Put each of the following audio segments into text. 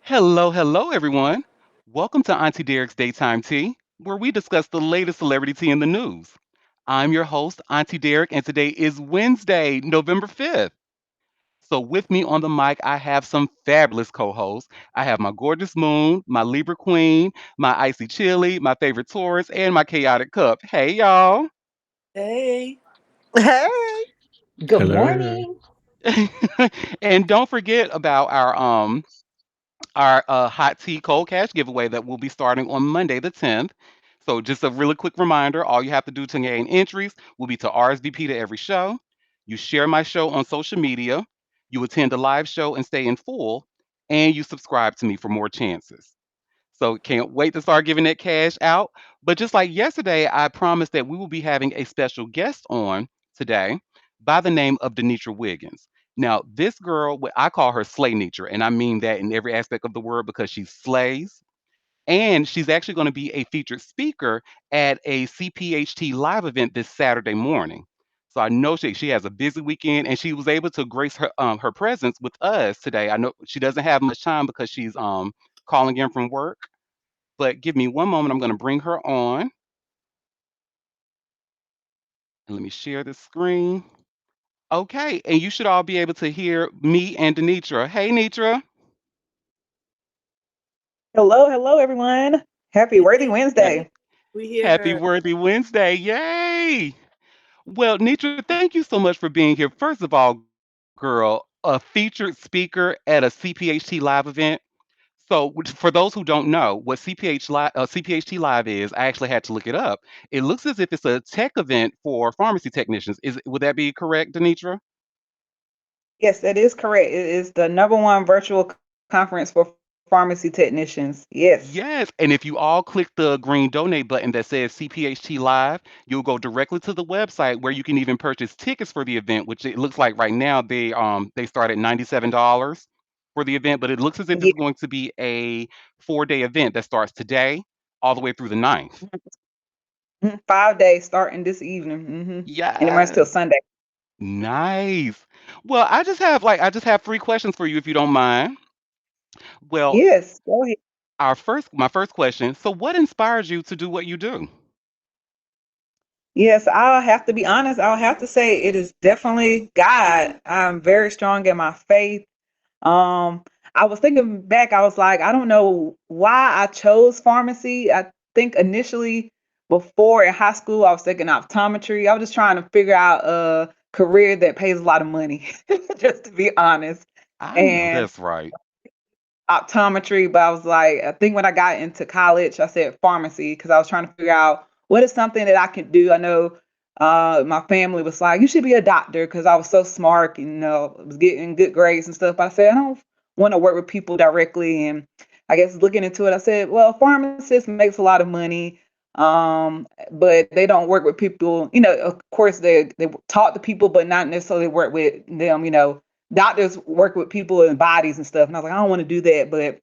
Hello, hello, everyone. Welcome to Auntie Derek's Daytime Tea, where we discuss the latest celebrity tea in the news. I'm your host, Auntie Derek, and today is Wednesday, November 5th. So, with me on the mic, I have some fabulous co hosts. I have my gorgeous moon, my Libra queen, my icy chili, my favorite Taurus, and my chaotic cup. Hey, y'all. Hey. Hey, good Hello. morning. And don't forget about our hot tea cold cash giveaway that will be starting on Monday the 10th. So just a really quick reminder, all you have to do to gain entries will be to RSVP to every show. You share my show on social media, you attend a live show and stay in full, and you subscribe to me for more chances. So can't wait to start giving that cash out. But just like yesterday, I promised that we will be having a special guest on today by the name of Denitra Wiggins. Now, this girl, I call her Slay Nitra, and I mean that in every aspect of the word because she slays. And she's actually going to be a featured speaker at a CPHT live event this Saturday morning. So I know she has a busy weekend, and she was able to grace her presence with us today. I know she doesn't have much time because she's calling in from work, but give me one moment. I'm going to bring her on and let me share this screen. Okay, and you should all be able to hear me and Denitra. Hey, Nitra. Hello, hello, everyone. Happy Worthy Hey, Wednesday. We hear happy her. Worthy Wednesday. Yay. Well, Nitra, thank you so much for being here. First of all, girl, a featured speaker at a CPHT live event. So, for those who don't know what CPHT Live is, I actually had to look it up. It looks as if it's a tech event for pharmacy technicians. Would that be correct, Denitra? Yes, that is correct. It is the number one virtual conference for pharmacy technicians. Yes. Yes, and if you all click the green donate button that says CPHT Live, you'll go directly to the website where you can even purchase tickets for the event, which it looks like right now they start at $97 for the event, but it looks as if Yeah. it's going to be a 4-day event that starts today all the way through the 9th. 5 days starting this evening. And it runs till Yes. Sunday. Nice. Well, I just have 3 questions for you if you don't mind. Well, Yes. Go ahead. my first question. So what inspires you to do what you do? Yes, I'll have to be honest. I'll have to say it is definitely God. I'm very strong in my faith. Um, I was thinking back, I was like, I don't know why I chose pharmacy. I think initially before in high school, I was thinking optometry. I was just trying to figure out a career that pays a lot of money, just to be honest. I know And that's right. optometry, but I was like, I think when I got into college, I said pharmacy because I was trying to figure out what is something that I can do. I know my family was like, you should be a doctor because I was so smart, and, was getting good grades and stuff. But I said, I don't want to work with people directly. And I guess looking into it, I said, well, pharmacist makes a lot of money. But they don't work with people, of course they talk to people, but not necessarily work with them. Doctors work with people and bodies and stuff. And I was like, I don't want to do that. But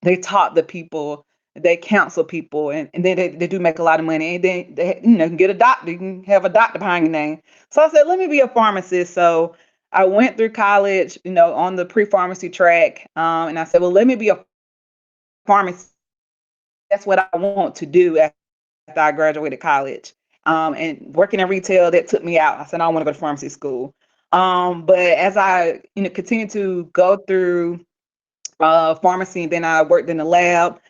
they taught the people, they counsel people, and then they do make a lot of money. And then they can get a doctor, you can have a doctor behind your name. So I said, let me be a pharmacist. So I went through college, on the pre-pharmacy track. And I said, well, let me be a pharmacist. That's what I want to do after I graduated college. And working in retail, that took me out. I said, I don't want to go to pharmacy school. But as I, continued to go through pharmacy, and then I worked in the lab.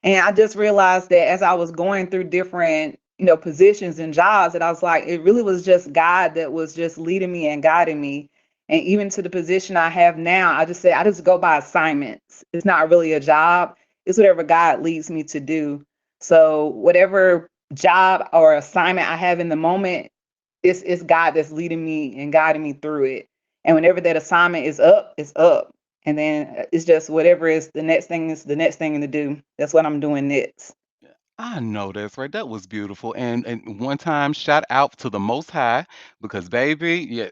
And I just realized that as I was going through different, positions and jobs, that I was like, it really was just God that was just leading me and guiding me. And even to the position I have now, I just say I just go by assignments. It's not really a job. It's whatever God leads me to do. So whatever job or assignment I have in the moment, it's God that's leading me and guiding me through it. And whenever that assignment is up, it's up. And then it's just whatever is the next thing to do. That's what I'm doing next. I know that's right. That was beautiful. And one time, shout out to the Most High because, baby,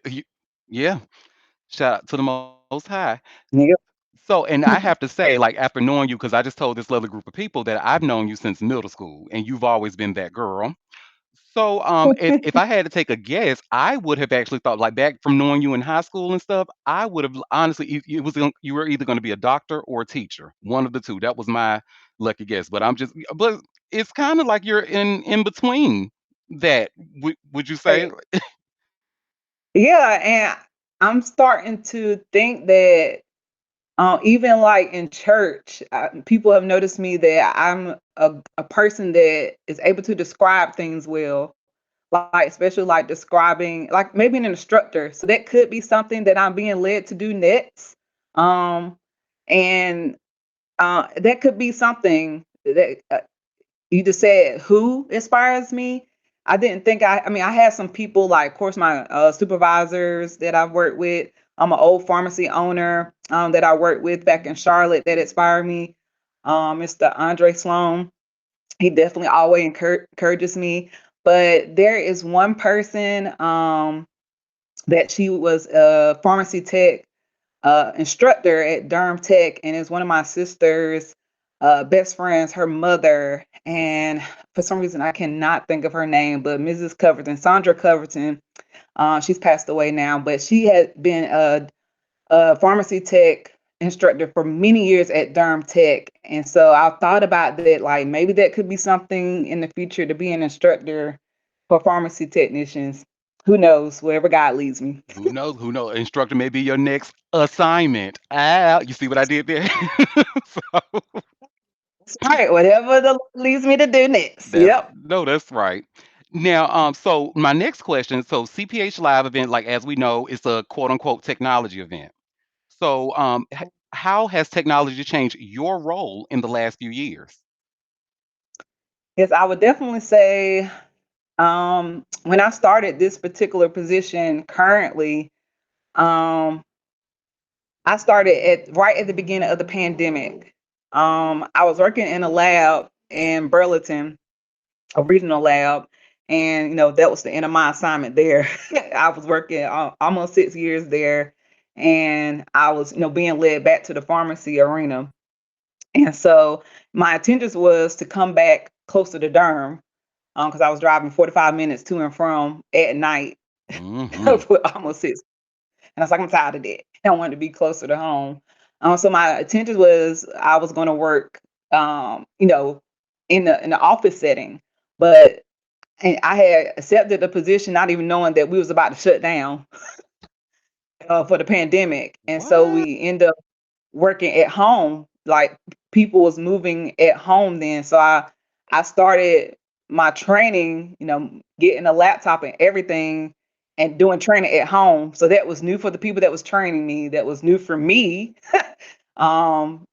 yeah, shout out to the Most High. Yep. So, and I have to say, like, after knowing you, because I just told this lovely group of people that I've known you since middle school, and you've always been that girl. So, if I had to take a guess, I would have actually thought, like back from knowing you in high school and stuff, I would have honestly, you were either going to be a doctor or a teacher, one of the two. That was my lucky guess. But it's kind of like you're in between that. Would you say? Right. Yeah, and I'm starting to think that even like in church, people have noticed me that I'm a person that is able to describe things well, like especially like describing, like maybe an instructor. So that could be something that I'm being led to do next. Um, and that could be something that you just said who inspires me. I didn't think I mean, I had some people like, of course, my supervisors that I've worked with. I'm an old pharmacy owner that I worked with back in Charlotte that inspired me. Mr. Andre Sloan. He definitely always encourages me. But there is one person that she was a pharmacy tech instructor at Durham Tech, and is one of my sister's best friends, her mother. And for some reason, I cannot think of her name, but Mrs. Coverton, Sandra Coverton, she's passed away now, but she had been a pharmacy tech instructor for many years at Durham Tech. And so I thought about that, like maybe that could be something in the future to be an instructor for pharmacy technicians. Who knows, wherever God leads me. Who knows? Who knows? Instructor may be your next assignment. Ah, you see what I did there? So, Right, whatever the Lord leads me to do next. that's Yep. no, that's right. Now, so my next question, so CPH Live event, like as we know, it's a quote unquote technology event. So, how has technology changed your role in the last few years? Yes, I would definitely say when I started this particular position currently, um, I started at right at the beginning of the pandemic. I was working in a lab in Burlington, a regional lab, and that was the end of my assignment there. I was working almost 6 years there, and I was being led back to the pharmacy arena. And so my intentions was to come back closer to Durham because I was driving 45 minutes to and from at night Hmm. for almost 6. And I was like, I'm tired of that. I wanted to be closer to home. So my intention was I was going to work, in the office setting, but and I had accepted the position not even knowing that we was about to shut down for the pandemic, and so What? we end up working at home. Like people was moving at home then. So I started my training, getting a laptop and everything and doing training at home. So that was new for the people that was training me. That was new for me. Being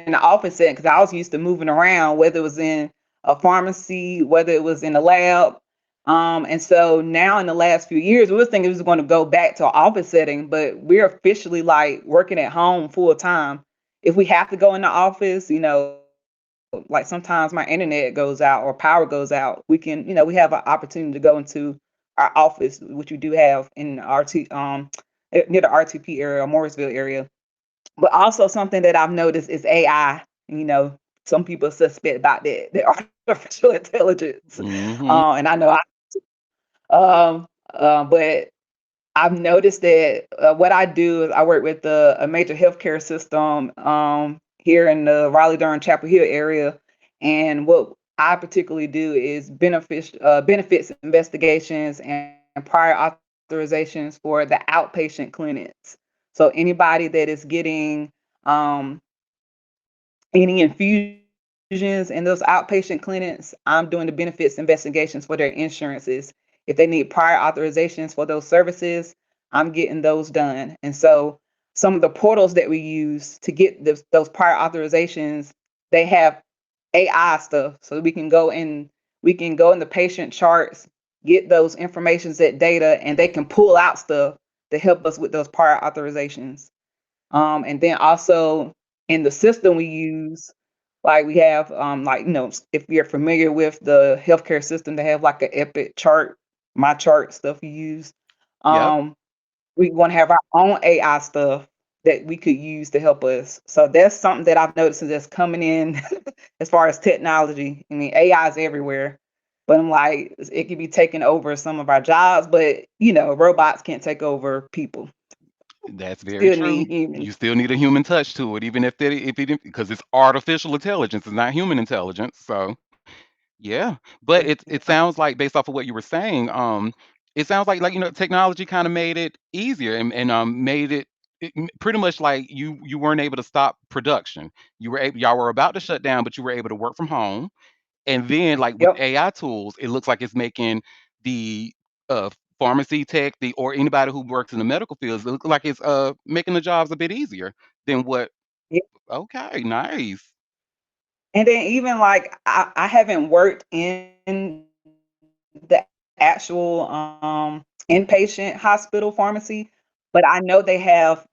in the office setting because I was used to moving around, whether it was in a pharmacy, whether it was in a lab. And so now in the last few years, we was thinking we was going to go back to an office setting, but we're officially like working at home full time. If we have to go in the office, like sometimes my internet goes out or power goes out, we have an opportunity to go into our office, which we do have in near the RTP area or Morrisville area. But also something that I've noticed is AI. Some people suspect about that, the artificial intelligence. Hmm. And I know but I've noticed that what I do is I work with a major healthcare system here in the Raleigh Durham Chapel Hill area, and what I particularly do is benefits investigations and prior authorizations for the outpatient clinics. So anybody that is getting um, any infusions in those outpatient clinics, I'm doing the benefits investigations for their insurances. If they need prior authorizations for those services, I'm getting those done. And so some of the portals that we use to get those prior authorizations, they have AI stuff. So we can go in the patient charts, get those informations, that data, and they can pull out stuff to help us with those prior authorizations. And then also in the system we use, like we have, like if you're familiar with the healthcare system, they have like an Epic chart, my chart stuff we use. Yep. Um, we want to have our own AI stuff that we could use to help us. So that's something that I've noticed that's coming in as far as technology. I mean, AI is everywhere. But I'm like, it could be taking over some of our jobs, but robots can't take over people. That's very Still true. need humans. You still need a human touch to it, even because it's artificial intelligence, it's not human intelligence. So yeah, but it sounds like based off of what you were saying, it sounds like technology kind of made it easier and made it pretty much like you weren't able to stop production. Y'all were about to shut down, but you were able to work from home. And then, like with Yep. AI tools, it looks like it's making the uh, pharmacy tech, or anybody who works in the medical fields, it looks like it's making the jobs a bit easier than what. Yep. Okay, nice. And then even like I haven't worked in the actual inpatient hospital pharmacy, but I know they have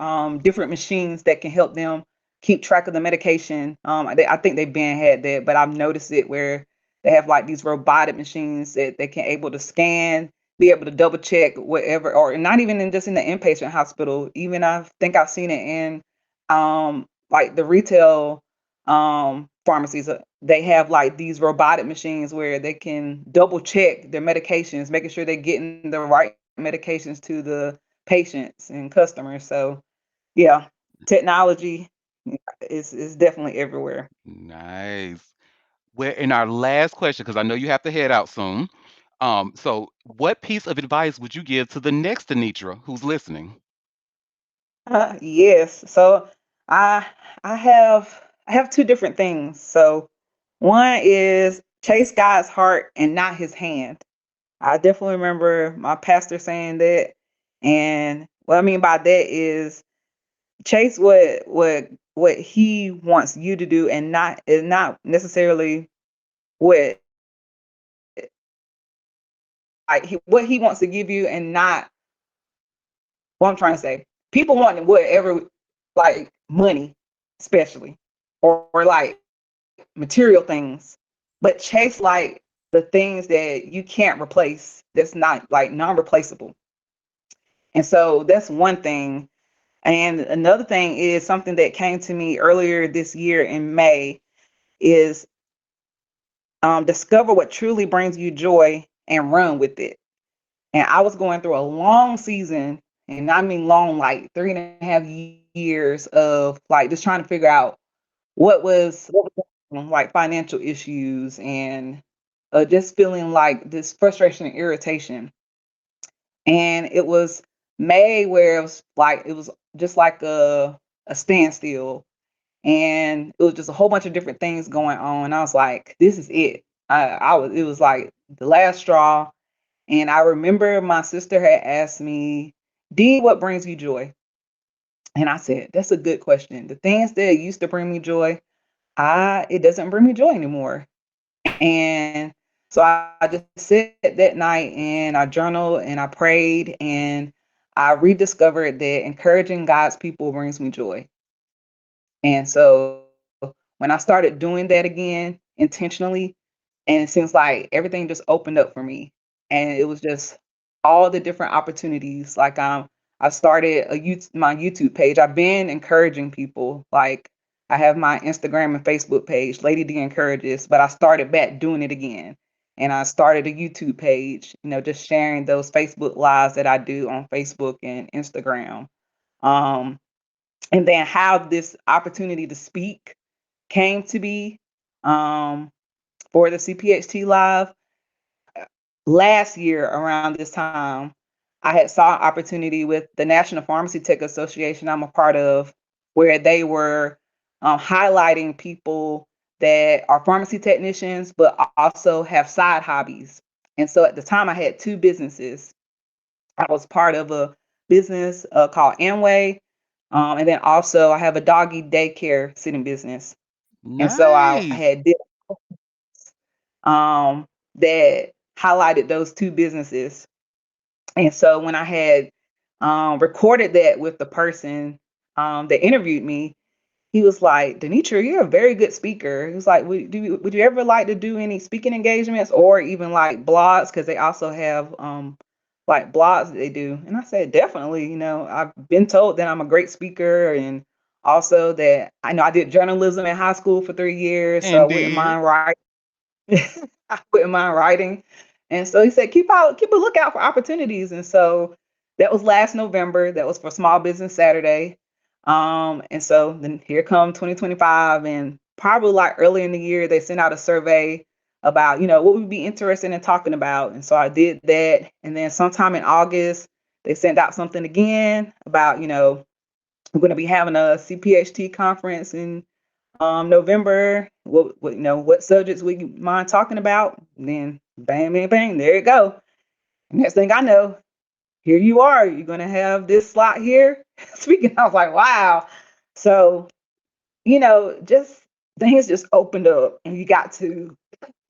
different machines that can help them keep track of the medication. I think they've been had that, but I've noticed it where they have like these robotic machines that they can able to scan, be able to double check whatever, or not even in just in the inpatient hospital. Even I think I've seen it in like the retail pharmacies. They have like these robotic machines where they can double check their medications, making sure they're getting the right medications to the patients and customers. So yeah, technology is definitely everywhere. Nice. Well, in our last question, because I know you have to head out soon. So what piece of advice would you give to the next Anitra who's listening? Yes. So I I have two different things. So one is chase God's heart and not his hand. I definitely remember my pastor saying that. And what I mean by that is chase what he wants you to do and not necessarily what like what he wants to give you and not what I'm trying to say. People want whatever like money, especially, or like material things. But chase like the things that you can't replace that's not like non-replaceable. And so that's one thing. And another thing is something that came to me earlier this year in May is discover what truly brings you joy and run with it. And I was going through a long season, and I mean long, like 3.5 years of like just trying to figure out what was going on, like financial issues and just feeling like this frustration and irritation. And it was May where it was just like a standstill, and it was just a whole bunch of different things going on. I was like, this is it. I was it was like the last straw. And I remember my sister had asked me, D, what brings you joy? And I said, that's a good question. The things that used to bring me joy, it doesn't bring me joy anymore. And so I just sat that night and I journaled and I prayed and I rediscovered that encouraging God's people brings me joy. And so when I started doing that again intentionally, and it seems like everything just opened up for me. And it was just all the different opportunities. Like I started my YouTube page. I've been encouraging people. Like I have my Instagram and Facebook page, Lady D Encourages, but I started back doing it again. And I started a YouTube page, just sharing those Facebook lives that I do on Facebook and Instagram. Um, and then how this opportunity to speak came to be for the CPHT Live last year around this time. I had saw an opportunity with the National Pharmacy Tech Association I'm a part of, where they were highlighting people that are pharmacy technicians, but also have side hobbies. And so at the time, I had two businesses. I was part of a business called Amway, and then also I have a doggy daycare sitting business. And so I Nice. had that highlighted those two businesses. And so when I had recorded that with the person that interviewed me, he was like, Denitra, you're a very good speaker. He was like, would you ever like to do any speaking engagements or even like blogs? Because they also have like blogs that they do. And I said, definitely. I've been told that I'm a great speaker and also that I know I did journalism in high school for 3 years. So I And wouldn't did. mind writing. I wouldn't mind writing. And so he said, keep a lookout for opportunities. And so that was last November. That was for Small Business Saturday. And so then here come 2025, and probably like early in the year, they sent out a survey about, what we'd be interested in talking about. And so I did that. And then sometime in August, they sent out something again about, we're going to be having a CPHT conference in November. What subjects we mind talking about? And then bang, bang, bang, there you go. Next thing I know, here you are. You're gonna have this slot here speaking. I was like, wow. So just things just opened up, and you got to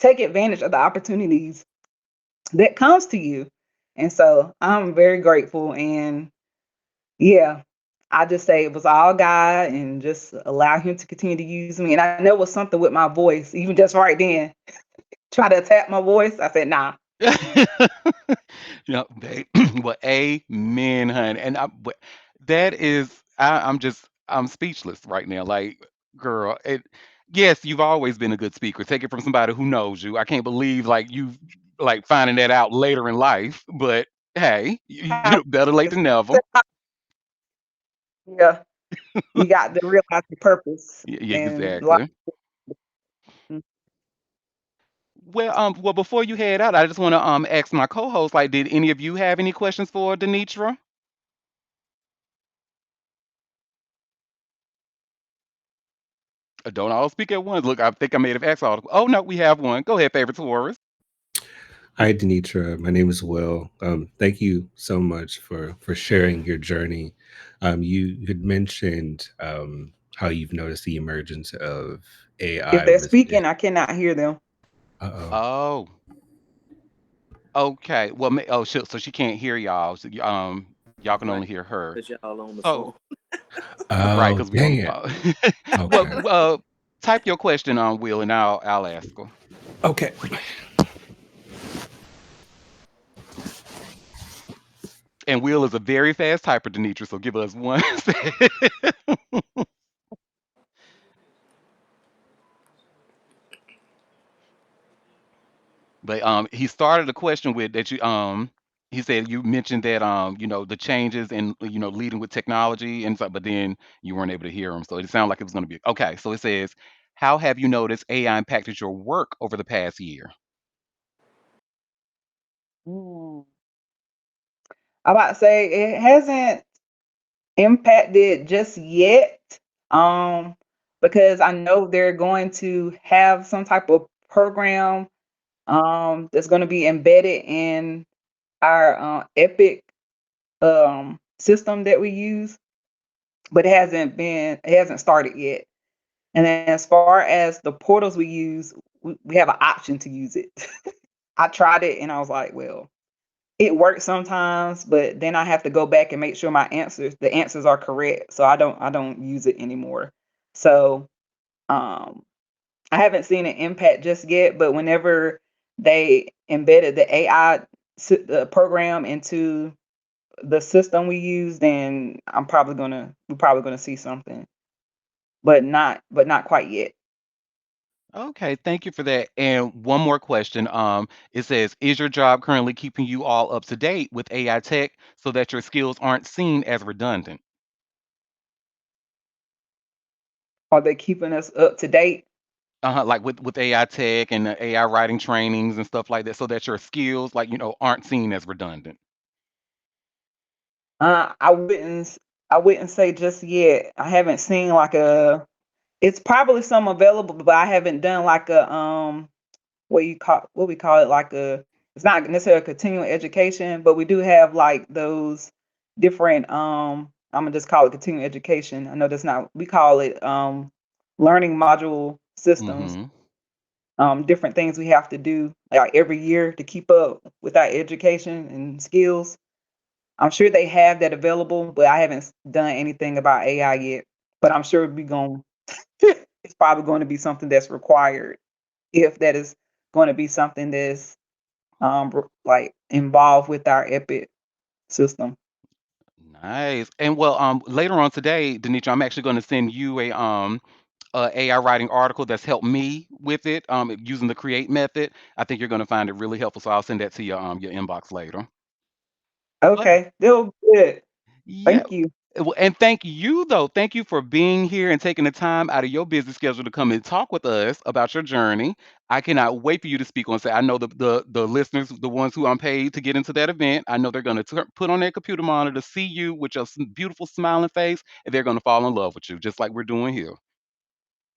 take advantage of the opportunities that comes to you. And so I'm very grateful, and yeah, I just say it was all God and just allow him to continue to use me. And I know it was something with my voice, even just right then. Try to attack my voice. I said, nah. They, well, amen, honey. And that is, I'm speechless right now. Like, girl, yes, you've always been a good speaker. Take it from somebody who knows you. I can't believe like you like finding that out later in life. But hey, better late than never. Yeah, you got to realize the purpose Yeah, and like. exactly. Well, before you head out, I just want to ask my co-host, like, did any of you have any questions for Denitra? Don't all speak at once. Look, I think I may have asked all. Oh no, we have one. Go ahead, favorite Taurus. Hi, Denitra. My name is Will. Thank you so much for sharing your journey. You had mentioned how you've noticed the emergence of If AI they're with speaking, I cannot hear them. uh-oh. Oh, okay. Well, oh shit. So she can't hear y'all. So, y'all can Right. only hear her. Because y'all on the So phone. right, Oh, because we on the dang it. phone. Well, Okay. type your question on Will, and I'll ask her. Okay. And Will is a very fast typer, Denitra. So give us one. But he started the question with that you he said you mentioned that the changes and leading with technology and so, but then you weren't able to hear him. So it sounded like it was going to be okay. So it says, how have you noticed AI impacted your work over the past year? Mm. I'm about to say it hasn't impacted just yet, um, because I know they're going to have some type of program that's going to be embedded in our Epic system that we use, but it hasn't started yet. And then as far as the portals we use, we have an option to use it. I tried it and I was like, well, it works sometimes, but then I have to go back and make sure the answers are correct. So I don't use it anymore. So um I haven't seen an impact just yet, but whenever they embedded the AI program into the system we use, then we're probably gonna see something, but not quite yet. Okay, thank you for that. And one more question. It says, is your job currently keeping you all up to date with AI tech so that your skills aren't seen as redundant? Are they keeping us up to date? Uh-huh, like with AI tech and the AI writing trainings and stuff like that, so that your skills, like, aren't seen as redundant. Uh, I wouldn't s- I wouldn't say just yet. I haven't seen like a it's probably some available, but I haven't done like a what we call it, like a it's not necessarily a continuing education, but we do have like those different I'm gonna just call it continuing education. I know that's not we call it learning module systems, Mhm. different things we have to do like every year to keep up with our education and skills. I'm sure they have that available, but I haven't done anything about AI yet. But I'm sure it's probably going to be something that's required if that is going to be something that's like involved with our Epic system. Nice. And well, later on today, Denitra, I'm actually going to send you AI writing article that's helped me with it, using the create method. I think you're going to find it really helpful. So I'll send that to your inbox later. But Okay, they'll good. yeah, Thank you. well, and thank you though. Thank you for being here and taking the time out of your busy schedule to come and talk with us about your journey. I cannot wait for you to speak on. Say, I know the listeners, the ones who I'm paid to get into that event. I know they're going to put on their computer monitor, see you with your beautiful smiling face, and they're going to fall in love with you, just like we're doing here.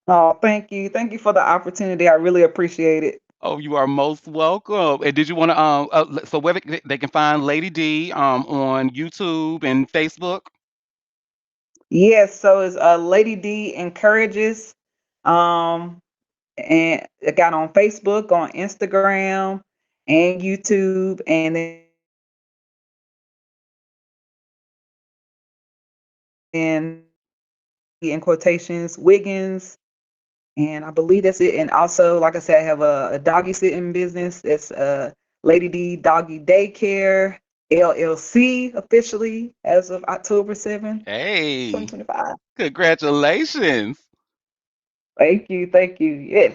Oh, thank you. Thank you for the opportunity. I really appreciate it. Oh, you are most welcome. And did you want to so where they can find Lady D on YouTube and Facebook? Yes, so it's Lady D encourages. Um, and I got on Facebook, on Instagram, and YouTube, and then in quotations, Wiggins, and I believe that's it. And also, like I said, I have a doggy sitting business. It's Lady D Doggy Daycare LLC officially as of October 7th, Hey, 2025. congratulations. Thank you. Yes.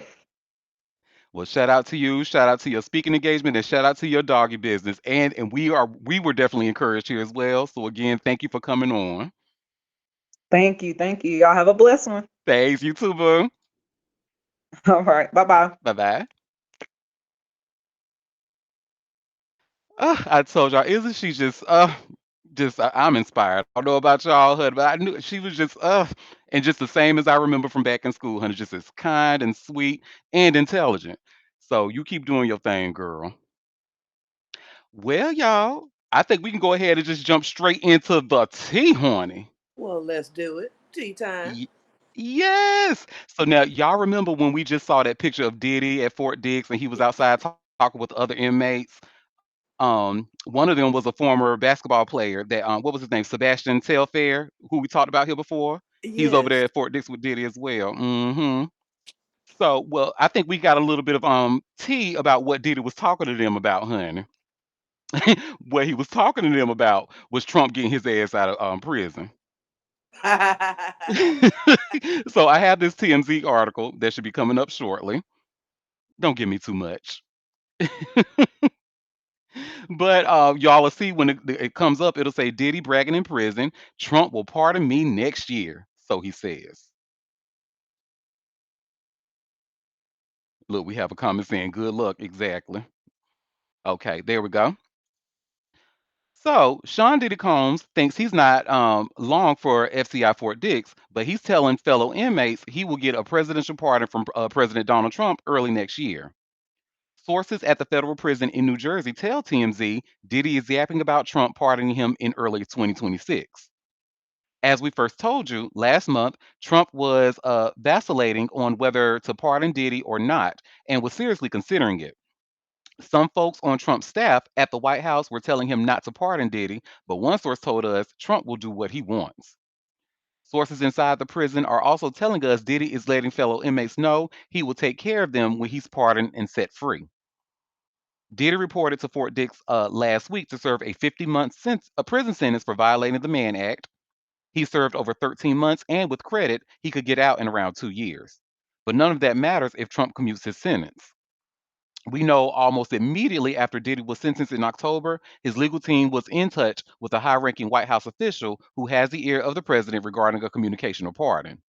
Well, shout out to you, shout out to your speaking engagement, and shout out to your doggy business. And we were definitely encouraged here as well. So again, thank you for coming on. Thank you. Thank you. Y'all have a blessed one. Thanks, you too, boo. All right. Bye bye. Bye bye. I told y'all, isn't she just I'm inspired. I don't know about y'all, honey, but I knew she was just and just the same as I remember from back in school, honey, just as kind and sweet and intelligent. So you keep doing your thing, girl. Well, y'all, I think we can go ahead and just jump straight into the tea, honey. Well, let's do it. Tea time. Ye- Yes. So now y'all remember when we just saw that picture of Diddy at Fort Dix and he was outside talking with other inmates? One of them was a former basketball player that what was his name? Sebastian Telfair, who we talked about here before. He's over there Yes. at Fort Dix with Diddy as well. So, well, I think we got a little bit of tea about what Diddy was talking to them about, honey. What he was talking to them about was Trump getting his ass out of prison. So I have this TMZ article that should be coming up shortly. Don't give me too much. But y'all will see when it comes up, it'll say Diddy bragging in prison. Trump will pardon me next year. So he says. Look, we have a comment saying good luck. Exactly. Okay, there we go. So Sean Diddy Combs thinks he's not long for FCI Fort Dix, but he's telling fellow inmates he will get a presidential pardon from President Donald Trump early next year. Sources at the federal prison in New Jersey tell TMZ Diddy is yapping about Trump pardoning him in early 2026. As we first told you, last month, Trump was vacillating on whether to pardon Diddy or not and was seriously considering it. Some folks on Trump's staff at the White House were telling him not to pardon Diddy, but one source told us Trump will do what he wants. Sources inside the prison are also telling us Diddy is letting fellow inmates know he will take care of them when he's pardoned and set free. Diddy reported to Fort Dix last week to serve a 50-month a prison sentence for violating the Mann Act. He served over 13 months, and with credit, he could get out in around 2 years. But none of that matters if Trump commutes his sentence. We know almost immediately after Diddy was sentenced in October, his legal team was in touch with a high ranking White House official who has the ear of the president regarding a communication or pardon.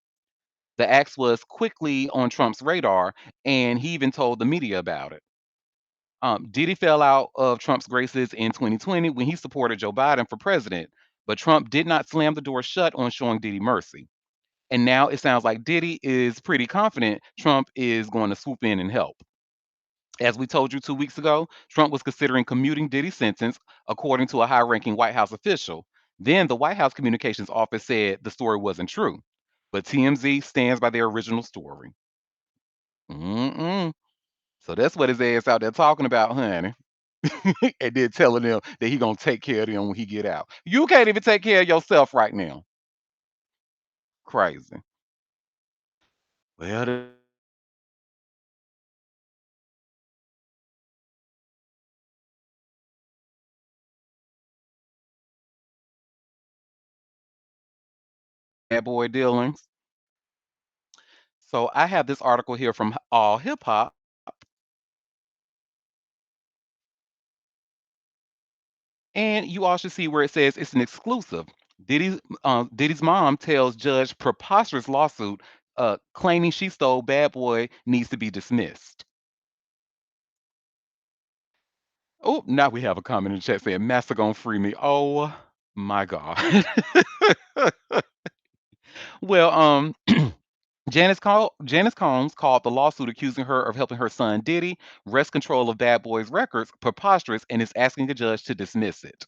The axe was quickly on Trump's radar, and he even told the media about it. Diddy fell out of Trump's graces in 2020 when he supported Joe Biden for president, but Trump did not slam the door shut on showing Diddy mercy. And now it sounds like Diddy is pretty confident Trump is going to swoop in and help. As we told you 2 weeks ago, Trump was considering commuting Diddy's sentence, according to a high ranking White House official. Then the White House communications office said the story wasn't true. But TMZ stands by their original story. Mm-mm. So that's what his ass out there talking about, honey. And then telling them that he gonna take care of them when he get out. You can't even take care of yourself right now. Crazy. Well, bad boy dealings. So I have this article here from All Hip Hop, and you all should see where it says it's an exclusive. Diddy's mom tells judge preposterous lawsuit claiming she stole Bad Boy needs to be dismissed. Oh, now we have a comment in the chat saying Master gonna free me. Oh my God. Well, Janice Combs called the lawsuit accusing her of helping her son Diddy wrest control of Bad Boy's records preposterous and is asking the judge to dismiss it.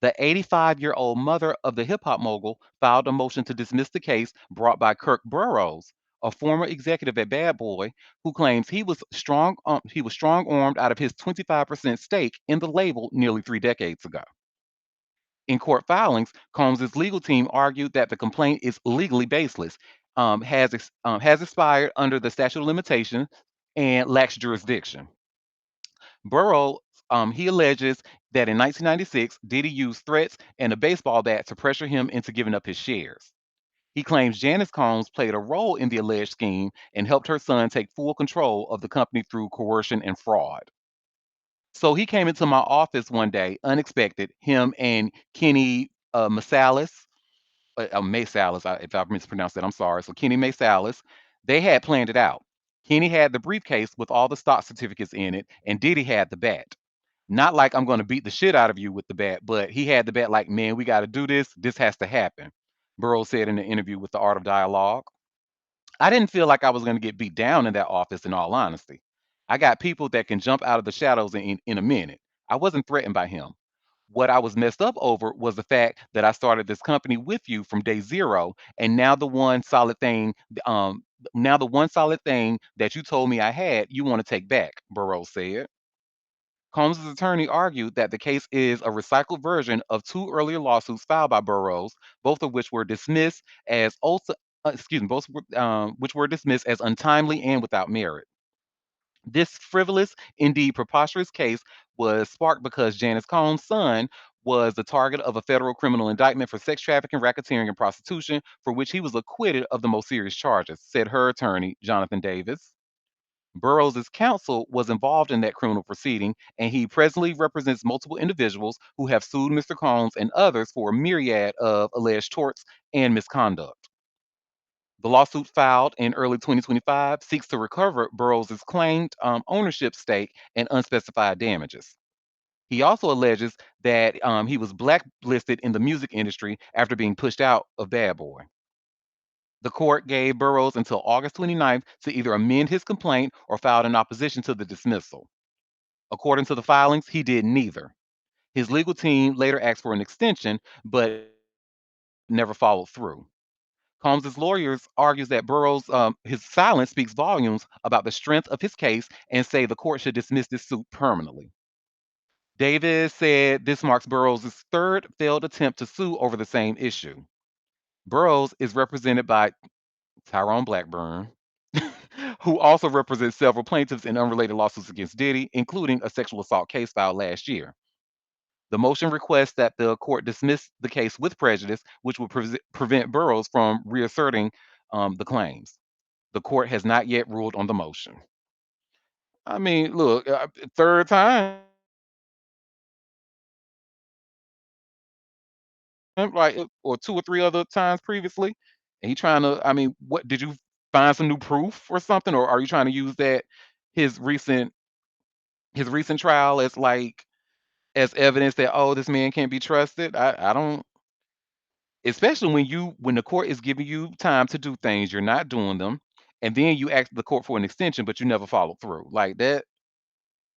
The 85-year-old mother of the hip hop mogul filed a motion to dismiss the case brought by Kirk Burroughs, a former executive at Bad Boy, who claims he was strong armed out of his 25% stake in the label nearly 3 decades ago. In court filings, Combs's legal team argued that the complaint is legally baseless, has expired under the statute of limitations, and lacks jurisdiction. Burrow, he alleges that in 1996, Diddy used threats and a baseball bat to pressure him into giving up his shares. He claims Janice Combs played a role in the alleged scheme and helped her son take full control of the company through coercion and fraud. So he came into my office one day, unexpected. Him and Kenny Masalis, Maysalis, if I mispronounced that, I'm sorry. So Kenny Maysalis, they had planned it out. Kenny had the briefcase with all the stock certificates in it, and Diddy had the bat. Not like I'm going to beat the shit out of you with the bat, but he had the bat like, man, we got to do this. This has to happen. Burroughs said in the interview with the Art of Dialogue. I didn't feel like I was going to get beat down in that office, in all honesty. I got people that can jump out of the shadows in a minute. I wasn't threatened by him. What I was messed up over was the fact that I started this company with you from day zero, and now the one solid thing that you told me I had, you want to take back, Burroughs said. Combs' attorney argued that the case is a recycled version of two earlier lawsuits filed by Burroughs, both of which were dismissed as which were dismissed as untimely and without merit. This frivolous, indeed preposterous case was sparked because Janice Combs' son was the target of a federal criminal indictment for sex trafficking, racketeering, and prostitution, for which he was acquitted of the most serious charges, said her attorney, Jonathan Davis. Burroughs' counsel was involved in that criminal proceeding, and he presently represents multiple individuals who have sued Mr. Combs and others for a myriad of alleged torts and misconduct. The lawsuit filed in early 2025 seeks to recover Burroughs' claimed ownership stake and unspecified damages. He also alleges that he was blacklisted in the music industry after being pushed out of Bad Boy. The court gave Burroughs until August 29th to either amend his complaint or file an opposition to the dismissal. According to the filings, he did neither. His legal team later asked for an extension, but never followed through. Combs' lawyers argues that Burroughs, his silence speaks volumes about the strength of his case and say the court should dismiss this suit permanently. Davis said this marks Burroughs' third failed attempt to sue over the same issue. Burroughs is represented by Tyrone Blackburn, who also represents several plaintiffs in unrelated lawsuits against Diddy, including a sexual assault case filed last year. The motion requests that the court dismiss the case with prejudice, which would prevent Burroughs from reasserting the claims. The court has not yet ruled on the motion. I mean, look, third time, like, or two or three other times previously, and he trying to. I mean, what did you find some new proof or something, or are you trying to use that his recent his recent trial as like as evidence that oh this man can't be trusted? I don't. Especially when the court is giving you time to do things, you're not doing them, and then you ask the court for an extension, but you never follow through. Like that.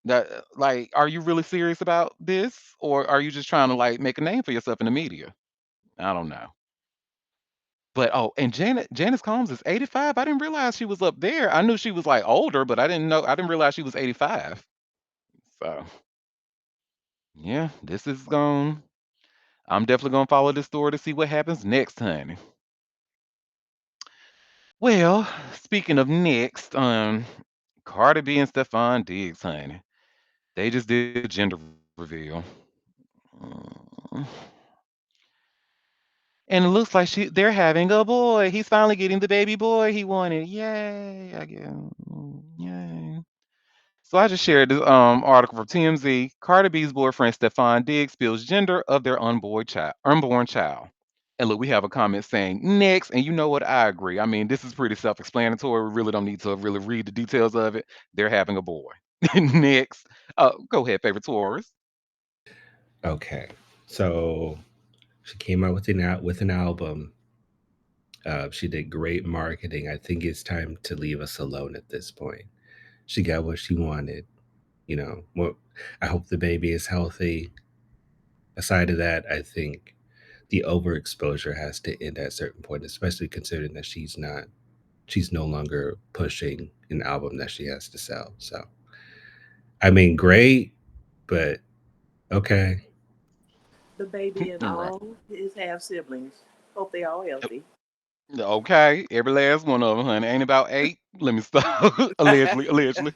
That like, are you really serious about this, or are you just trying to like make a name for yourself in the media? I don't know. But oh, and Janice Combs is 85. I didn't realize she was up there. I knew she was like older, but I didn't realize she was 85. So yeah, this is going. I'm definitely gonna follow this story to see what happens next, honey. Well, speaking of next, Cardi B and Stephon Diggs, honey. They just did a gender reveal. Mm, And it looks like they're having a boy. He's finally getting the baby boy he wanted. Yay! I guess. Yay. So I just shared this article from TMZ. Cardi B's boyfriend Stefan Diggs spills gender of their unborn child. And look, we have a comment saying next, and you know what? I agree. I mean, this is pretty self-explanatory. We really don't need to really read the details of it. They're having a boy. Next, go ahead, favorite tourist. Okay, so she came out with an album. She did great marketing. I think it's time to leave us alone at this point. She got what she wanted. Well, I hope the baby is healthy. Aside of that, I think the overexposure has to end at a certain point, especially considering that she's no longer pushing an album that she has to sell. So, I mean, great, but okay. The baby and All right. all his half siblings. Hope they all healthy. Okay, every last one of them, honey. Ain't about eight. Let me stop. Allegedly, allegedly.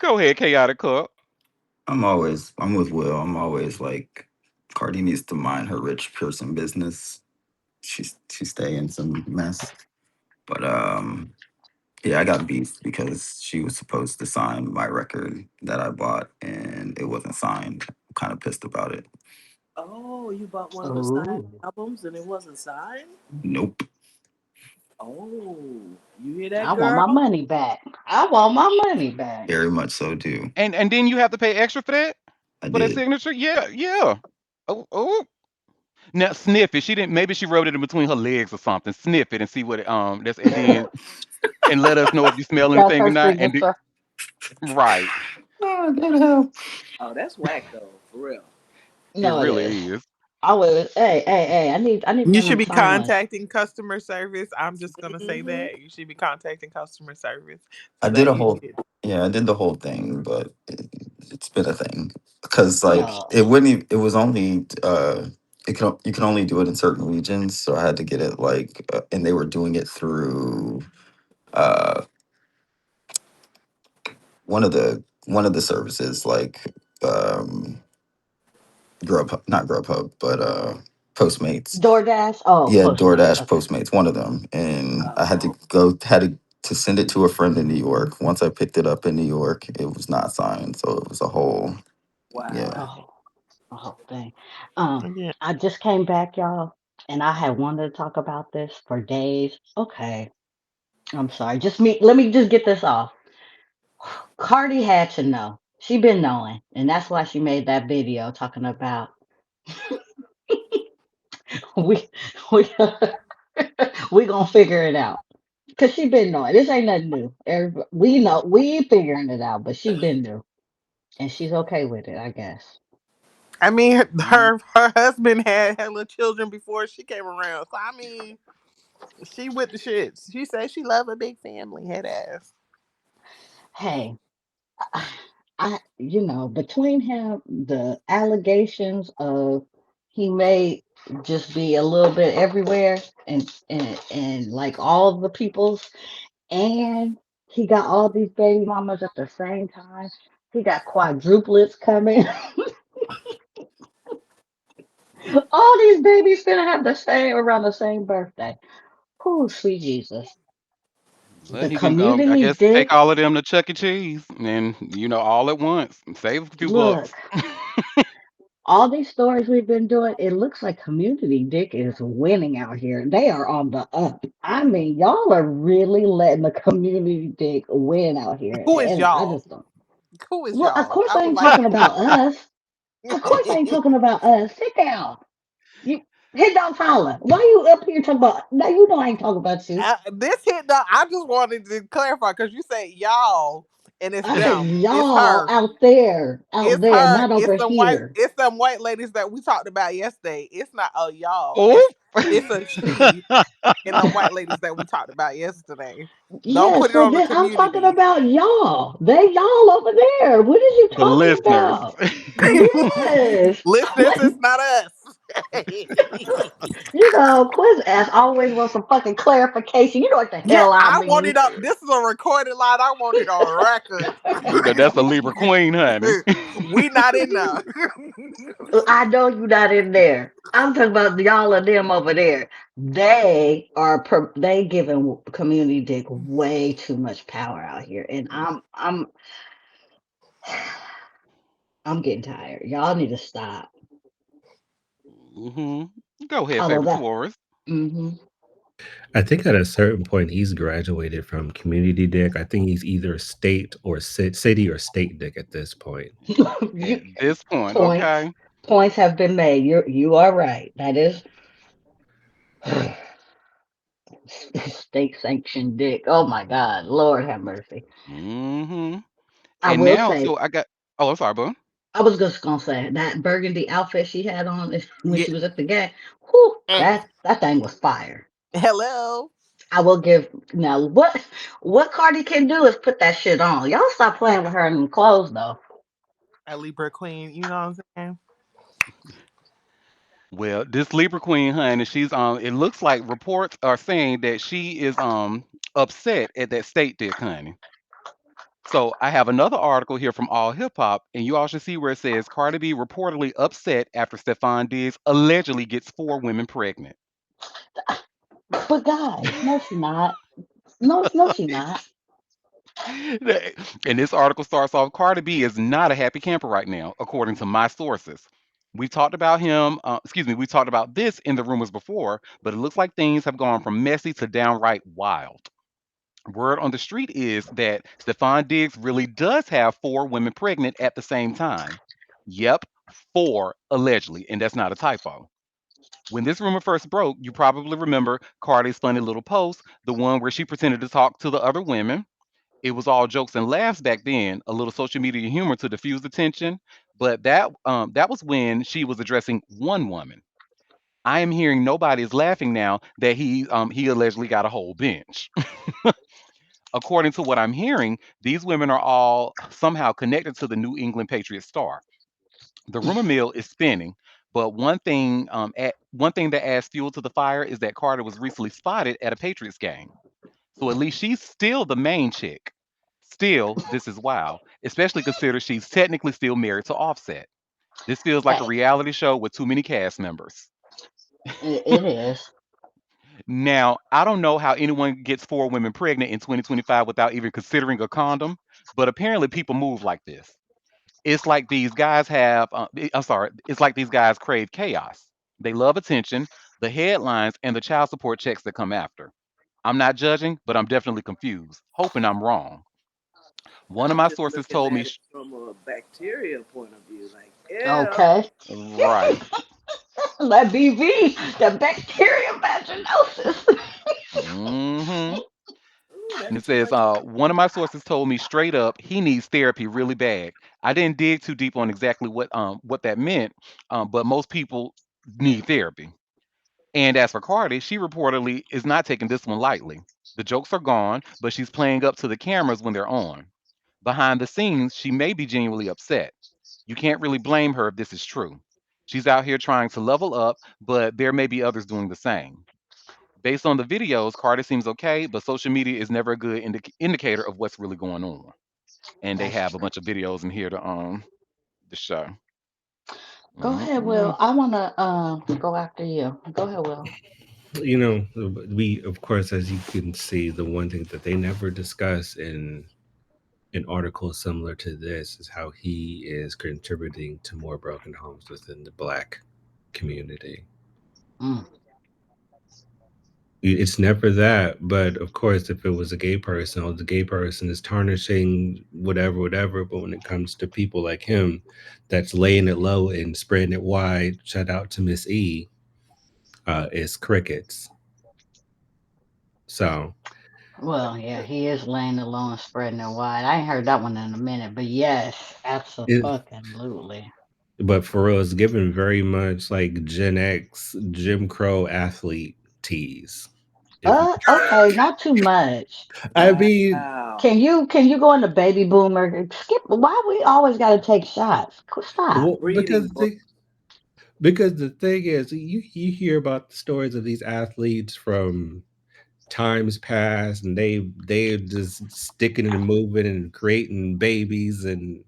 Go ahead, chaotic cup. I'm with Will. I'm always like, Cardi needs to mind her rich person business. She's stay in some mess. But yeah, I got beef because she was supposed to sign my record that I bought and it wasn't signed. I'm kind of pissed about it. Oh, you bought one of the signed Oh, albums and it wasn't signed? Nope. Oh, you hear I that, want my girl? money back. I want my money back. Very much so do. And then you have to pay extra I for that did. signature. Yeah, yeah. Oh, oh. Now sniff it. She didn't. Maybe she wrote it in between her legs or something. Sniff it and see what it that's and then and let us know if you smell That's anything or her not. signature. Right, Oh, that help. Oh, that's whack though, for real. it No, it is. really is. I would. Hey, hey, hey! I need You for them should to be sign one. contacting customer service. I'm just gonna say Hmm. that you should be contacting customer service to I did say a you whole, did. yeah, I did the whole thing, but it's been a thing because like No. it wouldn't. It was only you can only do it in certain regions, so I had to get it like, and they were doing it through uh one of the services like Grubhub, not Grubhub, but Postmates. DoorDash. Oh, Yeah, Postmates. DoorDash, Okay. Postmates, one of them, and I Oh, to send it to a friend in New York. Once I picked it up in New York, it was not signed, so it was a whole, yeah. wow. Oh, the whole thing. Um, Yeah. I just came back, y'all, and I had wanted to talk about this for days. Okay, I'm sorry. Just me. Let me just get this off. Cardi had to know. She been knowing, and that's why she made that video talking about we we we gonna figure it out. Cause she been knowing. This ain't nothing new. We know we figuring it out, but she been new, and she's okay with it, I guess. I mean, Mm, her husband had hella children before she came around. So I mean, she with the shits. She said she love a big family. Head ass. Hey, between him, the allegations of he may just be a little bit everywhere, and like all the people's, and he got all these baby mamas at the same time. He got quadruplets coming. All these babies gonna have the same around the same birthday. Oh, sweet Jesus. well, The he can, I community guess, take dick. all of them to Chuck E. Cheese, and all at once, and save a few bucks. Look, all these stories we've been doing, it looks like community dick is winning out here. They are on the up. I mean, y'all are really letting the community dick win out here. Who is And I y'all? just don't. Who is Well, of y'all? course I I would ain't like talking to know. about us. Of course I ain't talking about us. Sit down. You hit down holler. Why you up here talking about now you know I ain't talking about you. This hit. I just wanted to clarify because you say y'all and it's them. It's Y'all her. out It's there, her. not over here. It's some white ladies that we talked about yesterday. It's not a y'all. Oh. It's a she and them white ladies that we talked about yesterday. Don't Yeah, put it so on the then I'm talking community. about y'all. They y'all over there. What are you The talking listeners. about? Yes. Listeners, Quit, it's not us. Quiz ass always wants some fucking clarification. You know what the Yeah, hell I I want mean. it up. This is a recorded line. I want it on record. That's a Libra queen, honey. We not in there. I know you're not in there. I'm talking about y'all and them over there. They are they giving community dick way too much power out here, and I'm getting tired. Y'all need to stop. Hmm. Go ahead, Although favorite that, tourist. hmm I think at a certain point he's graduated from community dick. I think he's either state or city or state dick at this point. you, At this point, points okay. points have been made. You are right. That is state sanctioned dick. Oh my God, Lord have mercy. Hmm. I And will now, say, so I got. Oh, I'm sorry, boo. I was just gonna say that burgundy outfit she had on when Yeah. she was at the game. Whew, Mm. that thing was fire. Hello. I will give now what Cardi can do is put that shit on. Y'all stop playing with her in them clothes though. A Libra queen. You know what I'm saying? Well, this Libra Queen, honey, she's it looks like reports are saying that she is upset at that state dick, honey. So I have another article here from All Hip Hop, and you all should see where it says Cardi B reportedly upset after Stefan Diggs allegedly gets 4 women pregnant. But guys, no, she not. No, no, she not. And this article starts off Cardi B is not a happy camper right now, according to my sources. We talked about him, excuse me, we talked about this in the rumors before, but it looks like things have gone from messy to downright wild. Word on the street is that Stefan Diggs really does have 4 women pregnant at the same time. Yep, 4 allegedly, and that's not a typo. When this rumor first broke, you probably remember Cardi's funny little post, the one where she pretended to talk to the other women. It was all jokes and laughs back then, a little social media humor to diffuse the tension. But that was when she was addressing one woman. I am hearing nobody is laughing now that he allegedly got a whole bench. According to what I'm hearing, these women are all somehow connected to the New England Patriot star. The rumor mill is spinning, but one thing that adds fuel to the fire is that Carter was recently spotted at a Patriots game. So at least she's still the main chick. Still, this is wild, especially consider she's technically still married to Offset. This feels like a Hey, reality show with too many cast members. it is. Now, I don't know how anyone gets 4 women pregnant in 2025 without even considering a condom, but apparently people move like this. It's like these guys I'm sorry, it's like these guys crave chaos. They love attention, the headlines, and the child support checks that come after. I'm not judging, but I'm definitely confused, hoping I'm wrong. One of I'm my just sources looking told me, at it from a bacteria point of view. Like, ew. Okay. right. That BV, the bacterial vaginosis. Hmm. Ooh, And that's it too says, much. one of my sources told me straight up he needs therapy really bad. I didn't dig too deep on exactly what that meant, but most people need therapy. And as for Cardi, she reportedly is not taking this one lightly. The jokes are gone, but she's playing up to the cameras when they're on. Behind the scenes, she may be genuinely upset. You can't really blame her if this is true. She's out here trying to level up, but there may be others doing the same. Based on the videos, Cardi seems okay, but social media is never a good indicator of what's really going on. And they That's have a true. bunch of videos in here to show. Go ahead, Mm-mm. Will. I wanna go after you. Go ahead, Will. You know, we of course, as you can see, the one thing that they never discuss in an article similar to this is how he is contributing to more broken homes within the black community. Mm. It's never that, but of course, if it was a gay person, or the gay person is tarnishing whatever, whatever. But when it comes to people like him, that's laying it low and spreading it wide, shout out to Miss E, it's crickets. So, Well, yeah, he is laying it low and spreading it wide. I ain't heard that one in a minute, but yes, it, absolutely. but for real, it's given very much like Gen X, Jim Crow athlete tease. If you, Okay, not too much. I mean, Wow. Can you go into baby boomer? Skip. Why we always got to take shots? Stop. well, Breeding book. because the thing is, you hear about the stories of these athletes from times past, and they just sticking and moving and creating babies and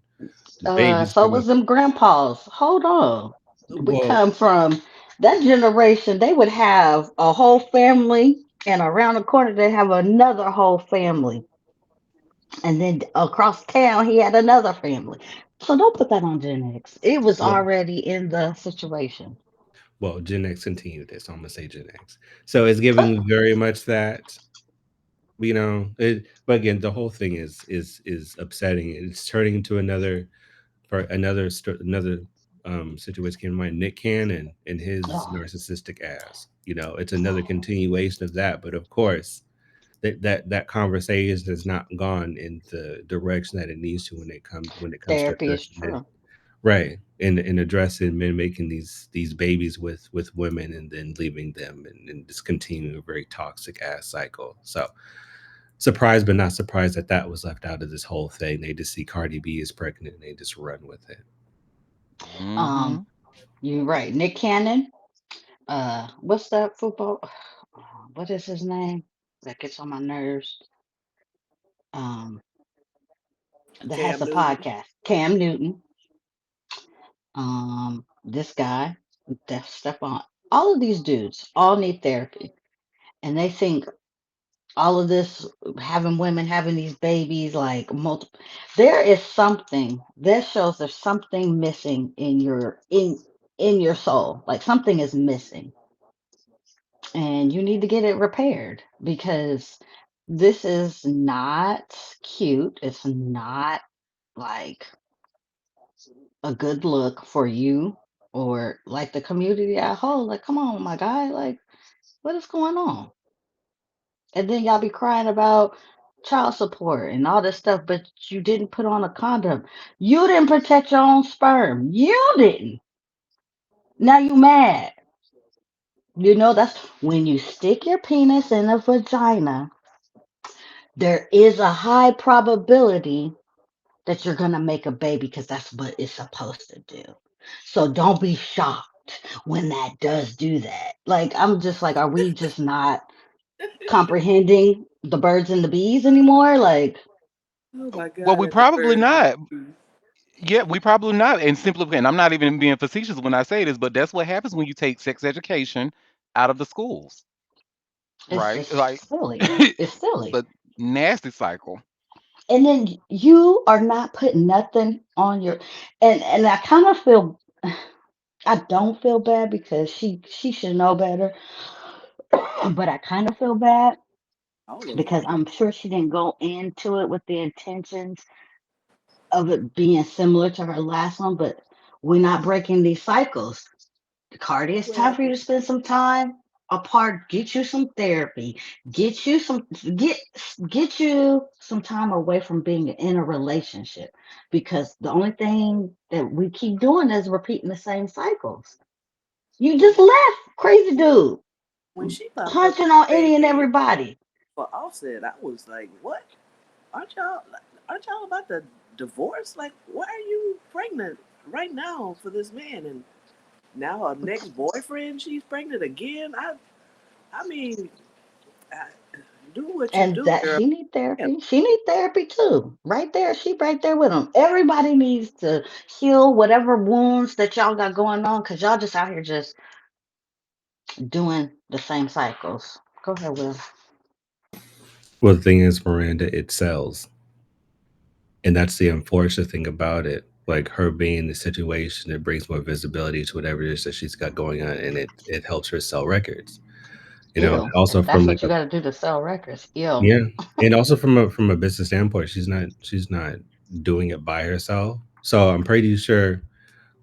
The babies So come up. was them grandpas. Hold on. We Well, come from that generation. They would have a whole family, and around the corner they have another whole family, and then across town he had another family. So don't put that on Gen X. It was well, already in the situation. well, Gen X continued this. So I'm gonna say Gen X. So it's Uh, giving very much that, it, but again, the whole thing is upsetting. It's turning into another, for another situation came to mind. Nick Cannon and his oh, narcissistic ass. It's another continuation of that. But of course, that conversation has not gone in the direction that it needs to when it comes to therapy is addressing men. true. Right. In addressing men making these babies with women and then leaving them, and just continuing a very toxic ass cycle. So surprised but not surprised that was left out of this whole thing. They just see Cardi B is pregnant and they just run with it. Um, Mhm. you're right. Nick Cannon. What's that football? What is his name? That gets on my nerves. Um, that has Cam a Newton. podcast. Cam Newton. This guy, that Stephon. All of these dudes all need therapy, and they think all of this having women having these babies like multiple. There is something that shows there's something missing in your soul. Like something is missing, and you need to get it repaired because this is not cute. It's not like a good look for you or like the community at whole. Like, come on, my guy, like, what is going on? And then y'all be crying about child support and all this stuff, but you didn't put on a condom. You didn't protect your own sperm. You didn't. Now you mad. That's when you stick your penis in a vagina, there is a high probability that you're gonna make a baby because that's what it's supposed to do. So don't be shocked when that does do that. Like I'm just like, are we just not comprehending the birds and the bees anymore? Like, Oh my Well, God, we at the probably birds and not. the bees. Yeah, we probably not. And simply, and I'm not even being facetious when I say this, but that's what happens when you take sex education out of the schools, it's right? Like, just silly. It's it's silly. a nasty cycle. And then you are not putting nothing on your and I kind of feel I don't feel bad because she should know better, but I kind of feel bad All of them. because I'm sure she didn't go into it with the intentions of it being similar to her last one, but we're not breaking these cycles. Cardi, it's time Well, for you to spend some time apart, get you some therapy, get you some get get you some time away from being in a relationship because the only thing that we keep doing is repeating the same cycles. You well, just left, crazy dude, when she popped up punching on any and saying everybody. for Offset, I was like, "What? Aren't y'all? Aren't y'all about to divorce? Like, why are you pregnant right now for this man?" And now her next boyfriend, she's pregnant again. I mean, I, do what you And do, that girl. she need Yeah. therapy. She need therapy too. Right there. She right there with them. Everybody needs to heal whatever wounds that y'all got going on because y'all just out here just doing the same cycles. Go ahead, Will. Well, the thing is, Miranda, it sells. And that's the unfortunate thing about it. Like her being in the situation, it brings more visibility to whatever it is that she's got going on, and it helps her sell records. Ew. Also If from that's like what you a, got to do to sell records. Ew. yeah, and also from a business standpoint, she's not doing it by herself. So I'm pretty sure.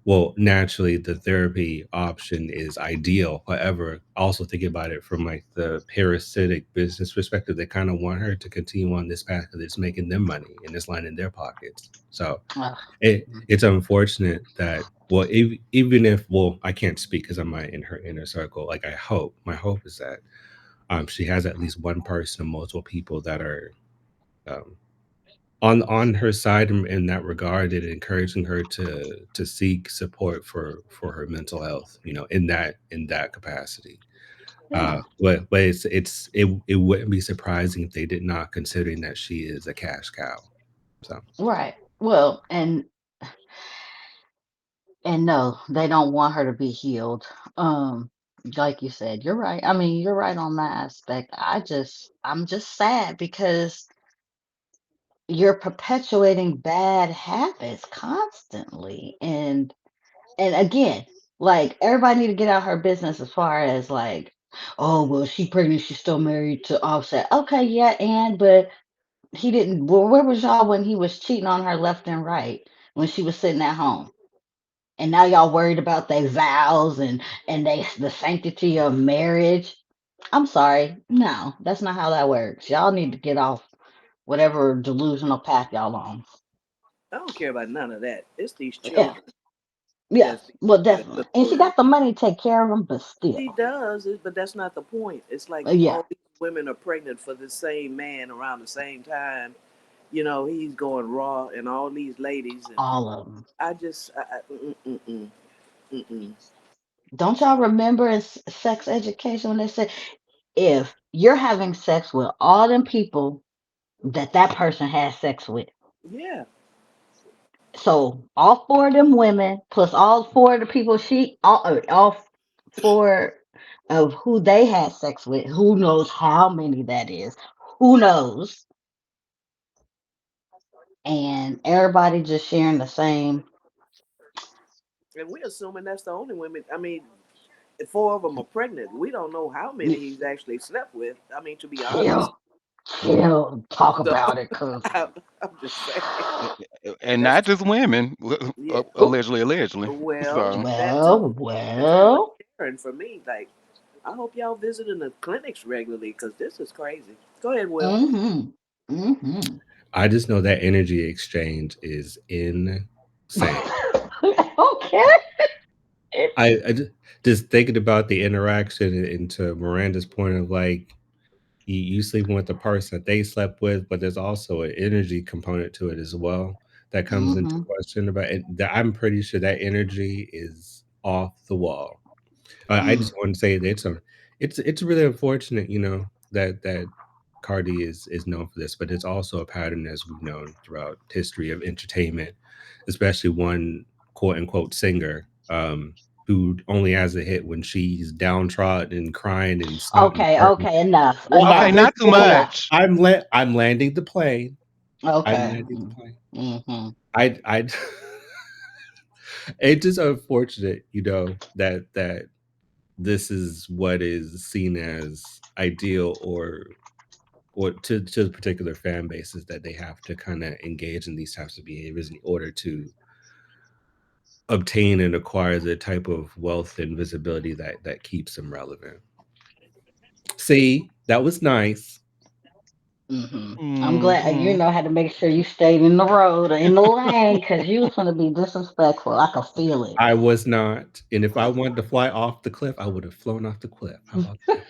Well, naturally, the therapy option is ideal. However, also think about it from like the parasitic business perspective. They kind of want her to continue on this path because it's making them money and it's lining their pockets. So Ugh. it's unfortunate that, well, even if, well, I can't speak because I'm not in her inner circle. Like my hope is that she has at least one person, multiple people that are um, on her side in that regard, and encouraging her to seek support for her mental health, in that capacity. Yeah. But it wouldn't be surprising if they did not, considering that she is a cash cow. So Right. Well, and And no, they don't want her to be healed. Um, like you said, you're right. I mean, you're right on that aspect. I'm just sad because you're perpetuating bad habits constantly. And again, like everybody need to get out her business as far as like, oh well, she pregnant, she's still married to Offset. Okay, yeah, and but he didn't. Well, where was y'all when he was cheating on her left and right when she was sitting at home? And now y'all worried about their vows and they the sanctity of marriage. I'm sorry, no, that's not how that works. Y'all need to get off whatever delusional path y'all on. I don't care about none of that. It's these Yeah, children yeah, that's being well, bred to definitely. And she the got the money to take care of them, but She still, does, but that's not the point. It's like yeah, all these women are pregnant for the same man around the same time. You know, he's going raw, and all these ladies, and all of them. I just, mm-mm. Don't y'all remember in sex education when they said if you're having sex with all them people that person has sex with, Yeah, so all four of them women plus all four of the people all four of who they had sex with, who knows how many that is, who knows, and everybody just sharing the same. and we're assuming that's the only women. I mean, four of them are pregnant. We don't know how many he's actually slept with. I mean, to be honest. Kill, kill, talk So about it, cause I'm just saying And that's not just women, yeah. who? allegedly. Well, So that too. Well, That's too much well. sharing for me. Like, I hope y'all visiting the clinics regularly because this is crazy. Go ahead, Will. Mm-hmm. Mm-hmm. I just know that energy exchange is insane. Okay. It, Just thinking about the interaction and to Miranda's point of like you sleeping with the person that they slept with, but there's also an energy component to it as well that comes into mm-hmm. question about it. That I'm pretty sure that energy is off the wall. I Mm. just want to say that it's really unfortunate, that Cardi is known for this, but it's also a pattern as we've known throughout history of entertainment, especially one quote unquote singer who only has a hit when she's downtrodden and crying and snotting Okay, hurting. okay, enough, Well, okay, enough, not too enough. much. I'm landing the plane. I'm Okay. landing the plane. Mm-hmm. I it's just unfortunate, that this is what is seen as ideal or to the particular fan bases that they have to kind of engage in these types of behaviors in order to obtain and acquire the type of wealth and visibility that keeps them relevant. See, that was nice. Mm-hmm. I'm glad you Hmm. know how to make sure you stayed in the road or in the lane because you was gonna be disrespectful. I could feel it. I was not, and if I wanted to fly off the cliff, I would have flown off the cliff. How about that?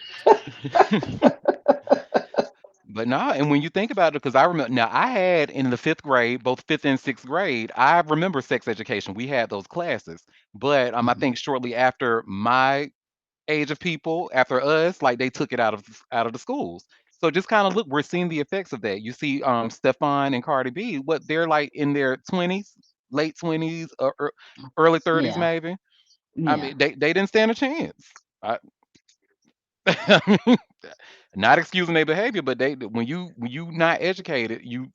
But no, and when you think about it, because I remember now I had in the fifth grade, both fifth and sixth grade, I remember sex education. We had those classes. But I Mhm. think shortly after my age of people, after us, like they took it out of the schools. So just kind of look, we're seeing the effects of that. You see Stefan and Cardi B, what they're like in their 20s, late 20s, or early 30s Yeah, maybe. I yeah, mean, they didn't stand a chance. I, not excusing their behavior, but they when you not educated, you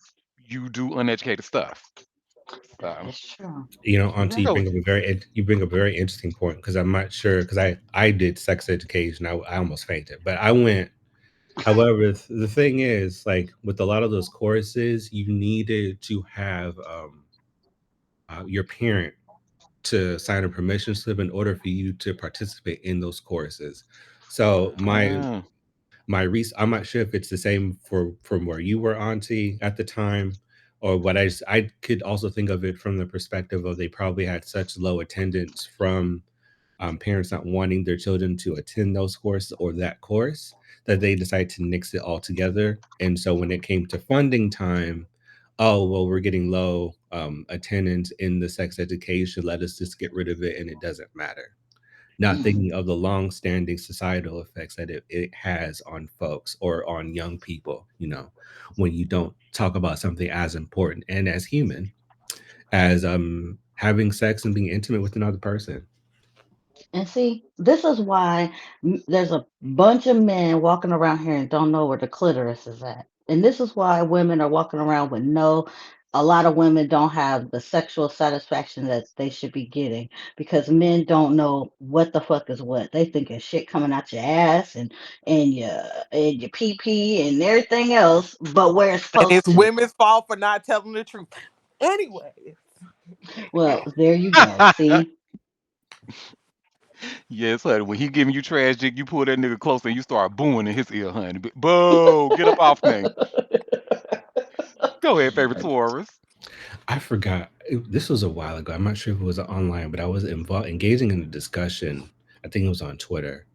do uneducated stuff. that So is true. Auntie, Very so you bring a very interesting point because I'm not sure because I did sex education. I almost fainted, but I went. However, the thing is, like with a lot of those courses, you needed to have your parent to sign a permission slip in order for you to participate in those courses. So ah, I'm not sure if it's the same from where you were, Auntie, at the time, or what I could also think of it from the perspective of they probably had such low attendance from parents not wanting their children to attend those courses or that course that they decided to nix it all together. And so when it came to funding time, oh well, we're getting low attendance in the sex education. Let us just get rid of it, and it doesn't matter, not mm, thinking of the long-standing societal effects that it has on folks or on young people, when you don't talk about something as important and as human as having sex and being intimate with another person. And see, this is why there's a bunch of men walking around here and don't know where the clitoris is at. And this is why women are walking around with no, a lot of women don't have the sexual satisfaction that they should be getting because men don't know what the fuck is what. They think it's shit coming out your ass and your pee pee and everything else, but where it's And supposed it's to. women's fault for not telling the truth. Anyway, Well, there you go. See, Yes, honey. When he giving you trash dick, you pull that nigga close and you start booing in his ear, honey. Boo! Get up off me. Go ahead, favorite Taurus. I forgot. This was a while ago. I'm not sure if it was online, but I was involved engaging in a discussion. I think it was on Twitter,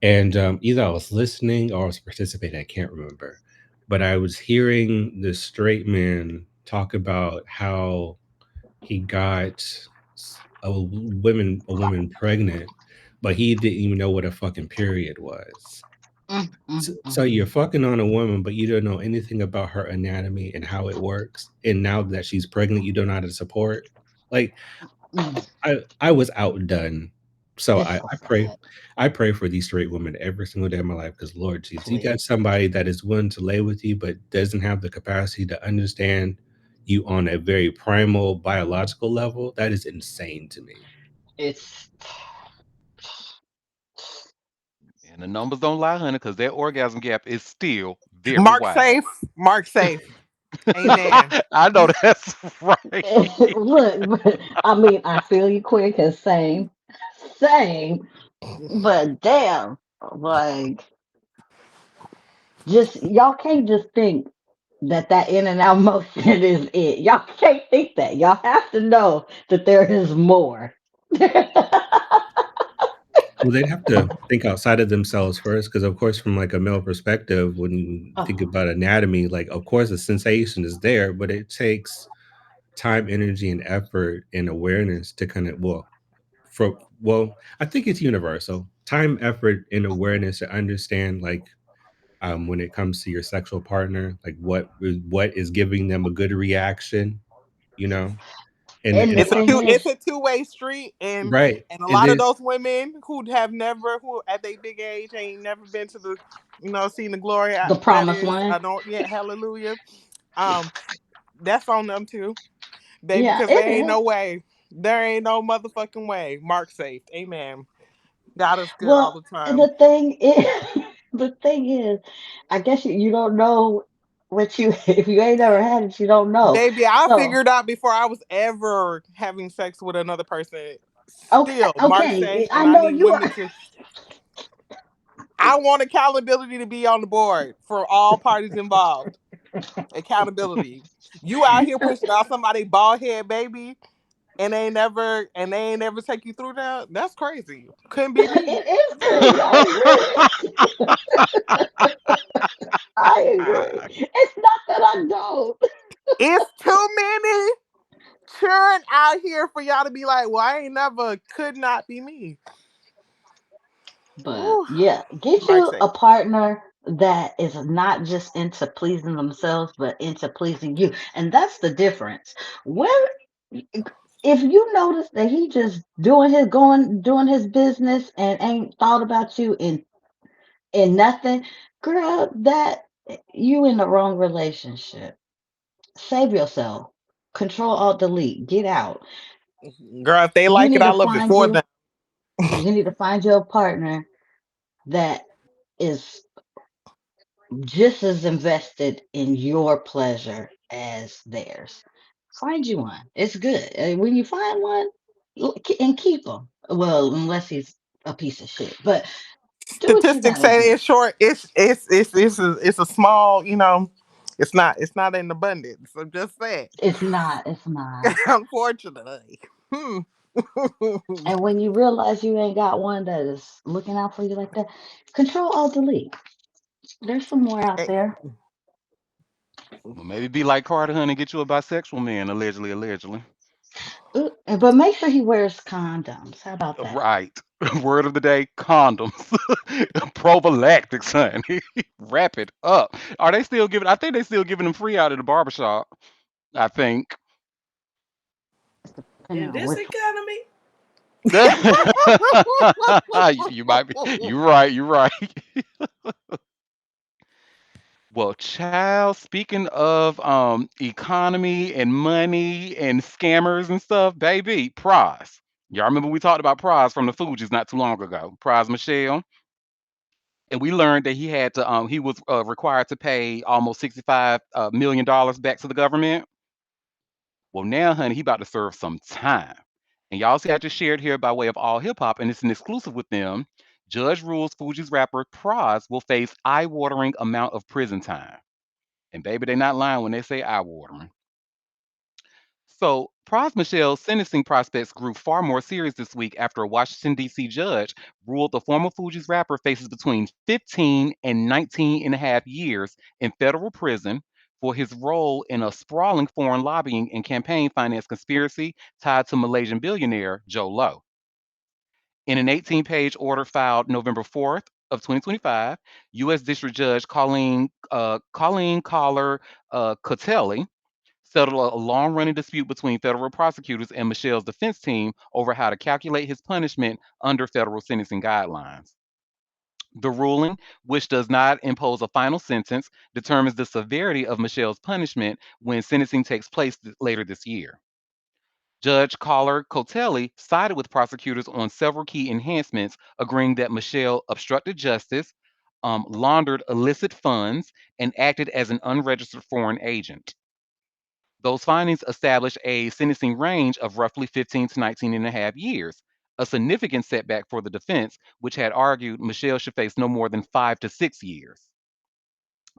and either I was listening or I was participating. I can't remember, but I was hearing this straight man talk about how he got a woman pregnant, but he didn't even know what a fucking period was. So you're fucking on a woman, but you don't know anything about her anatomy and how it works. And now that she's pregnant, you don't know how to support. Like mm, I was outdone. So it's I, so I pray sad. I pray for these straight women every single day of my life because Lord Jesus, you got Please. somebody that is willing to lay with you but doesn't have the capacity to understand you on a very primal biological level. That is insane to me. It's And the numbers don't lie, honey, because that orgasm gap is still very Mark wide. safe. Mark safe. Amen. I know that's right. look, but, I mean, I feel you, quick, cause same, but damn, like, just y'all can't just think that in and out motion is it. Y'all can't think that. Y'all have to know that there is more. Well, they'd have to think outside of themselves first, because of course, from like a male perspective, when you think Oh, about anatomy, like of course the sensation is there, but it takes time, energy, and effort and awareness to kind of for I think it's universal. Time, effort, and awareness to understand like when it comes to your sexual partner, like what is giving them a good reaction, you know, and the and thing It's is, a two-way street, right, and a and lot of then those women who at their big age ain't never been to the seen the glory the that promised is one. I don't yet hallelujah. Um, that's on them too, baby, Yeah, because it there ain't no is. way, there ain't no motherfucking way. Mark safe, amen. God is good all Well, the time. the thing is, the thing is, I guess you don't know what you if you ain't never had it, you don't know. Baby, I So, figured out before I was ever having sex with another person. okay, Still, Mark safe, okay, I and I know need you women are. to. I want accountability to be on the board for all parties involved. Accountability. You out here pushing out somebody bald head baby, and they ain't never take you through that. That's crazy. Couldn't be me. It is crazy. I agree. I agree. It's not that I don't. It's too many churn out here for y'all to be like, well, I ain't never could not be me. But Whew. yeah, get Mark you safe. a partner that is not just into pleasing themselves, but into pleasing you. And that's the difference. When if you notice that he just doing his business and ain't thought about you in nothing, girl, that you in the wrong relationship. Save yourself. Control Alt Delete. Get out. Girl, if they You like it, need I to love it find for you them. you need to find you a partner that is just as invested in your pleasure as theirs. Find you one. It's good. When you find one, and keep them. Well, unless he's a piece of shit. But do what you Statistics gotta say do. it's short. It's a small. It's not in abundance. I'm just saying. It's not. It's not. Unfortunately. Hmm. And when you realize you ain't got one that is looking out for you like that, Control Alt Delete. There's some more out there. Well, maybe be like Carter, honey, get you a bisexual man, allegedly, allegedly. But make sure he wears condoms. How about that? Right. Word of the day, condoms. Prophylactics, honey. Wrap it up. Are they still giving I think they still giving them free out at the barbershop. I think. depending In on this which economy, You might be. You're right. You're right. Well, child, speaking of economy and money and scammers and stuff, baby, Prize. Y'all remember we talked about Prize from the Fugees not too long ago. Prize Michelle, and we learned that he was required to pay almost $65 million back to the government. Well, now, honey, he about to serve some time. And y'all see, I just shared here by way of All Hip Hop, and it's an exclusive with them. Judge rules Fuji's rapper Praz will face eye-watering amount of prison time. And baby, they're not lying when they say eye-watering. So, Praz Michelle's sentencing prospects grew far more serious this week after a Washington, D.C. judge ruled the former Fuji's rapper faces between 15 and 19 and a half years in federal prison for his role in a sprawling foreign lobbying and campaign finance conspiracy tied to Malaysian billionaire Joe Low. In an 18-page order filed November 4th of 2025, U.S. District Judge Colleen Collar Cotelli settled a long running dispute between federal prosecutors and Michelle's defense team over how to calculate his punishment under federal sentencing guidelines. The ruling, which does not impose a final sentence, determines the severity of Michelle's punishment when sentencing takes place later this year. Judge Collar Cotelli sided with prosecutors on several key enhancements, agreeing that Michelle obstructed justice, laundered illicit funds, and acted as an unregistered foreign agent. Those findings established a sentencing range of roughly 15 to 19 and a half years, a significant setback for the defense, which had argued Michelle should face no more than 5 to 6 years.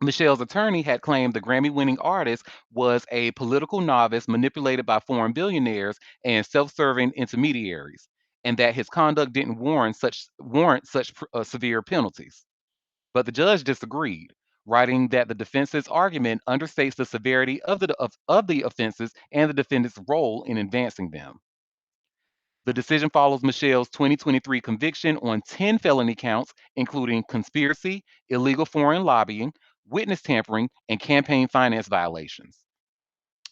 Michelle's attorney had claimed the Grammy winning artist was a political novice manipulated by foreign billionaires and self serving intermediaries, and that his conduct didn't warrant such severe penalties. But the judge disagreed, writing that the defense's argument understates the severity of the offenses and the defendant's role in advancing them. The decision follows Michelle's 2023 conviction on 10 felony counts, including conspiracy, illegal foreign lobbying, witness tampering, and campaign finance violations.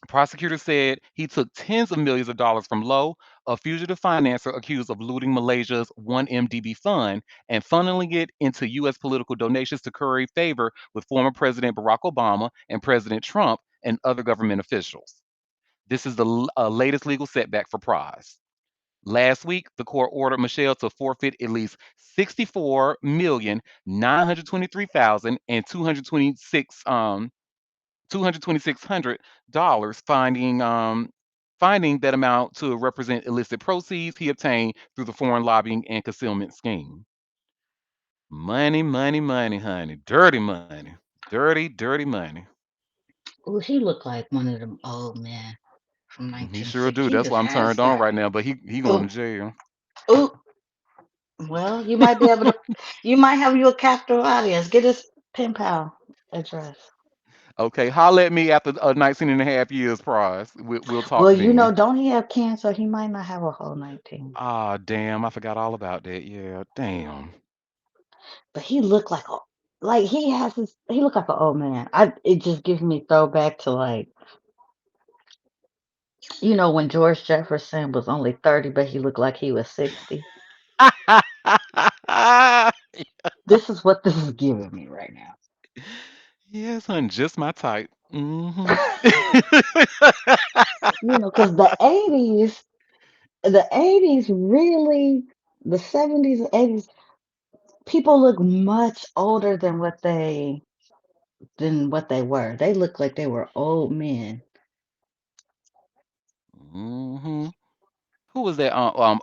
Prosecutors said he took tens of millions of dollars from Lowe, a fugitive financier accused of looting Malaysia's 1MDB fund and funneling it into U.S. political donations to curry favor with former President Barack Obama and President Trump and other government officials. This is the latest legal setback for Prize. Last week, the court ordered Michelle to forfeit at least 64,923,000 and 226 hundred dollars, finding that amount to represent illicit proceeds he obtained through the foreign lobbying and concealment scheme. Money, money, money, honey, dirty money, dirty, dirty money. oh, he looked like one of them old men from He sure 1960. do. He That's just why I'm has turned on that. right now. But he going Oh, to jail. oh. Well, you might be able to. You might have you a captive audience. Get his pen pal address. Okay, holler at me after 19 and a half years, Prize. We'll talk Well, then. don't he have cancer? He might not have a whole 19. Ah, damn, I forgot all about that. Yeah, damn. But he looked like he has his. He looked like an old man. It just gives me throwback to like when George Jefferson was only 30, but he looked like he was 60. This is what this is giving me right now. Yes, hun, just my type. Hmm. Because the 80s really, the 70s and 80s, people look much older than what they were. They look like they were old men. Hmm. Who was that?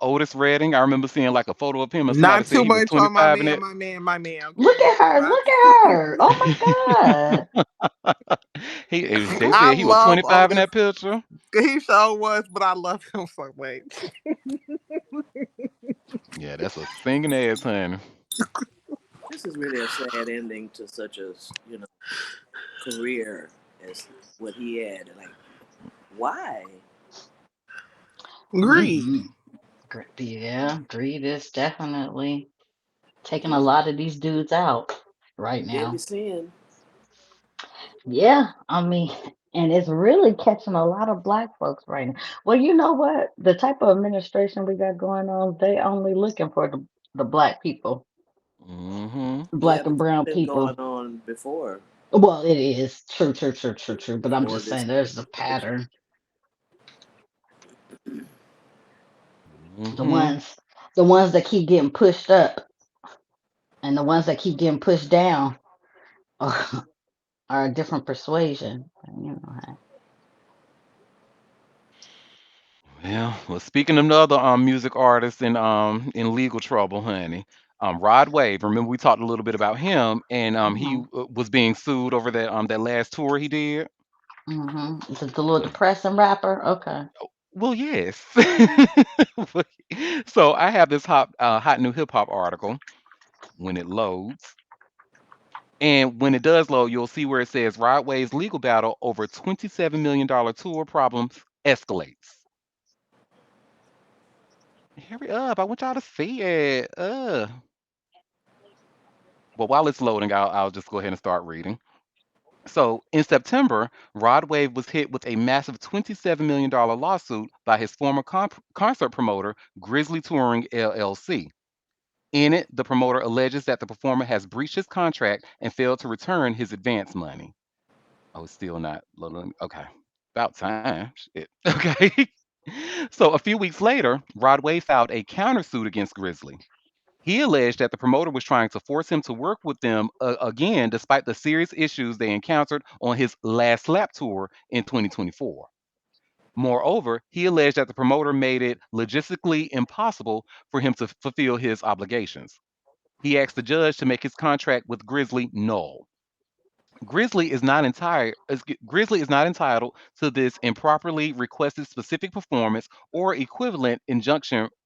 Otis Redding. I remember seeing like a photo of him, and somebody Not said too he was much on my 25 in man, it. my man, my man. Look Okay, at her. not. Look at her. Oh my God. They I said he was love 25 in Otis. that picture. He sure was, but I love him so much. Yeah, that's a singing ass, honey. this is really a sad ending to such a career as what he had. Like, why? Greed. Hmm. Yeah, greed is definitely taking a It's lot of these dudes out right deadly now. sin. Yeah, I mean. And it's really catching a lot of black folks right now. Well, you know what? The type of administration we got going on, they only looking for the black people, Hmm. Yeah, black and but that's brown been going people. on before, Well, it is true, true, true, true, true. But I'm before just this saying, there's a administration. pattern. The Hmm. ones, the ones that keep getting pushed up, and the ones that keep getting pushed down are, are a different persuasion. You know, Well, speaking of the other music artists in legal trouble, honey, Rod Wave. Remember we talked a little bit about him, and he mm-hmm, was being sued over that last tour he did. mm-hmm. The little depressing rapper. Okay. Well, yes. So I have this hot new hip hop article when it loads. And when it does load, you'll see where it says Rod Wave's legal battle over $27 million tour problems escalates. Hurry up. I want y'all to see it. But while it's loading, I'll just go ahead and start reading. So in September, Rod Wave was hit with a massive $27 million lawsuit by his former concert promoter, Grizzly Touring LLC. In it, the promoter alleges that the performer has breached his contract and failed to return his advance money. Oh, it's still not loading. Okay. About time. Shit. Okay. So a few weeks later, Rod Wave filed a countersuit against Grizzly. He alleged that the promoter was trying to force him to work with them again despite the serious issues they encountered on his last lap tour in 2024. Moreover, he alleged that the promoter made it logistically impossible for him to fulfill his obligations. He asked the judge to make his contract with Grizzly null. Grizzly is not entitled to this improperly requested specific performance or equivalent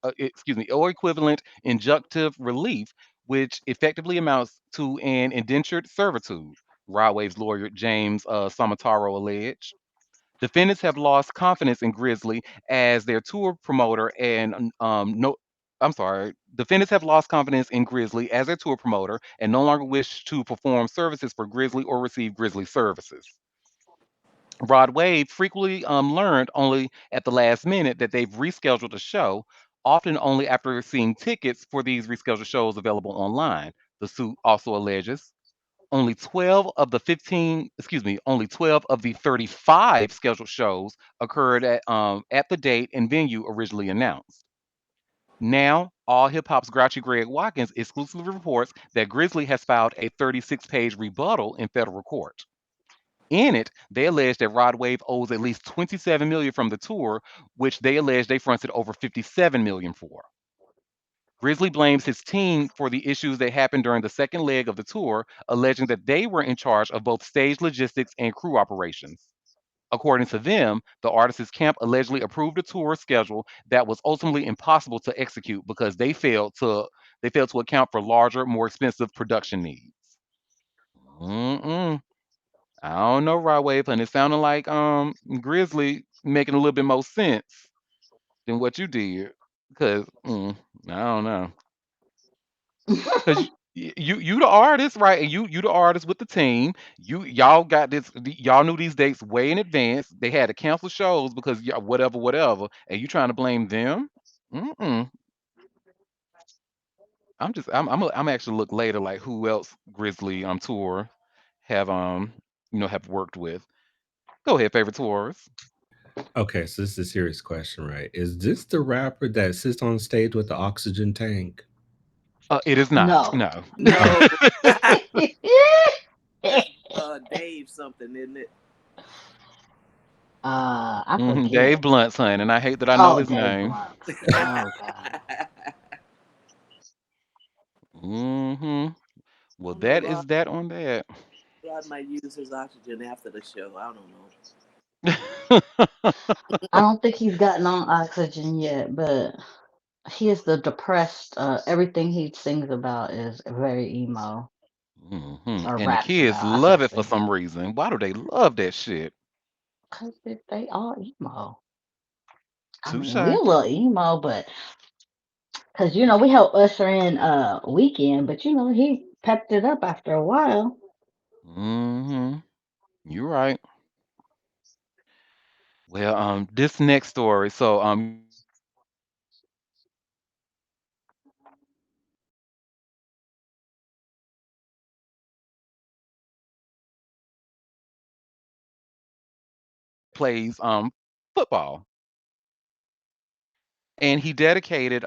or equivalent injunctive relief, which effectively amounts to an indentured servitude. Rod Wave's lawyer James Samataro alleged. Defendants have lost confidence in Grizzly as their tour promoter and no I'm sorry. Defendants have lost confidence in Grizzly as their tour promoter and no longer wish to perform services for Grizzly or receive Grizzly services. Rod Wave frequently learned only at the last minute that they've rescheduled a show, often only after seeing tickets for these rescheduled shows available online. The suit also alleges only 12 of the 35 scheduled shows occurred at the date and venue originally announced. Now, all hip hop's grouchy Greg Watkins exclusively reports that Grizzly has filed a 36-page rebuttal in federal court. In it, they allege that Rod Wave owes at least 27 million from the tour, which they allege they fronted over 57 million for. Grizzly blames his team for the issues that happened during the second leg of the tour, alleging that they were in charge of both stage logistics and crew operations. According to them, the artist's camp allegedly approved a tour schedule that was ultimately impossible to execute because they failed to account for larger, more expensive production needs. Mm-mm. I don't know, Rod Wave, and it sounded like Grizzly making a little bit more sense than what you did. Cause I don't know. Cause you the artist, right? And you the artist with the team. Y'all got y'all knew these dates way in advance. They had to cancel shows because y'all whatever, whatever, and you trying to blame them? Mm-mm. I'm actually look later like who else Grizzly tour have have worked with. Go ahead, favorite tours. Okay, so this is a serious question, right? Is this the rapper that sits on stage with the oxygen tank? It is not. No. No. No, uh, that's Dave something, isn't it? I Dave forget. Blunt's son, and I hate that I know Oh, his Dave name. Blunt. Oh God. Hmm. I Well, don't know. that is that on that. Rod might use his oxygen after the show. I don't know. I don't think he's gotten on oxygen yet, but he is the depressed. Everything he sings about is very emo or And the raps kids about, I love should it for say. some reason. Why do they love that shit? Because they are emo. I mean, we Touche. a little emo, but because we helped usher in Weekend, but he pepped it up after a while. Hmm. You're right. Well, this next story. So, you know, his last game to his brother was slain in Los Angeles. Plays football, and he dedicated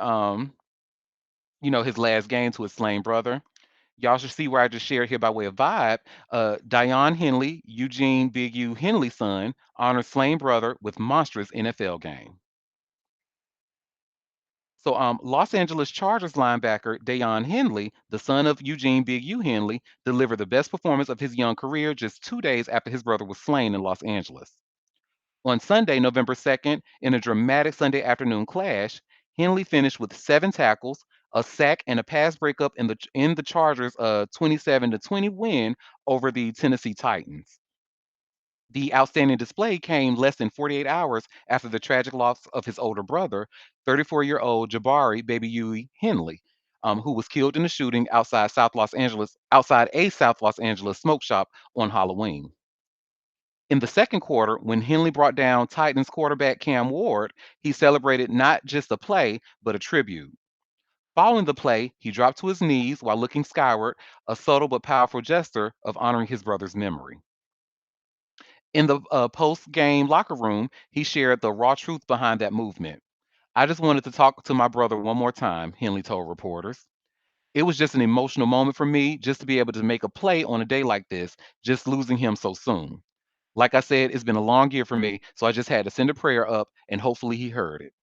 his last game to his slain brother. Y'all should see where I just shared here by way of vibe. Dion Henley, Eugene Big U Henley's son, honors slain brother with monstrous NFL game. So, Los Angeles Chargers linebacker Dayon Henley, the son of Eugene Big U Henley, delivered the best performance of his young career just 2 days after his brother was slain in Los Angeles. On Sunday, November 2nd, in a dramatic Sunday afternoon clash, Henley finished with 7 tackles, a sack, and a pass breakup in the Chargers' 27-20 win over the Tennessee Titans. The outstanding display came less than 48 hours after the tragic loss of his older brother, 34-year-old Jabari Baby Huey Henley, who was killed in a shooting outside a South Los Angeles smoke shop on Halloween. In the second quarter, when Henley brought down Titans quarterback Cam Ward, he celebrated not just a play, but a tribute. Following the play, he dropped to his knees while looking skyward, a subtle but powerful gesture of honoring his brother's memory. In the post game locker room, he shared the raw truth behind that movement. I just wanted to talk to my brother one more time, Henley told reporters. It was just an emotional moment for me just to be able to make a play on a day like this, just losing him so soon. Like I said, it's been a long year for me, so I just had to send a prayer up and hopefully he heard it.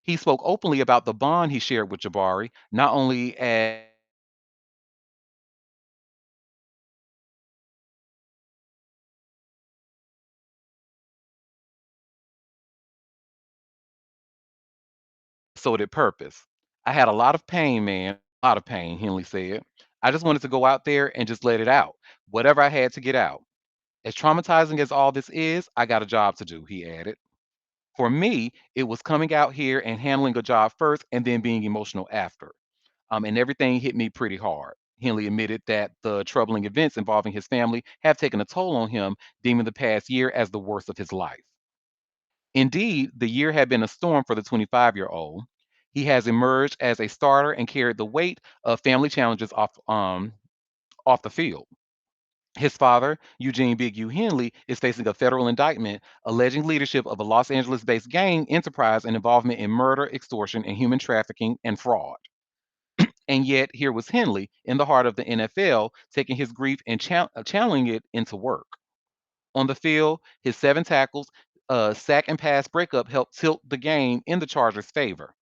He spoke openly about the bond he shared with Jabari, not only as a brother, but as a father. So did purpose. I had a lot of pain, man, a lot of pain, Henley said. I just wanted to go out there and just let it out, whatever I had to get out. As traumatizing as all this is, I got a job to do, he added. For me, it was coming out here and handling a job first and then being emotional after. And everything hit me pretty hard. Henley admitted that the troubling events involving his family have taken a toll on him, deeming the past year as the worst of his life. Indeed, the year had been a storm for the 25-year-old. He has emerged as a starter and carried the weight of family challenges off the field. His father, Eugene Big U Henley, is facing a federal indictment alleging leadership of a Los Angeles based gang enterprise and involvement in murder, extortion, and human trafficking and fraud. And yet, here was Henley in the heart of the NFL taking his grief and channeling it into work. On the field, his 7 tackles, sack and pass breakup helped tilt the game in the Chargers' favor.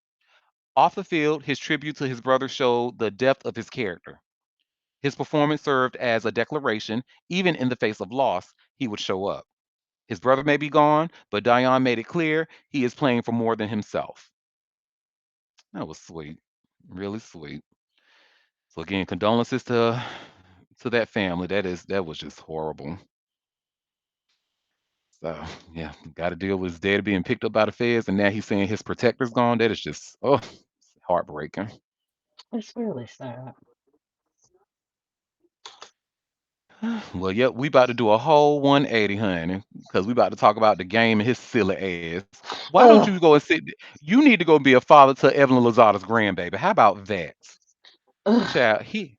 Off the field, his tribute to his brother showed the depth of his character. His performance served as a declaration, even in the face of loss, he would show up. His brother may be gone, but Dion made it clear he is playing for more than himself. That was sweet, really sweet. So again, condolences to that family. That was just horrible. So yeah, got to deal with his dad being picked up by the feds, and now he's saying his protector's gone. That is just heartbreaking. It's really sad. Well, yep, we about to do a whole 180, honey, because we about to talk about the game and his silly ass. Why don't you Ugh, go and sit? You need to go be a father to Evelyn Lozada's grandbaby. How about that, ugh. child? He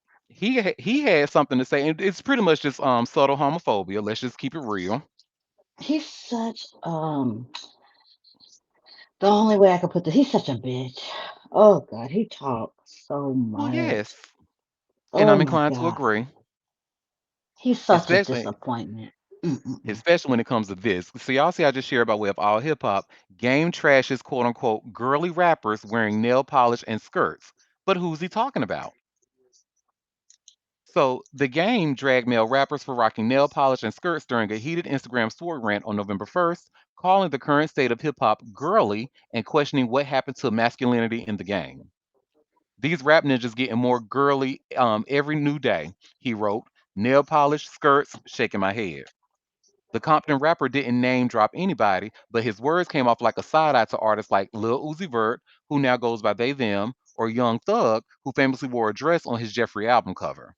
had something to say, and it's pretty much just subtle homophobia. Let's just keep it real. He's such the only way I could put this, he's such a bitch. Oh God, he talks so Well, yes, much. and Oh I'm my inclined to God. agree, He's such a especially disappointment. Mm-mm-mm. especially when it comes to this. So y'all see, I just shared by way of all hip hop. Game trashes quote unquote girly rappers wearing nail polish and skirts. But who's he talking about? So the game dragged male rappers for rocking nail polish and skirts during a heated Instagram story rant on November 1st, calling the current state of hip hop girly and questioning what happened to masculinity in the game. These rap ninjas getting more girly every new day, he wrote. Nail polish, skirts, shaking my head. The Compton rapper didn't name drop anybody, but his words came off like a side eye to artists like Lil Uzi Vert, who now goes by they them, or Young Thug, who famously wore a dress on his Jeffrey album cover.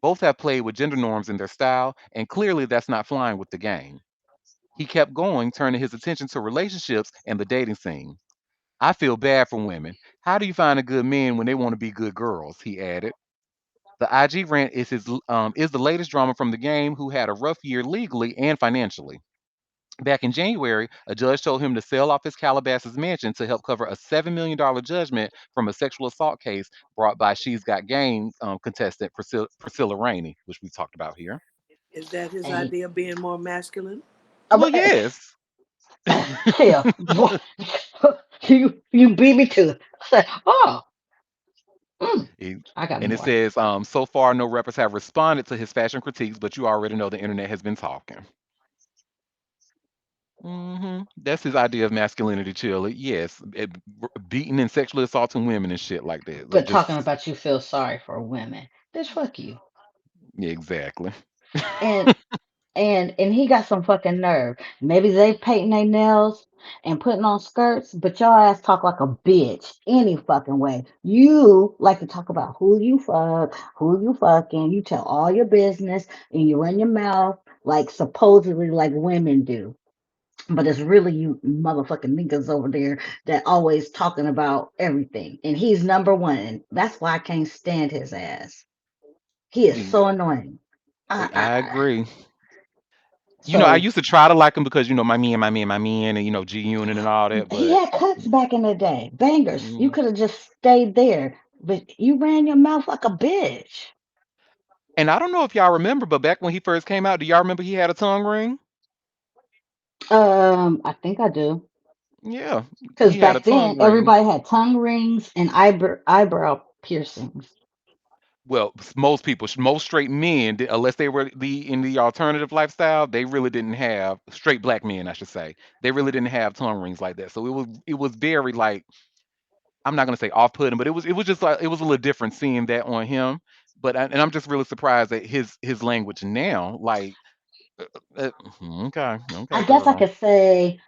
Both have played with gender norms in their style, and clearly that's not flying with the game. He kept going, turning his attention to relationships and the dating scene. I feel bad for women. How do you find a good man when they want to be good girls? He added. The IG rant is the latest drama from the game, who had a rough year legally and financially. Back in January, a judge told him to sell off his Calabasas mansion to help cover a $7 million judgment from a sexual assault case brought by She's Got Game contestant Priscilla Rainey, which we talked about here. Is that his And idea of being more masculine? Well, yes. hell, boy, you beat me to it. I said, oh, mm, He- I got and it more. says, so far, no rappers have responded to his fashion critiques, but you already know the internet has been talking. That's his idea of masculinity, Chili. Yes, beating and sexually assaulting women and shit like that. But talking Just about you feel sorry for women, bitch, fuck you. yeah, exactly. And and he got some fucking nerve. Maybe they painting their nails and putting on skirts, but your ass talk like a bitch any fucking way. You like to talk about who you fuck, who you fucking. You tell all your business and you run your mouth like supposedly like women do. But it's really you motherfucking niggas over there that always talking about everything. And he's number one. And that's why I can't stand his ass. He is Mm, so annoying. I I agree. I so used to try to like him because my man, my man, my man, and G Unit and all that. he But had cuts back in the day, bangers. You mm, could have just stayed there, but you ran your mouth like a bitch. and I don't know if y'all remember, but back when he first came out, do y'all remember he had a tongue ring? I think I do. Yeah, Because he had a back then, tongue ring. everybody had tongue rings and eyebrow piercings. Well, most people, most straight men, unless they were in the alternative lifestyle, they really didn't have straight black men, I should say. They really didn't have tongue rings like that. So it was very like, I'm not gonna say off putting, but it was just like it was a little different seeing that on him. And I'm just really surprised at his language now. Like, okay, I okay, guess I girl. could say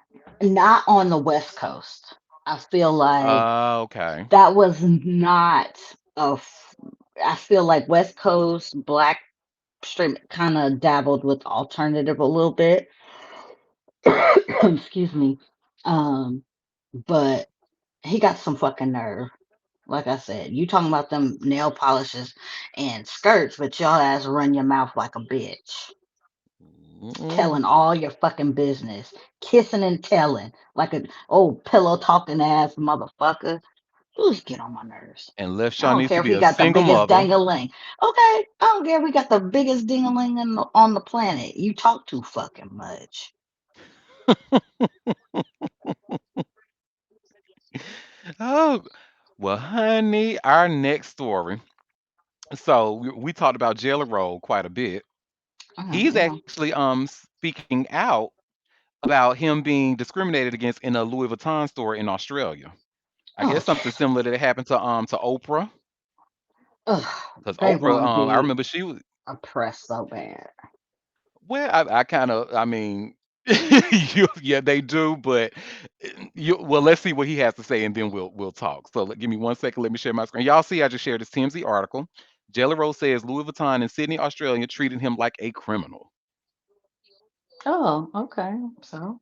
not on the West Coast. I feel like Okay. that was not a. I feel like West Coast black straight kind of dabbled with alternative a little bit. Excuse me. Um, but he got some fucking nerve. Like I said, you talking about them nail polishes and skirts, but y'all ass run your mouth like a bitch. Mm-mm. Telling all your fucking business. Kissing and telling. Like a old pillow talking ass motherfucker. Ooh, get on my nerves. And Left I Shaw don't needs care to if be he a got the single biggest mother. dangaling. Okay, I don't care if we got the biggest dingaling on the planet. You talk too fucking much. Oh, well, honey, our next story. So we talked about Jelly Roll quite a bit. He's Yeah. actually speaking out about him being discriminated against in a Louis Vuitton store in Australia. I Oh, guess something similar that happened to Oprah, ugh, because they Oprah, want to I be remember she was. oppressed so bad. Well, I kind of, I mean, yeah, they do, but well, let's see what he has to say, and then we'll talk. So give me 1 second. Let me share my screen. Y'all see, I just shared this TMZ article. Jelly Roll says Louis Vuitton in Sydney, Australia, treated him like a criminal. Oh, okay. So,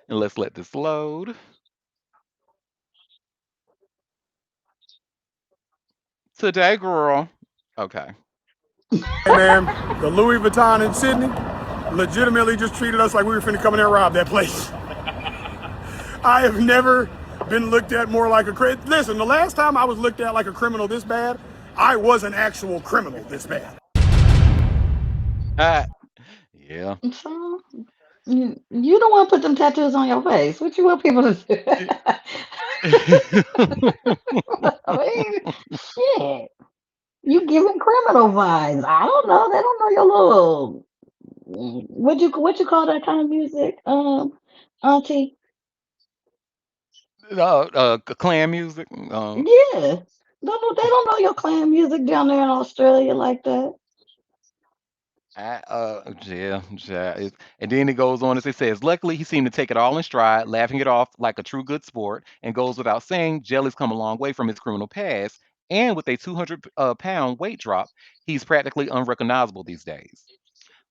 And let's let this load. Today, girl. Okay. Hey man, the Louis Vuitton in Sydney legitimately just treated us like we were finna come in there and rob that place. I have never been looked at more like a criminal. Listen, the last time I was looked at like a criminal this bad, I was an actual criminal this bad. Ah, yeah. so you don't want to put them tattoos on your face. What you want people to do? I mean, shit. You giving criminal vibes. I don't know. They don't know your little what you call that kind of music? Auntie. Clan music. Yeah. They don't know your clan music down there in Australia like that. Yeah, yeah. And then it goes on as it says, luckily he seemed to take it all in stride, laughing it off like a true good sport, and goes without saying, Jelly's come a long way from his criminal past, And with a 200 pound weight drop, he's practically unrecognizable these days.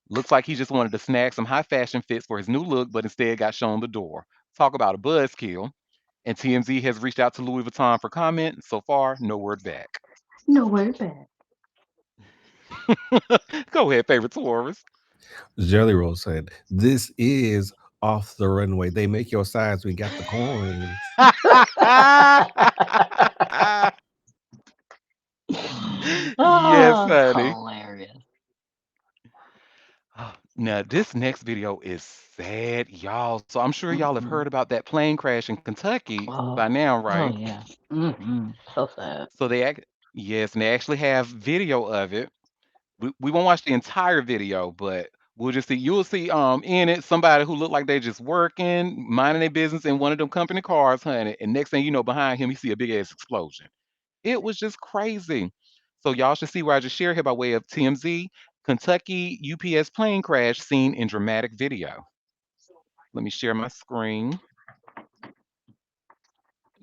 Looks like he just wanted to snag some high fashion fits for his new look, but instead got shown the door. Talk about a buzzkill. And TMZ has reached out to Louis Vuitton for comment. So far, no word back. Nowhere bad. Go ahead, favorite Taurus. Jelly Roll said, "This is off the runway. They make your size. We got the coins." Yes, Oh, honey. hilarious. Now, this next video is sad, y'all. So I'm sure y'all have heard Mm-mm. about that plane crash in Kentucky by Oh, now, oh right? yeah. Mm-mm. So sad. So yes, and they actually have video of it. We won't watch the entire video, but we'll just see. You'll see in it somebody who looked like they just working, minding their business in one of them company cars, honey. And next thing you know, behind him, you see a big ass explosion. It was just crazy. So y'all should see where I just shared here by way of TMZ. Kentucky UPS plane crash seen in dramatic video. Let me share my screen.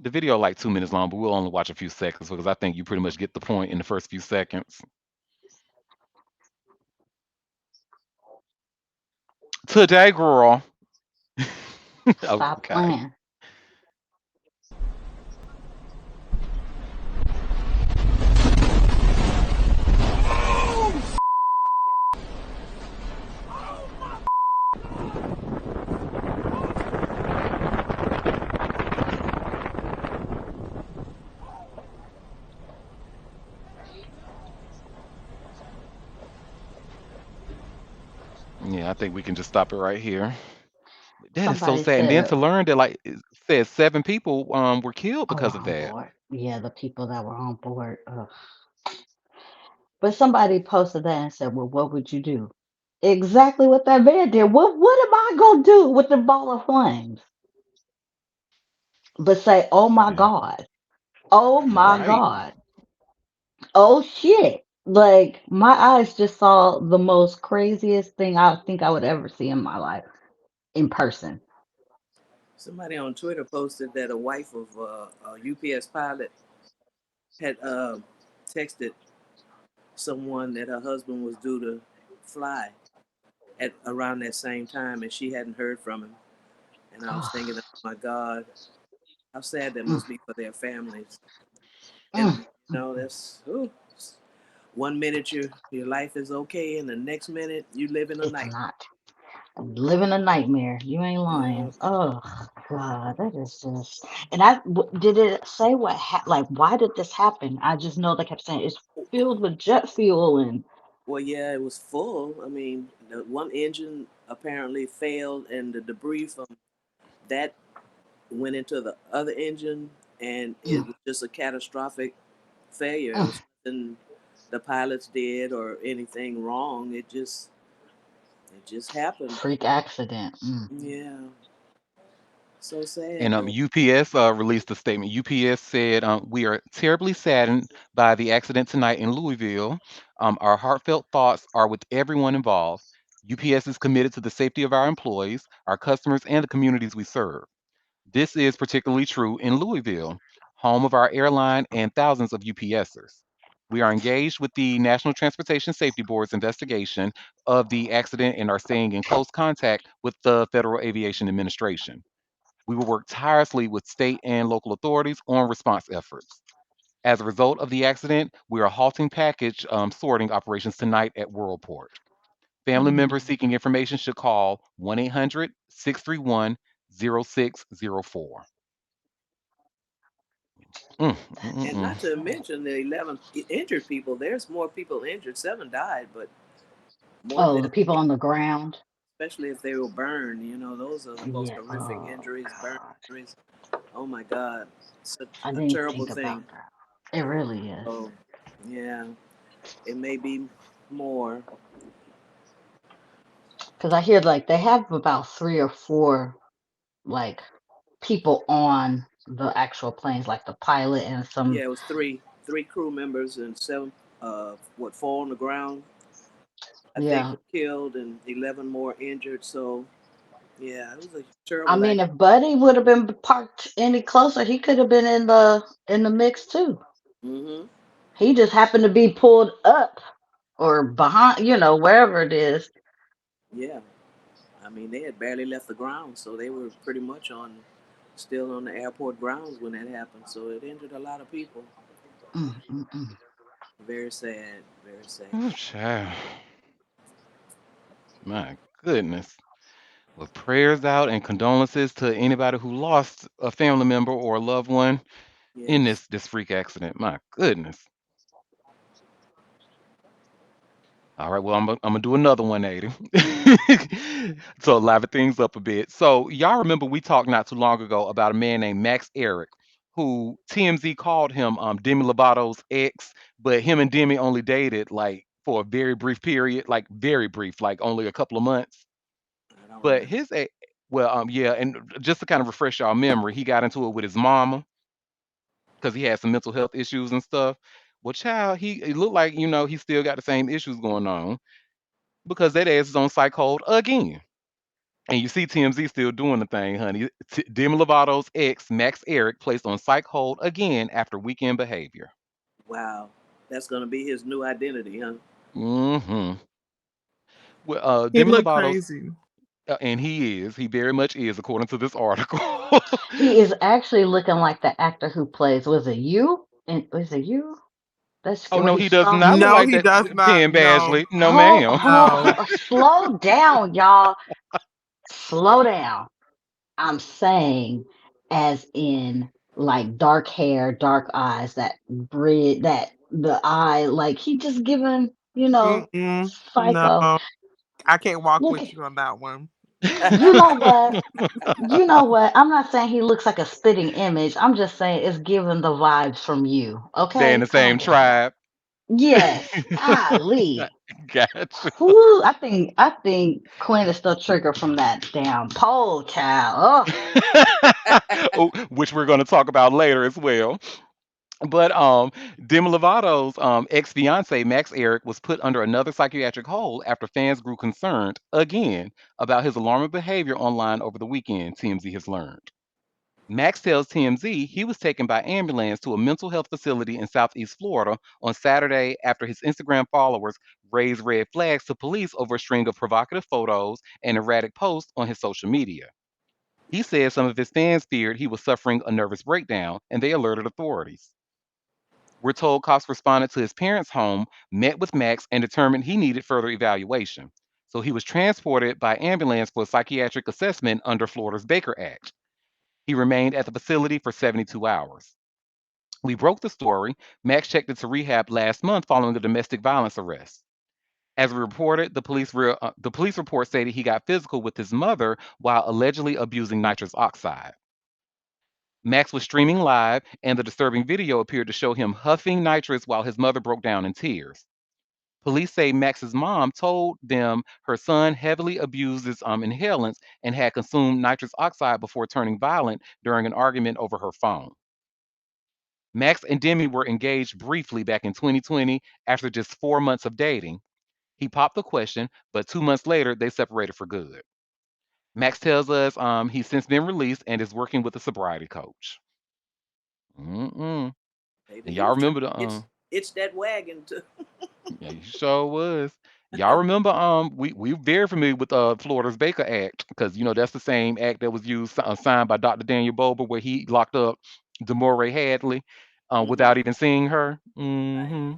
The video like 2 minutes long, but we'll only watch a few seconds because I think you pretty much get the point in the first few seconds. Today, girl. Stop Okay. playing. Yeah, I think we can just stop it right here. That is so Somebody sad. And then said, to learn that, like, it says 7 people were killed "Oh, we're because of on that. board." Yeah, the people that were on board. Ugh. But somebody posted that and said, "Well, what would you do?" Exactly what that man did. What am I gonna do with the ball of flames? But say, "Oh my Yeah. God, oh my Right. God, oh shit!" Like my eyes just saw the most craziest thing I think I would ever see in my life in person. Somebody on Twitter posted that a wife of a UPS pilot had texted someone that her husband was due to fly at around that same time, and she hadn't heard from him. And I was thinking, oh Oh, my God, how sad that mm, must be for their families. And mm, that's ooh, 1 minute your life is okay, and the next minute you live in a it's nightmare. not. I'm living a nightmare. You ain't Yeah. lying. Oh God, that is just. And did it say what like why did this happen? I just know they kept saying it's filled with jet fuel and Well, yeah, it was full. I mean, the one engine apparently failed, and the debris from that went into the other engine, and it mm, was just a catastrophic failure. It mm, was nothing the pilots did or anything wrong. It just happened. freak accident. Mm, Yeah, so sad And though. UPS released a statement. UPS said, "We are terribly saddened by the accident tonight in Louisville. Our heartfelt thoughts are with everyone involved. UPS is committed to the safety of our employees, our customers, and the communities we serve. This is particularly true in Louisville, home of our airline and thousands of UPSers. We are engaged with the National Transportation Safety Board's investigation of the accident and are staying in close contact with the Federal Aviation Administration. We will work tirelessly with state and local authorities on response efforts. As a result of the accident, we are halting package sorting operations tonight at Worldport. Family members mm. seeking information should call 1 800 631 0604." Mm, mm, That's mm, And mm. not to sad. mention the 11 injured people. There's more people injured. 7 died, but more Oh, the deaths, people on the ground. especially if they were burned. Those are the most Yeah. horrific Oh injuries, burn God, injuries. Oh my God, such I a didn't terrible think about thing. that. It really is. So, yeah, it may be more. Because I hear like they have about three or four like people on the actual planes, like the pilot and some. Yeah, it was three crew members and seven, what, four on the ground, I think, Yeah, were killed and 11 more injured. So, yeah, it was a I terrible mean, accident. if Buddy would have been parked any closer, he could have been in the mix too. Hmm. He just happened to be pulled up or behind, wherever it is. Yeah, I mean they had barely left the ground, so they were pretty much still on the airport grounds when that happened. So it injured a lot of people. Mm, mm, mm. Very sad, very sad. Oh, child. My goodness. Well, prayers out and condolences to anybody who lost a family member or a loved one in Yes. this freak accident. My goodness. All right, well, I'm gonna do another 180 to liven things up a bit. So, y'all remember we talked not too long ago about a man named Max Eric, who TMZ called him Demi Lovato's ex, but him and Demi only dated like for a very brief period, like very brief, like only a couple of months. I don't But remember. his ex, well, yeah, and just to kind of refresh y'all memory, he got into it with his mama because he had some mental health issues and stuff. Well, child, he it looked like he still got the same issues going on because that ass is on psych hold again. And you see TMZ still doing the thing, honey. Demi Lovato's ex, Max Eric, placed on psych hold again after weekend behavior. Wow, that's gonna be his new identity, huh? Hmm. Well, He Demi looked Lovato's, crazy. and he very much is, according to this article. He is actually looking like the actor who plays, was it you? And was it you? That's Oh when no, he he does saw. not look No, like he that. does not. Penn No, Badgley, no ma'am. no. Slow down, y'all. Slow down. I'm saying, as in, like dark hair, dark eyes, that bridge, that the eye, like he just given, Mm-mm. No, psycho. I can't walk Look, with you on that one. you know what? You know what? I'm not saying he looks like a spitting image. I'm just saying it's giving the vibes from you. They're in the Okay, calm same down, y'all. tribe. Yes, golly. Gotcha. Whew, I think Quinn is still triggered from that damn pole child. Oh, which we're going to talk about later as well. But Demi Lovato's ex fiance Max Eric was put under another psychiatric hold after fans grew concerned again about his alarming behavior online over the weekend. TMZ has learned. Max tells TMZ he was taken by ambulance to a mental health facility in Southeast Florida on Saturday after his Instagram followers raised red flags to police over a string of provocative photos and erratic posts on his social media. He said some of his fans feared he was suffering a nervous breakdown and they alerted authorities. We're told cops responded to his parents' home, met with Max, and determined he needed further evaluation. So he was transported by ambulance for a psychiatric assessment under Florida's Baker Act. He remained at the facility for 72 hours. We broke the story. Max checked into rehab last month following a domestic violence arrest. As we reported, the police report stated he got physical with his mother while allegedly abusing nitrous oxide. Max was streaming live, and the disturbing video appeared to show him huffing nitrous while his mother broke down in tears. Police say Max's mom told them her son heavily abuses inhalants and had consumed nitrous oxide before turning violent during an argument over her phone. Max and Demi were engaged briefly back in 2020 after just 4 months of dating. He popped the question, but 2 months later, they separated for good. Max tells us he's since been released and is working with a sobriety coach. Mm-mm. Maybe And he y'all was trying remember the to itch that wagon to. yeah, you sure was. Y'all remember we very familiar with Florida's Baker Act because that's the same act that was used signed by Dr. Daniel Bober where he locked up Demore Hadley Hmm. without even seeing her. Right.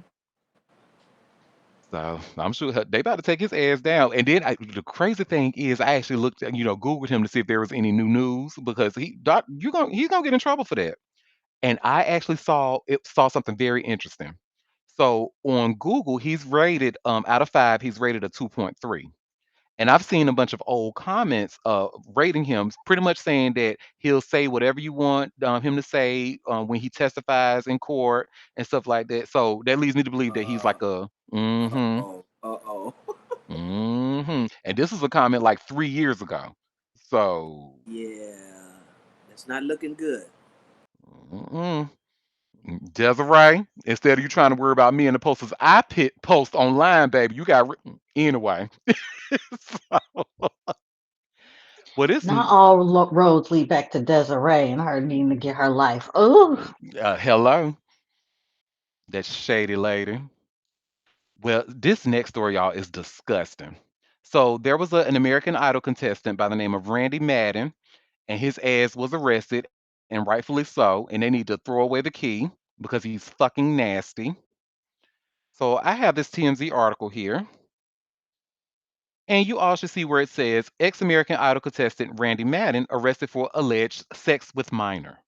So I'm sure they about to take his ass down. And then the crazy thing is, I actually looked, Googled him to see if there was any new news because he's gonna get in trouble for that. And I actually saw something very interesting. So on Google, he's rated out of 5, he's rated a 2.3. And I've seen a bunch of old comments rating him, pretty much saying that he'll say whatever you want him to say when he testifies in court and stuff like that. So that leads me to believe that he's Uh. like a mm-hmm, Oh. Oh. mm-hmm. And this is a comment like 3 years ago. So Yeah. That's not looking good. mm-mm. Desiree, instead of you trying to worry about me and the posters post online, baby, you got anyway. So, well, this Not all roads lead back to Desiree and her needing to get her life. Oh, hello. That shady lady. Well, this next story, y'all, is disgusting. So there was an American Idol contestant by the name of Randy Madden, and his ass was arrested, and rightfully so. And they need to throw away the key because he's fucking nasty. So I have this TMZ article here, and you all should see where it says ex-American Idol contestant Randy Madden arrested for alleged sex with minor.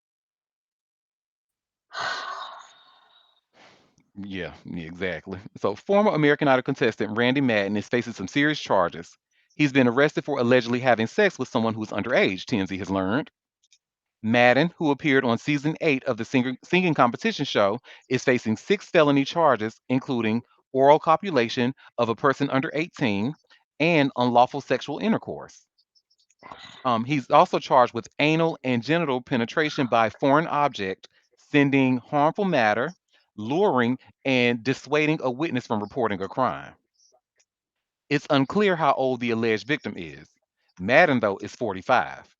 Yeah, exactly. So, former American Idol contestant Randy Madden is facing some serious charges. He's been arrested for allegedly having sex with someone who's underage, TMZ has learned. Madden, who appeared on season 8 of the singing competition show, is facing 6 felony charges, including oral copulation of a person under 18 and unlawful sexual intercourse. He's also charged with anal and genital penetration by foreign object, sending harmful matter, luring, and dissuading a witness from reporting a crime. It's unclear how old the alleged victim is. Madden, though, is 45.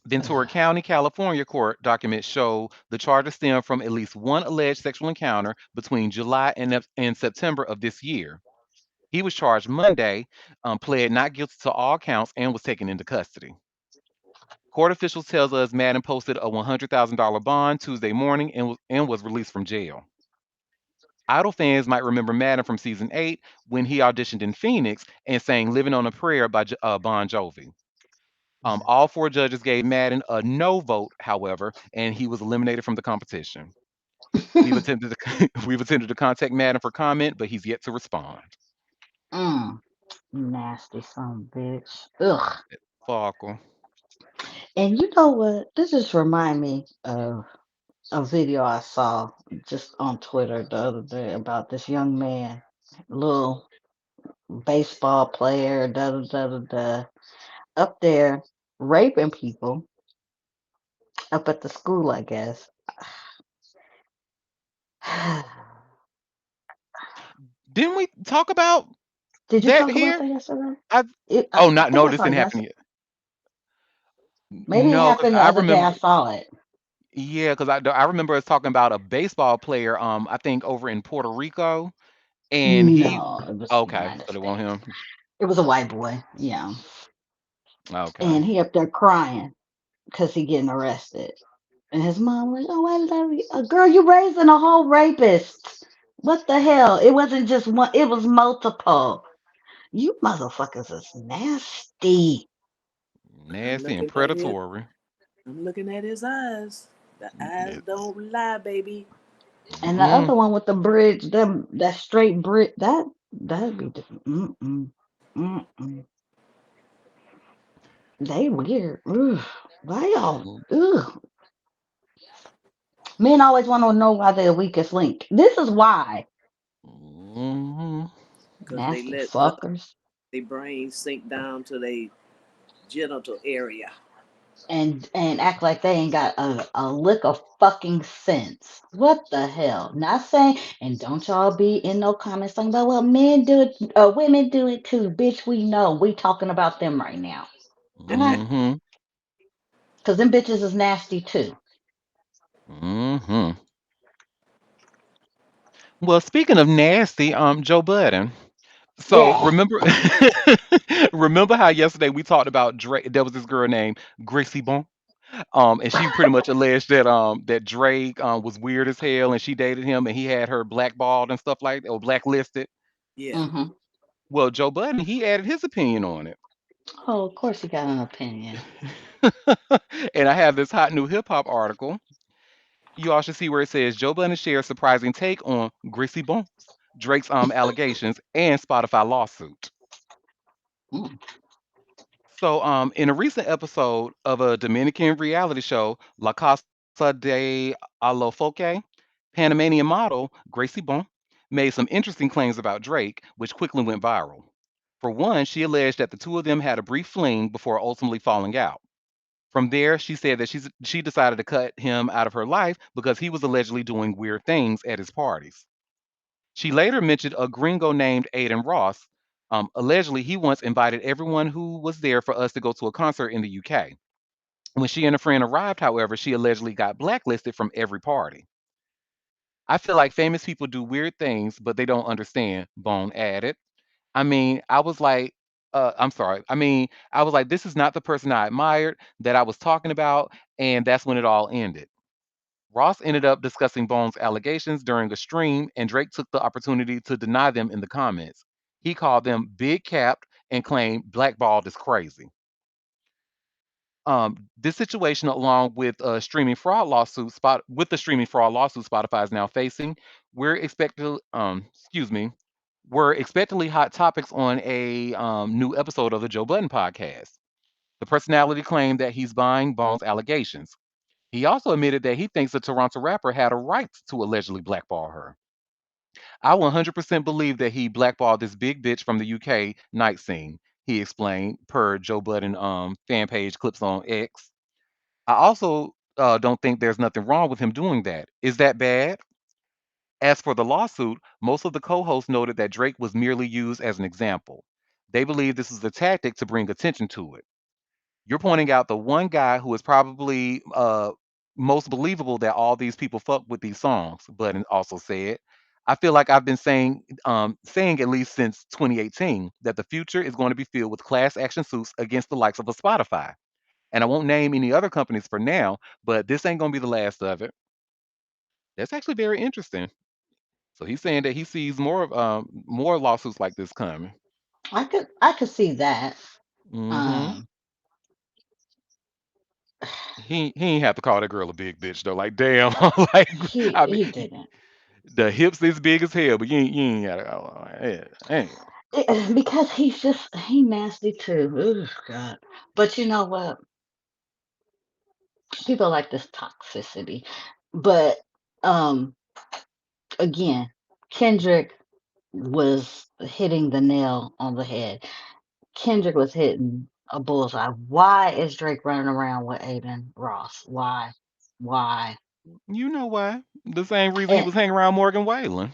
Ventura County, California court documents show the charges stem from at least one alleged sexual encounter between July and September of this year. He was charged Monday, pled not guilty to all counts, and was taken into custody. Court officials tells us Madden posted a $100,000 bond Tuesday morning and was released from jail. Idol fans might remember Madden from season 8 when he auditioned in Phoenix and sang "Living on a Prayer" by Bon Jovi. All 4 judges gave Madden a no vote, however, and he was eliminated from the competition. We've attempted to we've attempted to contact Madden for comment, but he's yet to respond. Mm, nasty son of a bitch. Ugh. Farkle. And you know what? This just remind me of a video I saw just on Twitter the other day about this young man, little baseball player, da da da da da, up there raping people up at the school, I guess. Didn't we talk about Did you that talk about here? that yesterday? I I, oh, I not think no, I this saw didn't it happen yesterday. yet. Maybe it No, because happened the I other day. I remember. saw it. Yeah, because I remember us talking about a baseball player. I think over in Puerto Rico, and he. No, it was Okay, United so they want States. him. It was a white boy, yeah, Okay. and he up there crying because he getting arrested. And his mom was, oh, I love you. Girl, you raising a whole rapist. What the hell? It wasn't just one, it was multiple. You motherfuckers is nasty. I'm Nasty and looking at his. predatory. I'm looking at his eyes. The eyes It, don't lie, baby. And the mm-mm, other one with the bridge, them that straight bridge, that'd be different. Mm-mm. Mm-mm. They weird. Ugh. Why y'all? Ugh. Men always want to know why they're the weakest link. This is why. mm-hmm. Because they Nasty let fuckers. their brains sink down to their genital area. And act like they ain't got a lick of fucking sense. What the hell? Not saying, and don't y'all be in no comments talking about, well, men do it, women do it too. Bitch, we know. We talking about them right now. All right? Mm-hmm. Because them bitches is nasty too. Mm-hmm. Well, speaking of nasty, Joe Budden. So Yeah. remember, remember how yesterday we talked about Drake? There was this girl named Gracie Bon. And she pretty much alleged that Drake was weird as hell, and she dated him, and he had her blackballed and stuff like that, or blacklisted. Yeah. Mm-hmm. Well, Joe Budden, he added his opinion on it. Oh, of course you got an opinion. And I have this hot new hip hop article. You all should see where it says Joe Budden shares surprising take on Gracie Bon, Drake's allegations, and Spotify lawsuit. Mm. So, in a recent episode of a Dominican reality show, La Casa de Alofoque, Panamanian model Gracie Bon made some interesting claims about Drake, which quickly went viral. For one, she alleged that the two of them had a brief fling before ultimately falling out. From there, she said that she decided to cut him out of her life because he was allegedly doing weird things at his parties. She later mentioned a gringo named Aiden Ross. Allegedly, he once invited everyone who was there for us to go to a concert in the UK. When she and a friend arrived, however, she allegedly got blacklisted from every party. I feel like famous people do weird things, but they don't understand. Bone added. I mean, I was like, I'm sorry. I mean, I was like, this is not the person I admired that I was talking about, and that's when it all ended. Ross ended up discussing Bones' allegations during a stream, and Drake took the opportunity to deny them in the comments. He called them big capped and claimed blackballed is crazy. This situation, along with streaming fraud lawsuit, spot with the streaming fraud lawsuit Spotify is now facing, we're expected, excuse me, were expectedly hot topics on a new episode of the Joe Budden podcast. The personality claimed that he's buying Bones' allegations. He also admitted that he thinks the Toronto rapper had a right to allegedly blackball her. I 100% believe that he blackballed this big bitch from the UK night scene, he explained per Joe Budden fan page clips on X. I also don't think there's nothing wrong with him doing that. Is that bad? As for the lawsuit, most of the co hosts noted that Drake was merely used as an example. They believe this is a tactic to bring attention to it. You're pointing out the one guy who is probably most believable that all these people fuck with these songs, Budden also said. I feel like I've been saying at least since 2018 that the future is going to be filled with class action suits against the likes of a Spotify. And I won't name any other companies for now, but this ain't going to be the last of it. That's actually very interesting. So he's saying that he sees more lawsuits like this coming. I could see that. Hmm. Um, He ain't have to call that girl a big bitch though. Like damn, like I mean, he didn't. the hips is big as hell, but you ain't gotta. Yeah, ain't. Because he nasty too. Oh God. But you know what? People like this toxicity. But um again, Kendrick was hitting the nail on the head. Kendrick was hitting a bullseye. Why is Drake running around with Aiden Ross? Why? Why? You know why? The same reason he And was hanging around Morgan Wallen.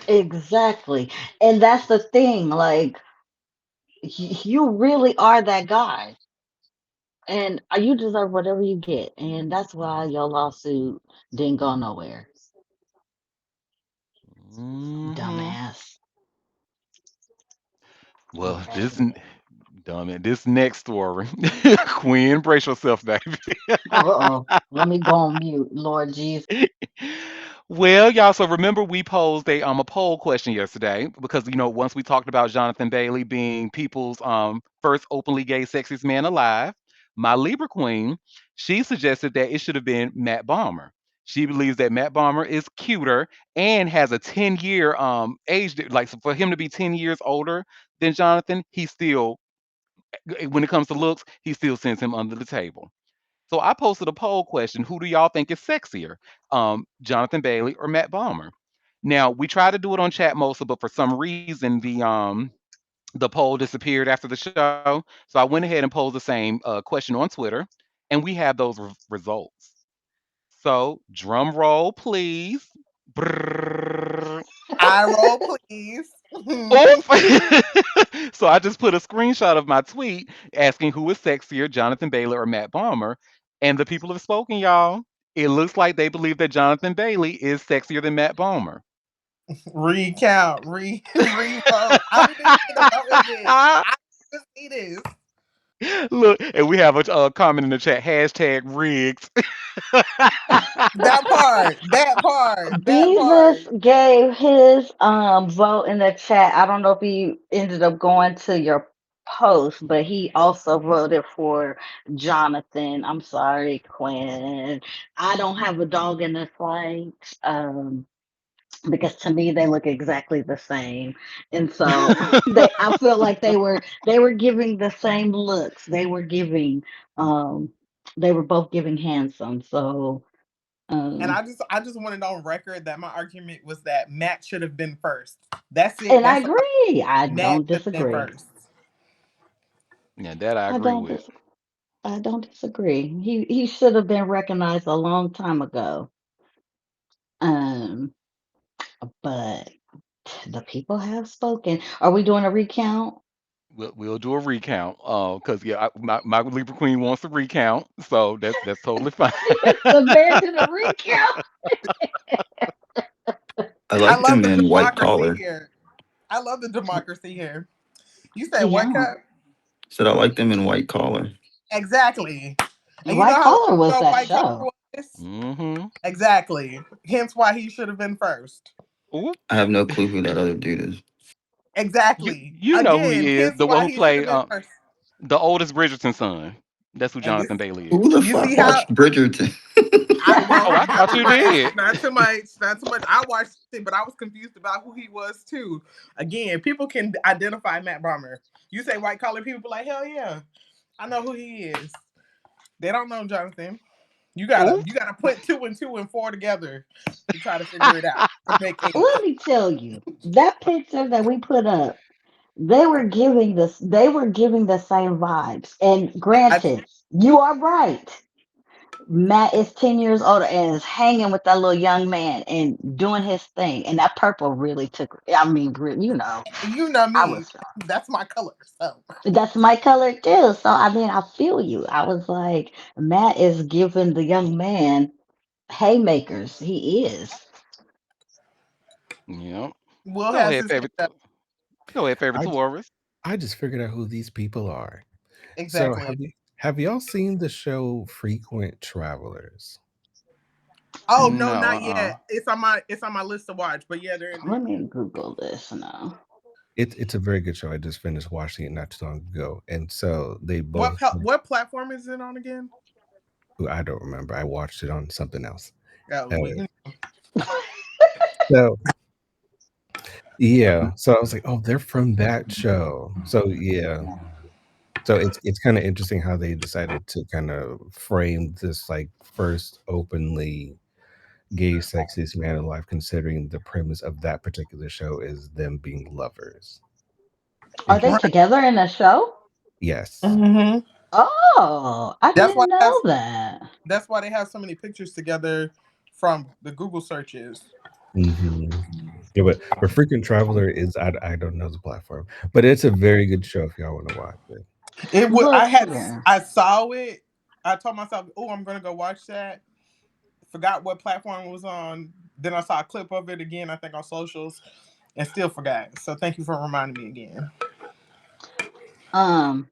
exactly. And that's the thing. Like you really are that guy. And you deserve whatever you get. And that's why your lawsuit didn't go nowhere. Hmm. Dumbass. Well, Okay. dumb it. This next story, Quinn, brace yourself, baby. Uh-oh. Let me go on mute, Lord Jesus. Well, y'all, so remember we posed a poll question yesterday because once we talked about Jonathan Bailey being people's first openly gay sexiest man alive, my Libra queen, she suggested that it should have been Matt Balmer. She believes that Matt Balmer is cuter and has a 10-year like so for him to be 10 years older than Jonathan, he still when it comes to looks, he still sends him under the table. So I posted a poll question: who do y'all think is sexier, Jonathan Bailey or Matt Balmer? Now we tried to do it on Chat Mosa, but for some reason the poll disappeared after the show. So I went ahead and posed the same question on Twitter, and we have those results. So drum roll, please. Brrrr. I roll, please. Oof. So I just put a screenshot of my tweet asking who is sexier, Jonathan Bailey or Matt Balmer, and the people have spoken, y'all. It looks like they believe that Jonathan Bailey is sexier than Matt Balmer. Recount, revote. I don't even see the vote again. I don't even see this. Look, and we have a comment in the chat hashtag rigged. That part, that part, that Beavis part. gave his vote in the chat. I don't know if he ended up going to your post, but he also voted for Jonathan. I'm sorry, Quinn. I don't have a dog in the fight. Because to me they look exactly the same. And so I feel like they were giving the same looks. Um they were both giving handsome. So And um I just wanted on record that my argument was that Matt should have been first. That's it. and I That's all. agree. I Matt don't should have been disagree. first. Yeah, that I I agree don't with. dis I don't disagree. He should have been recognized a long time ago. Um, but the people have spoken. Are we doing a recount? We'll do a recount. Cause yeah, my Libra Queen wants a recount, so that's totally fine. It's demanding a recount. I I liked love him the in White democracy Collar. here. I love the democracy here. You say what, Yeah. Cup? Said I liked him in White Collar. Exactly. And you know White how Collar was that White Collar show. was? Mm-hmm. Exactly. Hence why he should have been first. Ooh, I have no clue who that other dude is. Exactly. you know who Again, he is, hence the one why who he should have played been first. the oldest Bridgerton son. That's who And this, Jonathan Bailey is. Who the you see fuck how watched Bridgerton? I well, Oh, I not thought too you much, did. not too much, not too much. I watched it, but I was confused about who he was too. Again, people can identify Matt Bomber. You say white collar people, like hell yeah, I know who he is. They don't know Jonathan. Ooh. You gotta put two and two and four together to try to figure it out to make eight. Let me tell you, that picture that we put up, they were giving the same vibes. And I, granted, you are right. Matt is 10 years older and is hanging with that little young man and doing his thing. And that purple really took, I mean, you know I me, was, that's my color. So that's my color too. So, I mean, I feel you. I was like, Matt is giving the young man haymakers. He is. Yep. Will Go has ahead, his hand favorite. up. Go ahead, favorite I Taurus. I just figured out who these people are. So Exactly. have y'all seen the show Frequent Travelers? Oh no, No, not yet. It's on my list to watch. But yeah, they're in there. Let me Google this now. It's a very good show. I just finished watching it not too long ago, and so they both. What platform is it on again? I don't remember. I watched it on something else. Oh, Uh, well, so yeah, so I was like, oh, they're from that show. So yeah, so it's kind of interesting how they decided to kind of frame this like first openly gay sexiest man alive, considering the premise of that particular show is them being lovers. Are they Interesting. right. together in the show? Yes. hmm Oh, I That's why didn't know that. that's why they have so many pictures together from the Google searches. Hmm. Yeah, but Frequent Traveler is I don't know the platform, but it's a very good show if y'all want to watch it. It was Look here. I saw it. I told myself, "Oh, I'm gonna go watch that." Forgot what platform it was on. Then I saw a clip of it again. I think on socials, and still forgot. So thank you for reminding me again. Um,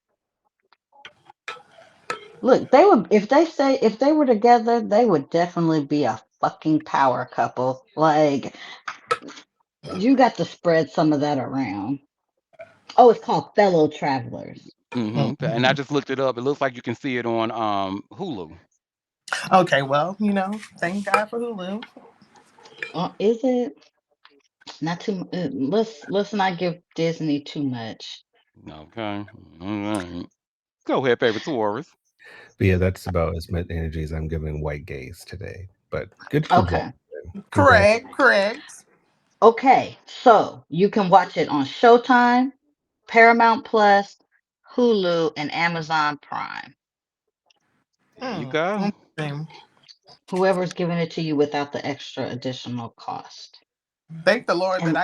Look, they would if they were together, they would definitely be a fucking power couple. Like you got to spread some of that around. Oh, it's called Fellow Travelers. And I Mhm. just looked it up. It looks like you can see it on Hulu. Okay, well, thank God for Hulu. Is it not too? Let's not give Disney too much. Okay. All right. Go ahead, favorite Taurus. But yeah, that's about as much energy as I'm giving white gays today. But good for them. Okay. Congrats. Correct. Okay, so you can watch it on Showtime, Paramount Plus, Hulu, and Amazon Prime. There you go. Interesting. Whoever's giving it to you without the extra additional cost. Thank the Lord that And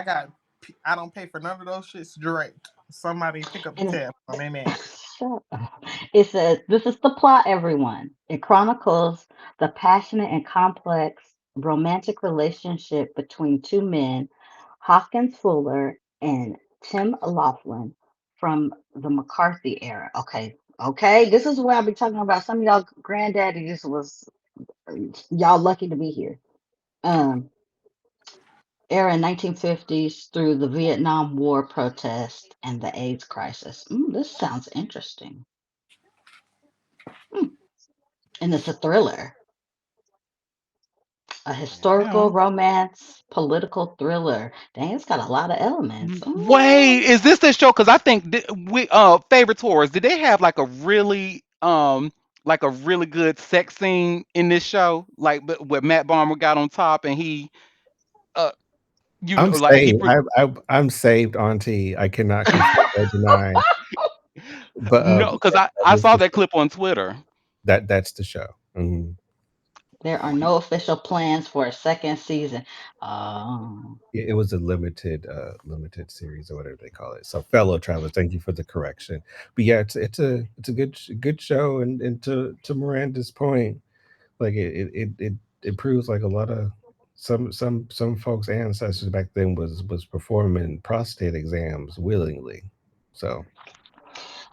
I don't pay for none of those shits direct. Somebody pick up the and tab on their man. shut up. It says this is the plot, everyone. It chronicles the passionate and complex romantic relationship between two men, Hawkins Fuller and Tim Laughlin, from the McCarthy era. Okay, okay. This is where I'll be talking about some of y'all granddaddies was y'all lucky to be here. Um, era 1950s through the Vietnam War protest and the AIDS crisis. This sounds interesting. Hmm. And it's a thriller, a historical Yeah. romance, political thriller. Dang, it's got a lot of elements. Wait, is this the show? Because I think we favorite Taurus. Did they have like a really good sex scene in this show? Like where Matt Balmer got on top and he uh I'm like he saved. I'm saved, Auntie. I cannot confirm or deny. But no, because I that is saw the that show. clip on Twitter. That's the show. Mhm. There are no official plans for a second season. Oh, It was a limited series or whatever they call it. So, fellow travelers, thank you for the correction. But yeah, it's a good show, and to Miranda's point, like it proves like a lot of some folks' ancestors back then was performing prostate exams willingly. So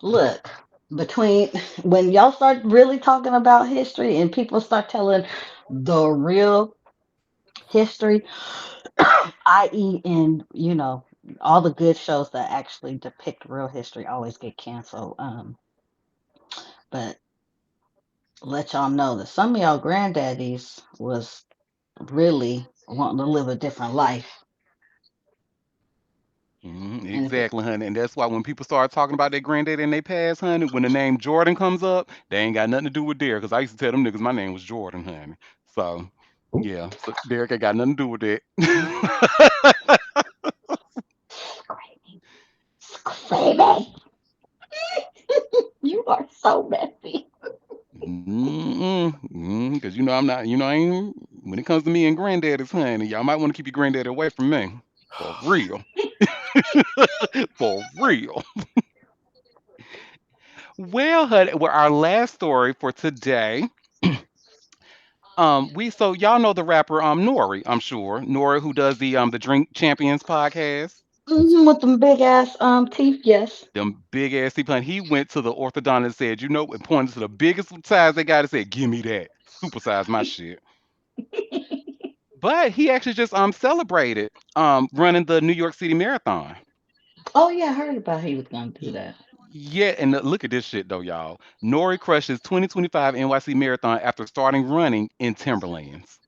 Look, between when y'all start really talking about history and people start telling the real history, i.e., in all the good shows that actually depict real history always get canceled. But let y'all know that some of y'all granddaddies was really wanting to live a different life. And if it, Exactly, honey. And that's why when people start talking about their granddaddy and they pass, honey, when the name Jordan comes up, they ain't got nothing to do with Derek. Because I used to tell them niggas my name was Jordan, honey. So, Oop. yeah. So Derek ain't got nothing to do with that. screaming, screaming, you are so messy. Because you know I'm not, I ain't, when it comes to me and granddaddy's, honey, y'all might want to keep your granddaddy away from me. For real. For real. Well, honey, well, our last story for today. So y'all know the rapper Nori, I'm sure. Nori who does the Drink Champions podcast. With them big ass teeth, yes. Them big ass teeth. He went to the orthodontist and said, and pointed to the biggest size they got and said, give me that. Supersize my shit. But he actually just celebrated running the New York City Marathon. Oh yeah, I heard about he was gonna do that. Yeah, and look at this shit though, y'all. Nori crushed his 2025 NYC Marathon after starting running in Timberlands.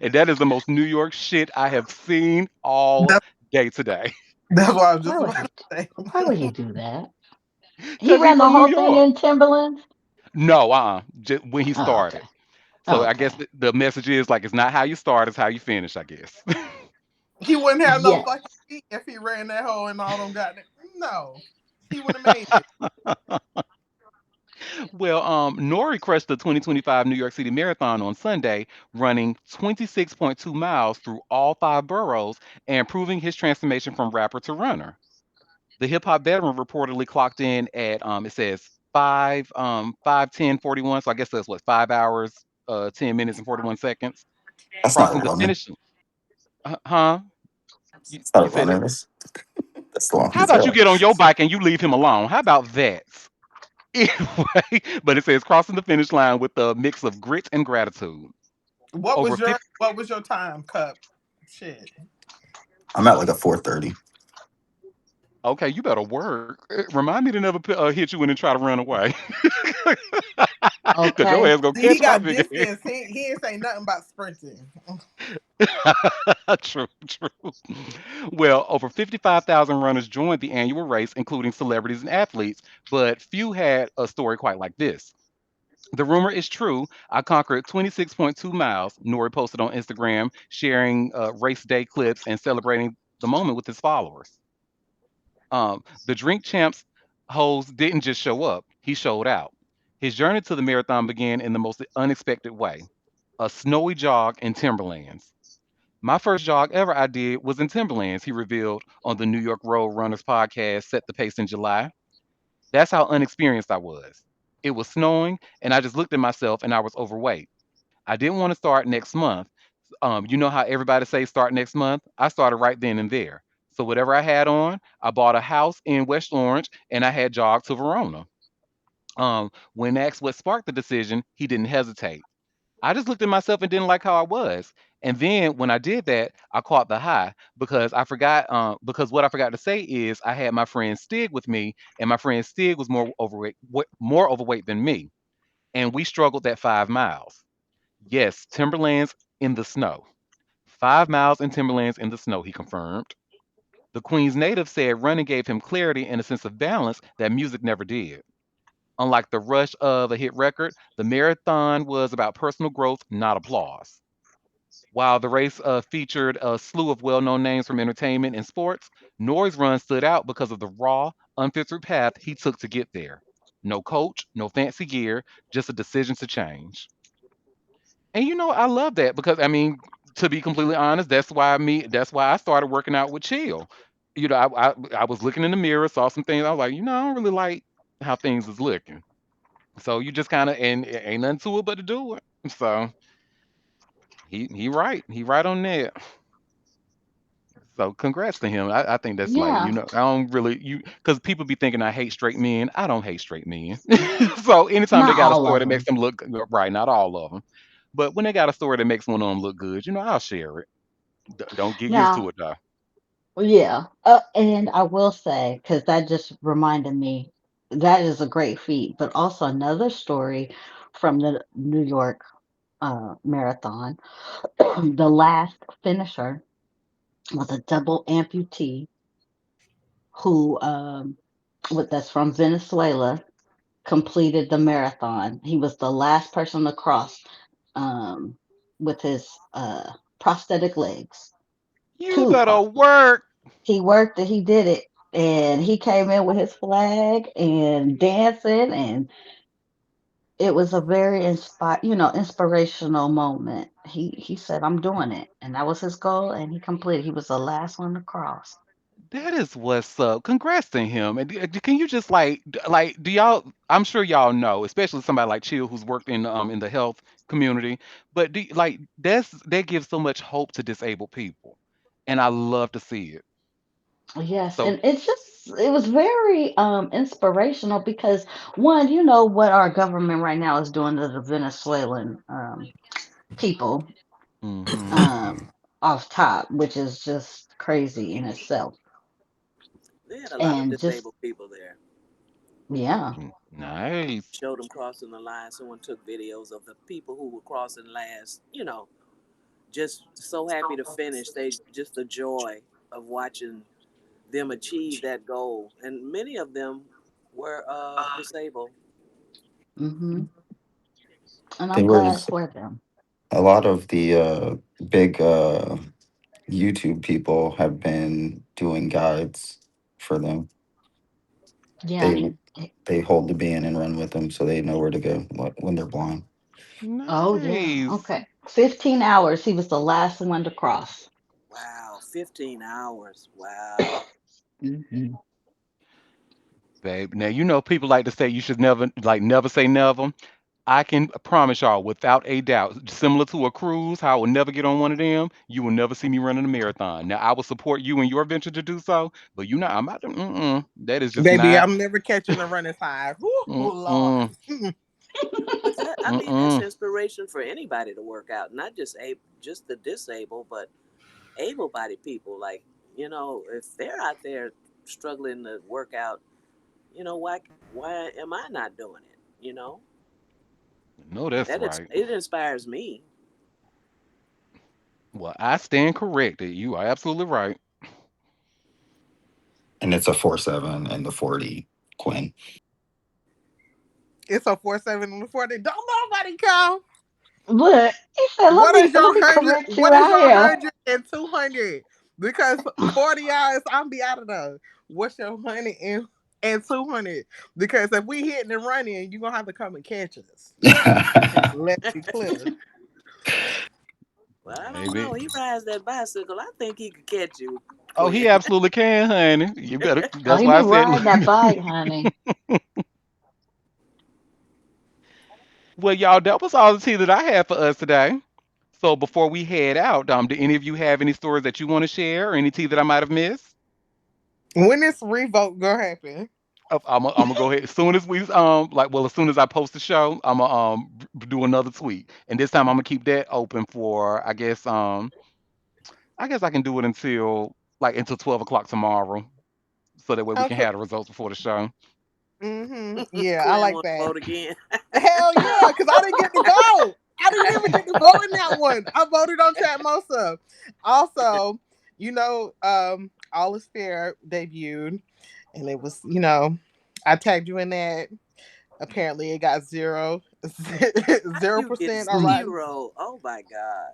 And that is the most New York shit I have seen all That, day today. that's what I was Why just would about he? to say. Why would he do that? He Because he's ran the from New whole thing York. in Timberlands. No, just when he Oh okay. started. So Oh I guess okay. the message is like it's not how you start, it's how you finish, I guess. He wouldn't have no Yes. fucking feet if he ran that hole and all them goddamn. No, he wouldn't have made it. Well, Nori crushed the 2025 New York City Marathon on Sunday, running 26.2 miles through all five boroughs and proving his transformation from rapper to runner. The hip hop veteran reportedly clocked in at it says 5:10:41. So I guess that's what 5 hours, 10 minutes and 41 seconds, That's not a crossing the runner. finish. Huh? You, It's not a you said runner. it. That's the How longest about you hill. get on your bike and you leave him alone? How about that? Anyway, but it says crossing the finish line with a mix of grit and gratitude. Over 50. What was your time, Cup? Shit. I'm at like a 4:30. Okay, you better work. Remind me to never hit you in and try to run away. Because your Okay. ass gonna See, he catch my got big ass. distance. He ain't say nothing about sprinting. True, true. Well, over 55,000 runners joined the annual race, including celebrities and athletes, but few had a story quite like this. The rumor is true. I conquered 26.2 miles, Nori posted on Instagram, sharing race day clips and celebrating the moment with his followers. The Drink Champs host didn't just show up, he showed out. His journey to the marathon began in the most unexpected way, a snowy jog in Timberlands. My first jog ever I did was in Timberlands, he revealed on the New York Road Runners podcast, Set the Pace in July. That's how unexperienced I was. It was snowing, and I just looked at myself and I was overweight. I didn't want to start next month. You know how everybody says start next month? I started right then and there. So whatever I had on, I bought a house in West Orange and I had jogged to Verona. When asked what sparked the decision, he didn't hesitate. I just looked at myself and didn't like how I was. And then when I did that, I caught the high because I forgot. Because what I forgot to say is I had my friend Stig with me, and my friend Stig was more overweight than me, and we struggled that 5 miles. Yes, Timberlands in the snow. 5 miles in Timberlands in the snow, he confirmed. The Queen's native said running gave him clarity and a sense of balance that music never did. Unlike the rush of a hit record, the marathon was about personal growth, not applause. While the race featured a slew of well known names from entertainment and sports, Nori's run stood out because of the raw, unfiltered path he took to get there. No coach, no fancy gear, just a decision to change. And I love that because to be completely honest, that's why I started working out with Chill. I was looking in the mirror, saw some things, I was like, I don't really like how things is looking. So you just kind of and it ain't nothing to it but to do it. So He right on that. So congrats to him. I think that's like, Yeah. I don't really because people be thinking I hate straight men. I don't hate straight men. So anytime they Not got a all story of that makes them. them look right, not all of them, but when they got a story that makes one of them look good, I'll share it. Don't get used to Now, it though. yeah. And I will say, because that just reminded me, that is a great feat. But also another story from the New York marathon. The last finisher was a double amputee who, that's from Venezuela, completed the marathon. He was the last person to cross um, with his prosthetic legs. You Two better prosthetic. work. He worked it. He did it, and he came in with his flag and dancing, and it was a very inspirational moment. He said, "I'm doing it," and that was his goal, and he completed. He was the last one to cross. That is what's up. Congrats to him. And can you just like do y'all? I'm sure y'all know, especially somebody like Chill who's worked in the health community. But that gives so much hope to disabled people, and I love to see it. Yes, So, and it was very inspirational because one, you know what our government right now is doing to the Venezuelan people hmm um off top, which is just crazy in itself. They had a lot of And just disabled people there. yeah. nice. Showed them crossing the line. Someone took videos of the people who were crossing last. Just so happy to finish. They just the joy of watching them achieve that goal, and many of them were disabled. Hmm. And There I'm glad was for them. a lot of the big YouTube people have been doing guides for them. Yeah. They they hold the band and run with them, so they know where to go when they're blind. Oh yeah. Nice. Okay. 15 hours. He was the last one to cross. Wow, 15 hours. Wow. Hmm. Babe. Now people like to say you should never say never. I can promise y'all without a doubt, similar to a cruise, how I will never get on one of them, you will never see me running a marathon. Now I will support you in your venture to do so, but I'm out to, that is just Baby, not I'm never catching a running 5. Oh Lord. mm-mm, But that, I mean, that's mm-mm. inspiration for anybody to work out, not just the disabled, but able-bodied people. Like, if they're out there struggling to work out, why am I not doing it? No, that's right. It inspires me. Well, I stand corrected. You are absolutely right. And it's a 4.7 and the 40 Quinn. It's a 4-7 and a 40. Don't nobody come. Look, he said, What is let your me 100? correct you What is out your here. 100 and 200? Because 40 hours, I'm be out of there. What's your 100 and 200? Because if we hitting and running, you're going to have to come and catch us. Let's be clear. Well, I don't know. Baby. He rides that bicycle. I think he could catch you, Oh, Quinn. he absolutely can, honey. You better. Oh, That's he why be I said. riding that bike, honey. Well, y'all, that was all the tea that I had for us today. So before we head out, do any of you have any stories that you want to share or any tea that I might have missed? When this revoke going to happen? I'm gonna go ahead as soon as as soon as I post the show, I'm gonna do another tweet, and this time I'm gonna keep that open for I guess I can do it until 12 o'clock tomorrow, so that way we can Okay. have the results before the show. Yeah, I Quinn like want to that. vote again. Hell yeah, because I didn't get to vote. I didn't even get to vote in that one. I voted on Chat Mosa. Also, All is Fair debuted, and it was, I tagged you in that. Apparently, it got How zero you get percent on Mm, Rotten. 0? Oh my God.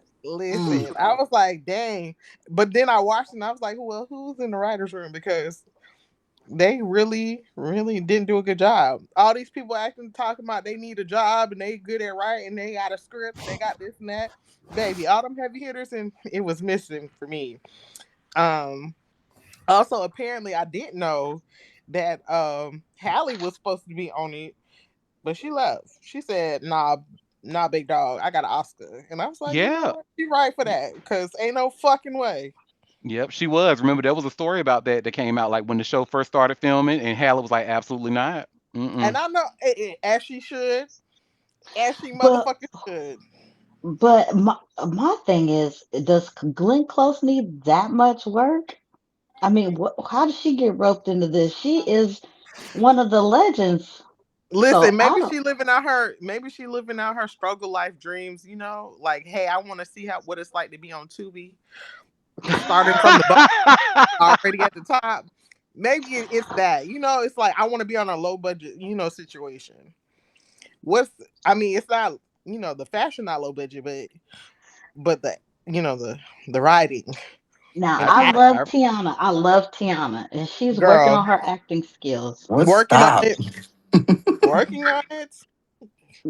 mm. Listen, I was like, dang. But then I watched it and I was like, well, who's in the writer's room? Because they really, really didn't do a good job. All these people acting talking about they need a job and they good at writing, they got a script and they got this and that. Baby, all them heavy hitters and it was missing for me. Um Also apparently I didn't know that Hallie was supposed to be on it, but she left. She said, nah, Not Big Dog. I got an Oscar. And I was like, you know Yeah. what? She right for that. Cause ain't no fucking way. Yep, she was. Remember, there was a story about that that came out like when the show first started filming, and Halle was like, "Absolutely not." And Mm-mm. I know as she should, as she But motherfucking should. my thing is, does Glenn Close need that much work? I mean, how did she get roped into this? She is one of the legends. Listen, So I don't. maybe she living out her struggle life dreams, like, hey, I want to see how what it's like to be on Tubi, starting from the bottom, already at the top. Maybe it's that. It's like I want to be on a low budget, situation. What's I mean, it's not, the fashion not low budget, but the writing Now and I I, act, love I, Tiana. I love Tiana, and she's working girl, on her acting skills. What? working on Stop. it, working on it,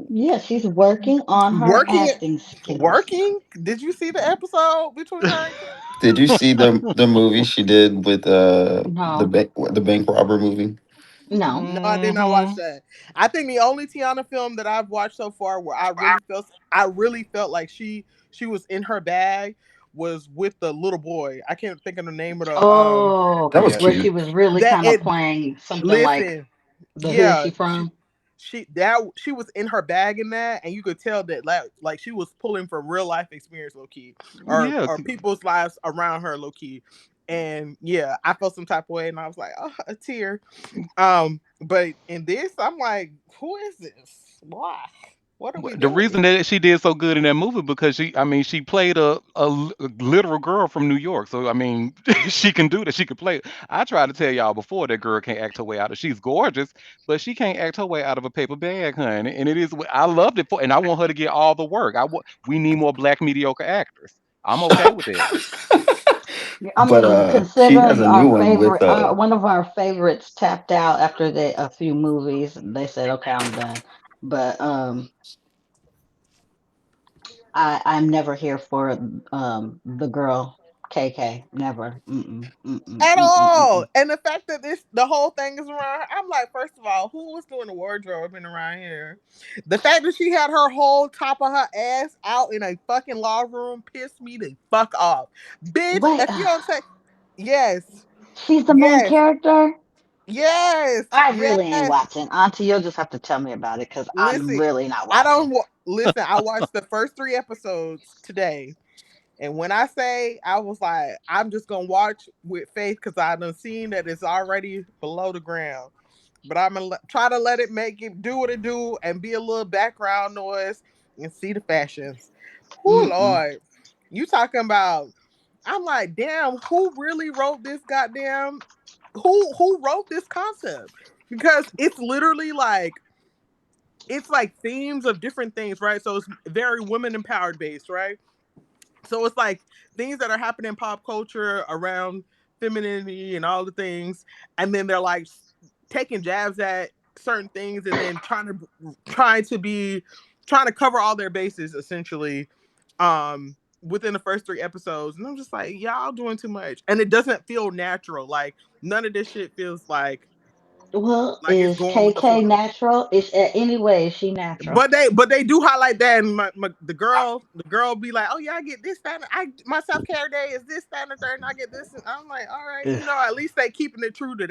Yeah, she's working on her working it, acting skills. working. Did you see the episode between her and Kim? Did you see the movie she did with No, the bank robber movie? no. No, I did not watch hmm that. I think the only Tiana film that I've watched so far where I really felt like she was in her bag was with the little boy. I can't think of the name of the Oh, That was Yeah, where she cute. was really that kind of it playing something like listen. the Who is Yeah, she from? she was in her bag in that, and you could tell that like she was pulling from real life experience, low key, or yeah. or people's lives around her, low key. And yeah, I felt some type of way, and I was like, oh, a tear. But in this, I'm like, who is this? Why? What are we The doing? reason that she did so good in that movie because she played a literal girl from New York. So I mean, she can do that. She could play. I tried to tell y'all before that girl can't act her way out of. She's gorgeous, but she can't act her way out of a paper bag, honey. And it is. I loved it and I want her to get all the work. We need more black mediocre actors. I'm okay with that. I But mean, she has considering a new our one with favorite, one of our favorites tapped out after a few movies, they said, "Okay, I'm done." But I'm never here for the girl KK. Never. Mm-mm, mm-mm, At mm-mm, all. mm-mm. And the fact that the whole thing is around her, I'm like, first of all, who was doing the wardrobing around here? The fact that she had her whole top of her ass out in a fucking law room pissed me the fuck off. Bitch, Wait, if you don't take, yes, she's the main yes, character. yes, I yes. really ain't watching. Auntie, you'll just have to tell me about it because I'm Listen, really not I watching. don't listen. I watched the first 3 episodes today, and when I say I was like, I'm just gonna watch with faith because I done seen that it's already below the ground. But I'm gonna try to let it make it do what it do and be a little background noise and see the fashions. Oh Mm-mm. Lord, you talking about? I'm like, damn, who really wrote this goddamn? Who wrote this concept? Because it's like themes of different things, right? So it's very women empowered based, right? So it's like things that are happening in pop culture around femininity and all the things, and then they're like taking jabs at certain things, and then trying to cover all their bases essentially, within the first 3 episodes. And I'm just like, y'all doing too much, and it doesn't feel natural. Like none of this shit feels Well, like it's is going with the KK flow. natural? Is anyway, is she natural? But they do highlight that, and the girl be like, oh yeah, I get this, that, and my self care day is this, that, and the third, and I get this, and I'm like, all right, Ugh, at least they keeping it true to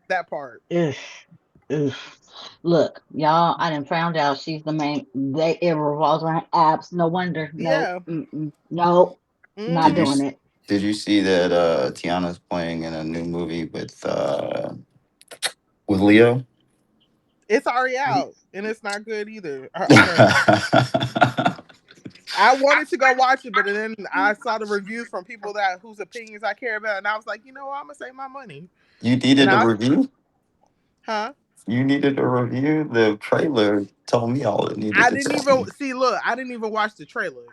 that part. ugh, ugh. Look, y'all, I done found out she's the main. It revolves around apps. No wonder. Nope. Yeah. Mm-mm. Nope. Not Did you doing Mm-hmm. s- it. did you see that Tiana's playing in a new movie with Leo? It's already out, and it's not good either. Apparently, I wanted to go watch it, but then I saw the reviews from people that whose opinions I care about, and I was like, you know what, I'm gonna save my money. You And needed a I, review. huh? You needed a review. The trailer told me all it needed I to didn't tell even me. see. Look, I didn't even watch the trailer.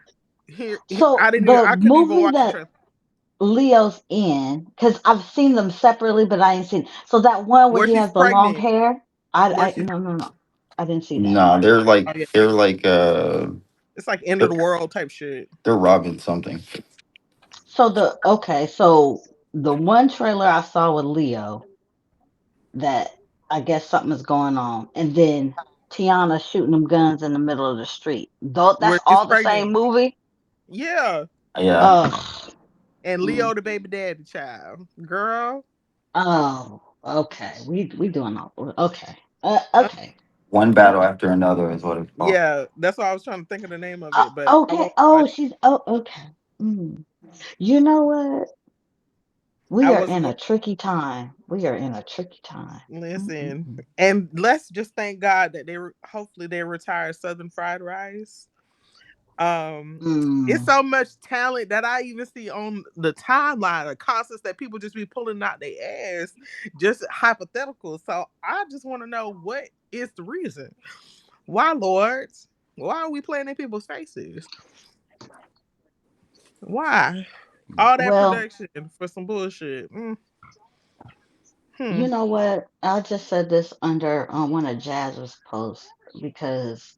So I didn't even. the I couldn't even movie watch the that trailer. Leo's in, because I've seen them separately, but I ain't seen. So that one where Where he she's has the long pregnant. hair. Where she's No, no, no. I didn't see that. Nah, Oh yeah, they're like it's like end of the world type shit. they're robbing something. So so the one trailer I saw with Leo that I guess something is going on, and then Tiana shooting them guns in the middle of the street. Though where that's she's all the same pregnant. movie. Yeah. Yeah. Oh, And mm, Leo the baby daddy child. Girl. oh, okay. We doing all okay. Uh, Okay. One battle Okay. after another is what it's called. yeah, that's why I was trying to think of the name of it, but I Okay. won't watch Oh, it. she's oh okay. Mm. You know what? I We are was in going a tricky time. We are in a tricky time. listen, Mm-mm-mm. and let's just thank God that hopefully they retire Southern Fried Rice. Um, it's Mm. so much talent that I even see on the timeline of concerts that people just be pulling out their ass, just hypothetical. So I just want to know what is the reason. Why, Lord? Why are we playing in people's faces? Why? All that Well, production for some bullshit. Hmm. you know what? I just said this under one of Jazz's posts because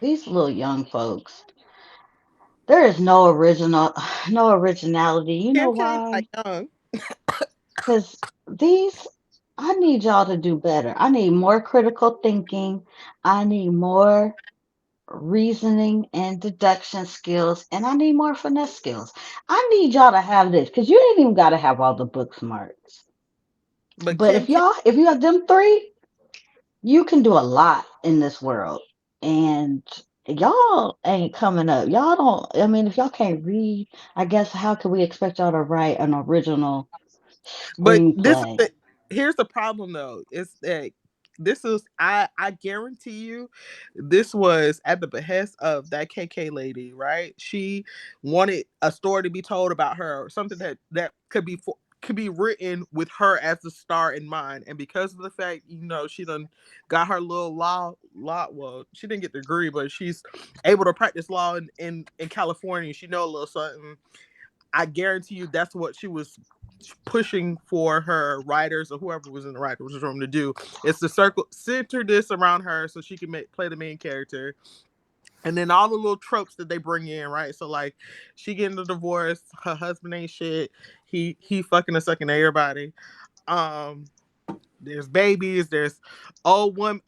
these little young folks, there is no original, no originality. You know Kim K why? not young, Because these, I need y'all to do better. I need more critical thinking. I need more reasoning and deduction skills, and I need more finesse skills. I need y'all to have this because you ain't even got to have all the book smarts. but But Kim K. if you have them three, you can do a lot in this world. And y'all ain't coming up. Y'all don't, I mean, if y'all can't read, I guess how could we expect y'all to write an original But this is screenplay? the here's the problem though. Is that this is I guarantee you this was at the behest of that KK lady, right? She wanted a story to be told about her, or something that could be written with her as the star in mind. And because of the fact, she done got her little law, well, she didn't get the degree, but she's able to practice law in California. She know a little something. I guarantee you that's what she was pushing for her writers or whoever was in the writers room to do. It's to center this around her so she can play the main character. And then all the little tropes that they bring in, right? So like, she getting a divorce, her husband ain't shit, he fucking and sucking everybody. Um, there's babies, there's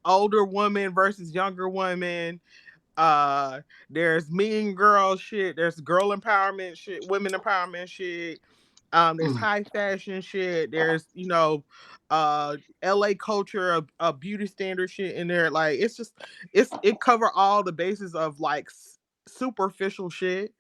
older woman versus younger woman. uh there's mean girl shit, there's girl empowerment shit, women empowerment shit. There's Mm. high fashion shit, there's uh LA culture of beauty standard shit in there. Like, it cover all the bases of like superficial shit,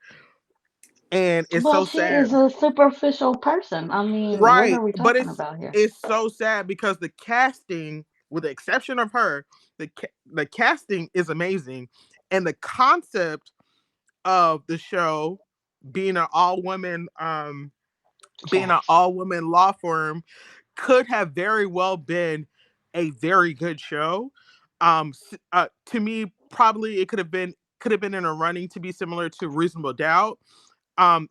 and it's Well, so she sad. is a superficial person. I mean, what are Right, we but talking about here? it's so sad because the casting, with the exception of her, the casting is amazing, and the concept of the show being an all woman being an Cast. all woman law firm could have very well been a very good show. To me, probably it could have been in a running to be similar to Reasonable Doubt,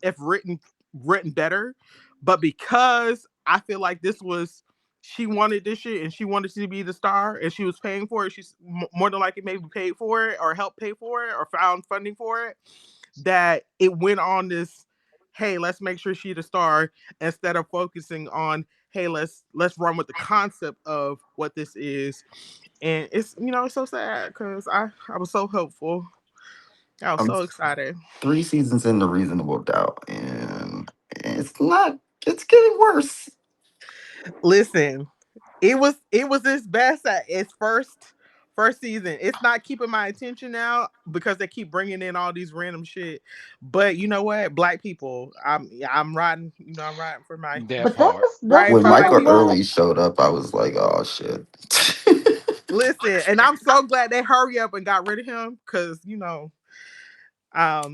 if written better. But because I feel like this was, she wanted this shit and she wanted to be the star and she was paying for it. She's more than likely maybe paid for it or helped pay for it or found funding for it. That it went on this, hey, let's make sure she's the star, instead of focusing on, hey, let's run with the concept of what this is. And it's so sad because I was so hopeful. I was I'm so excited. 3 seasons into Reasonable Doubt, and it's not. It's getting worse. Listen, it was its best at its first season. It's not keeping my attention now because they keep bringing in all these random shit. But you know what? Black people, I'm riding. I'm riding for my That But part. that's When for my kind Michael of people. what Early showed up, I was like, "Oh shit." Listen, and I'm so glad they hurry up and got rid of him because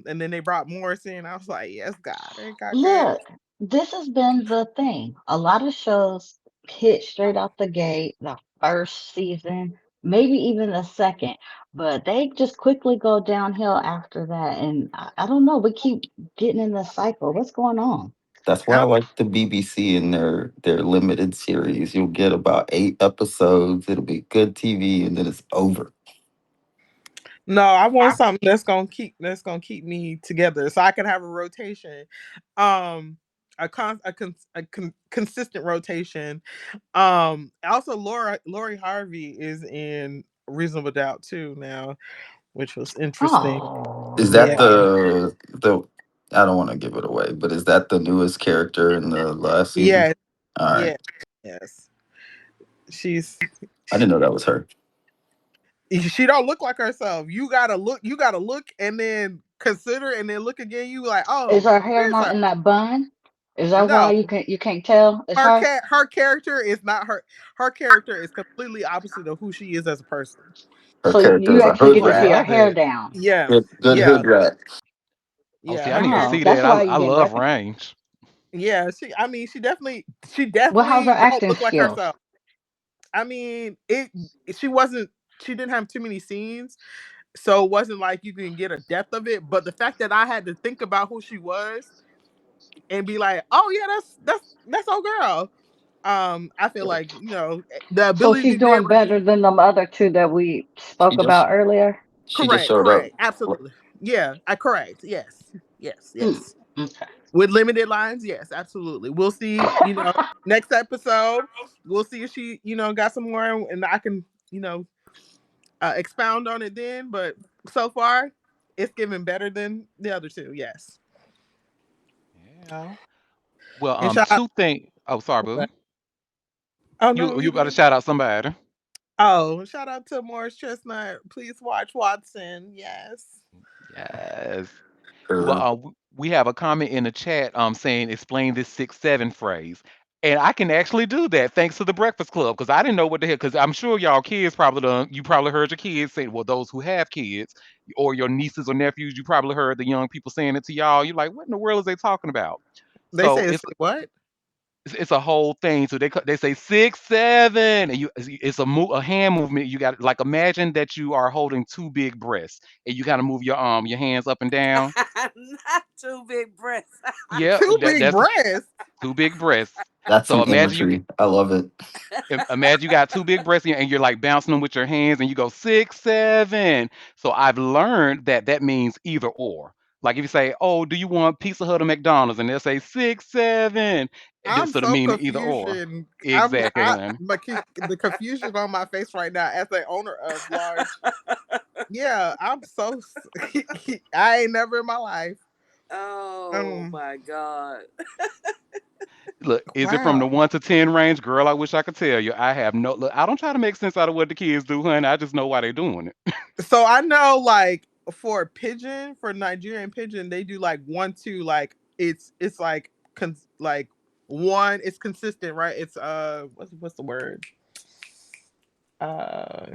and then they brought Morris in. I was like, yes, God, it got good. look, this has been the thing. A lot of shows hit straight out the gate, the first season, maybe even the second, but they just quickly go downhill after that. And I don't know, we keep getting in this cycle. What's going on? That's why I I, like the BBC and their limited series. You'll get about 8 episodes. It'll be good TV, and then it's over. no, I want something that's gonna keep me together, so I can have a rotation, um, consistent rotation. Also, Lori Harvey is in Reasonable Doubt too now, which was interesting. Is Oh, that Yeah. the? I don't want to give it away, but is that the newest character in the last season? Yeah. All right, Yeah. Yes. She's I didn't know that was her. she don't look like herself. You gotta look and then consider and then look again. You like, is oh, her hair there's not her. in that bun? Is that why No, you can't tell it's her? her character is not her. Her character is completely opposite of who she is as a person. Her So character you is a actually hood get to see rat. her love hair it. down. Yeah, Good yeah, hood rat. Oh, yeah. see, I Her need to character. Oh, see that's that. why I you're getting love recognition. range. Yeah, I mean, she Well, how's her definitely don't acting look like skills? herself. I mean, it. She wasn't. She didn't have too many scenes, so it wasn't like you can get a depth of it. But the fact that I had to think about who she was and be like, oh yeah, that's old girl. I feel like the So ability she's to be doing able to better be than the other two that we She spoke just about earlier. she just correct, showed up. correct, absolutely, yeah, I correct, yes, yes, Mm, yes. okay. With limited lines, yes, absolutely. We'll see. Next episode, we'll see if she got some more, and I can you know expound on it then. But so far, it's giving better than the other two. Yes, Yeah. Well, and shout out. two things. Oh, sorry, boo. Oh no, You you about to good. shout out somebody? Oh, shout out to Morris Chestnut. Please watch Watson. Yes. Yes. Well, Her we have a comment in the chat saying explain this 6-7 phrase. And I can actually do that thanks to the Breakfast Club because I didn't know what the hell. Because I'm sure y'all kids probably you probably heard your kids say, well, those who have kids or your nieces or nephews, you probably heard the young people saying it to y'all. You're like, what in the world is they talking about? They So say it's what? it's a whole thing. So they say 6-7, and it's a hand movement. You got like imagine that you are holding two big breasts, and you kind of move your hands up and down. Not too big breasts. Yeah, Two big that's breasts. two big breasts. That's So some imagery. I love it. imagine you got two big breasts and you're like bouncing them with your hands, and you go 6-7. So I've learned that that means either or. Like if you say, "Oh, do you want Pizza Hut or McDonald's?" and they'll say 6-7, I'm so to so mean either or. confusion. Exactly, honey. The confusion on my face right now as the owner of large. Yeah, I ain't never in my life. Oh Um. my God. Look, is it from the Wow. 1 to 10 range, girl? I wish I could tell you. I have no look. I don't try to make sense out of what the kids do, honey. I just know why they're doing it. So I know, like for pigeon, for Nigerian pigeon, they do like 1 2. Like it's like like one. It's consistent, right? It's what's the word? Uh,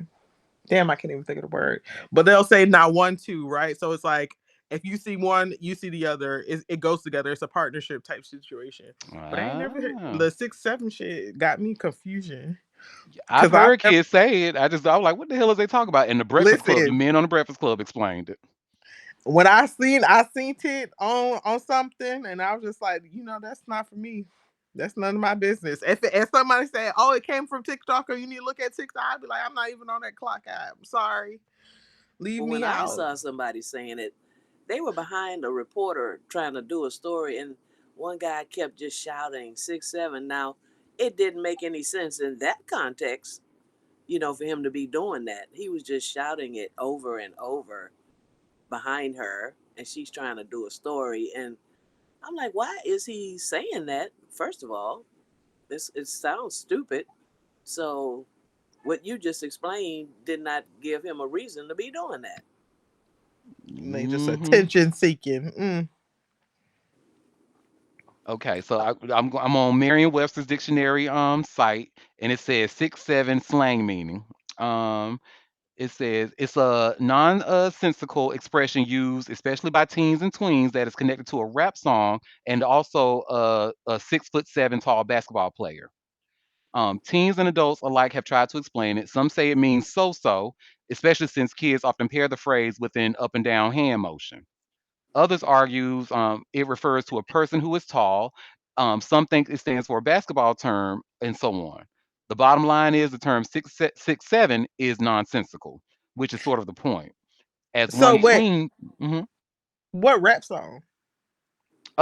damn, I can't even think of the word. But they'll say not 1 2, right? So it's like if you see one, you see the other. It goes together. It's a partnership type situation. But I ain't never heard Ah. the 6 7 shit. Got me confusion I've because I heard never kids say it. I was like, what the hell is they talking about? In the Breakfast Club, the listen. men on the Breakfast Club explained it. When I seen it on something, and I was just like, that's not for me. That's none of my business. If somebody said, "Oh, it came from TikTok," or you need to look at TikTok, I'd be like, I'm not even on that clock. I'm sorry, leave When me I out. saw somebody saying it, they were behind a reporter trying to do a story, and one guy kept just shouting 6 7. Now, it didn't make any sense in that context, for him to be doing that. He was just shouting it over and over behind her, and she's trying to do a story. And I'm like, why is he saying that? First of all, it sounds stupid. So, what you just explained did not give him a reason to be doing that. And they just Hmm. attention seeking. Okay, so I'm on Merriam-Webster's dictionary site, and it says 6-7 slang meaning. Um, it says it's a nonsensical expression used especially by teens and tweens that is connected to a rap song and also a 6'7" tall basketball player. Teens and adults alike have tried to explain it. Some say it means so-so, especially since kids often pair the phrase with an up and down hand motion. Others argues it refers to a person who is tall. Some think it stands for a basketball term, and so on. The bottom line is the term 6'7" is nonsensical, which is sort of the point. As So one wait, tween, mhm. what rap song?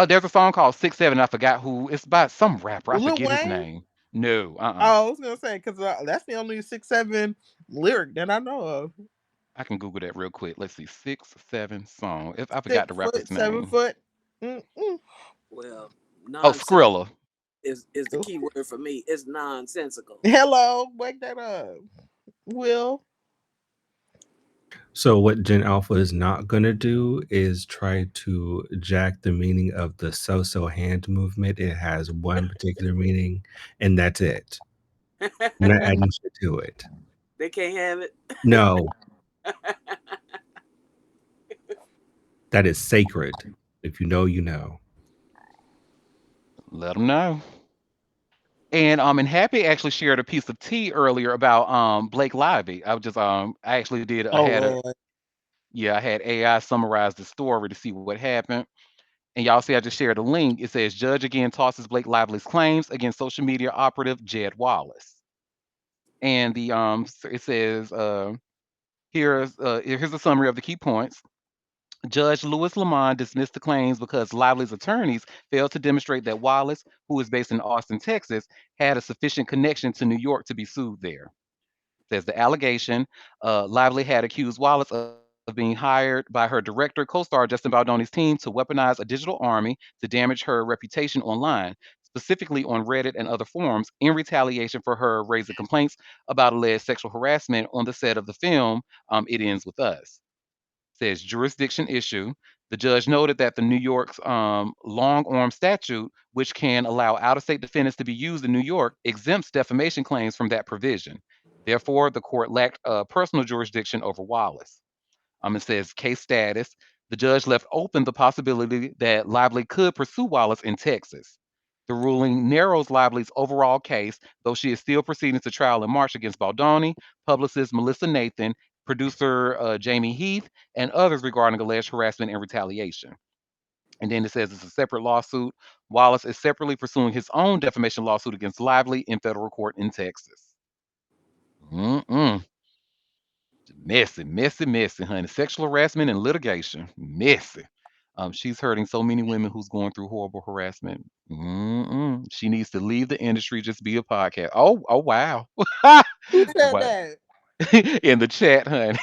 There's a song called 6'7". I forgot who. It's by some rapper. I Lil forget his Wayne? name. No, Oh, I was gonna say because that's the only 6'7" lyric that I know of. I can Google that real quick. Let's see, 6'7" song. If I forgot the 6 foot, rapper's 7 name. foot. Mm-mm. Well, Oh, nonsense Skrilla. is the key word for me. It's nonsensical. Hello, wake that up. Will. So what Gen Alpha is not going to do is try to jack the meaning of the so-so hand movement. It has one particular meaning, and that's it. I'm not adding shit to it. They can't have it. No, that is sacred. If you know, you know. Let them know. And Happy actually shared a piece of tea earlier about Blake Lively. I was just I actually did I Oh had a Lord. yeah, I had AI summarize the story to see what happened. And y'all see I just shared a link. It says judge again tosses Blake Lively's claims against social media operative Jed Wallace. And it says here's a summary of the key points. Judge Louis Lamont dismissed the claims because Lively's attorneys failed to demonstrate that Wallace, who is based in Austin, Texas, had a sufficient connection to New York to be sued there. Says the allegation, Lively had accused Wallace of being hired by her director, co-star Justin Baldoni's team to weaponize a digital army to damage her reputation online, specifically on Reddit and other forums, in retaliation for her raising complaints about alleged sexual harassment on the set of the film It Ends With Us. Says jurisdiction issue. The judge noted that the New York's long arm statute, which can allow out of state defendants to be used in New York, exempts defamation claims from that provision. Therefore, the court lacked personal jurisdiction over Wallace. It says case status. The judge left open the possibility that Lively could pursue Wallace in Texas. The ruling narrows Lively's overall case, though she is still proceeding to trial in March against Baldoni, publicist Melissa Nathan, producer Jamie Heath, and others regarding alleged harassment and retaliation. And then it says it's a separate lawsuit. Wallace is separately pursuing his own defamation lawsuit against Lively in federal court in Texas. Mm-mm. Messy, messy, messy, honey. Sexual harassment and litigation. Messy. She's hurting so many women who's going through horrible harassment. Mm-mm. She needs to leave the industry, just be a podcast. Oh, wow. Who said Wow. that? In the chat, honey.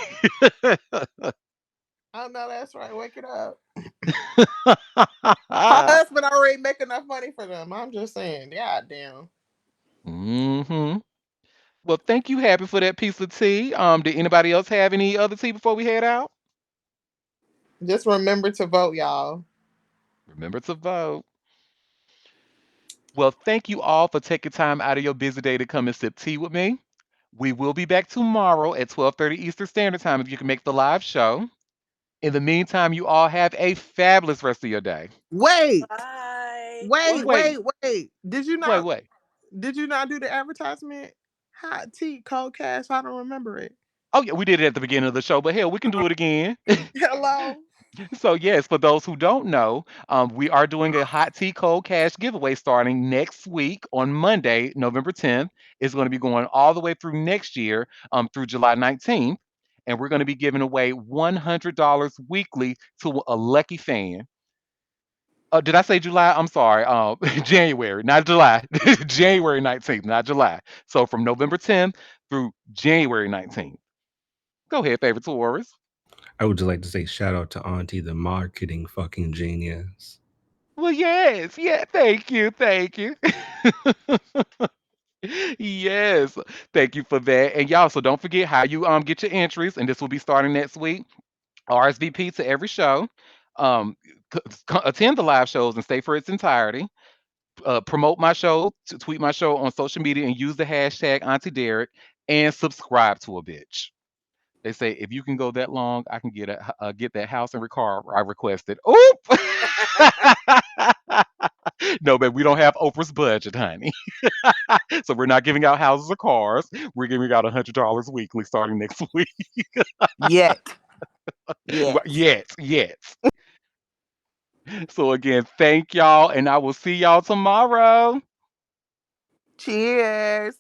I know that's right. Wake it up. Her husband already make enough money for them. I'm just saying. God damn. hmm Well, thank you, Happy, for that piece of tea. Did anybody else have any other tea before we head out? Just remember to vote, y'all. Remember to vote. Well, thank you all for taking time out of your busy day to come and sip tea with me. We will be back tomorrow at 12:30 Eastern Standard Time if you can make the live show. In the meantime, you all have a fabulous rest of your day. Wait, Bye. Wait, wait, wait, wait, wait. Did you wait, not? wait. Did you not do the advertisement? Hot tea, cold cash. I don't remember it. Oh yeah, we did it at the beginning of the show, but hell, we can do it again. Hello. So yes, for those who don't know, we are doing a hot tea cold cash giveaway starting next week on Monday, November 10th. It's going to be going all the way through next year, through July 19th, and we're going to be giving away $100 weekly to a lucky fan. Did I say July? I'm sorry. January, not July. January 19th, not July. So from November 10th through January 19th. Go ahead, favorite Taurus. I would just like to say shout out to Auntie, the marketing fucking genius. Well, yes, yeah. Thank you, thank you. Yes, thank you for that. And y'all, so don't forget how you get your entries, and this will be starting next week. RSVP to every show. Um, Attend the live shows and stay for its entirety. Promote my show, tweet my show on social media, and use the hashtag Auntie Derek, and subscribe to a bitch. They say if you can go that long, I can get that house and car I requested. Oop! No, but we don't have Oprah's budget, honey. So we're not giving out houses or cars. We're giving out $100 weekly starting next week. Yet. Yet. Yes, yes. So again, thank y'all, and I will see y'all tomorrow. Cheers.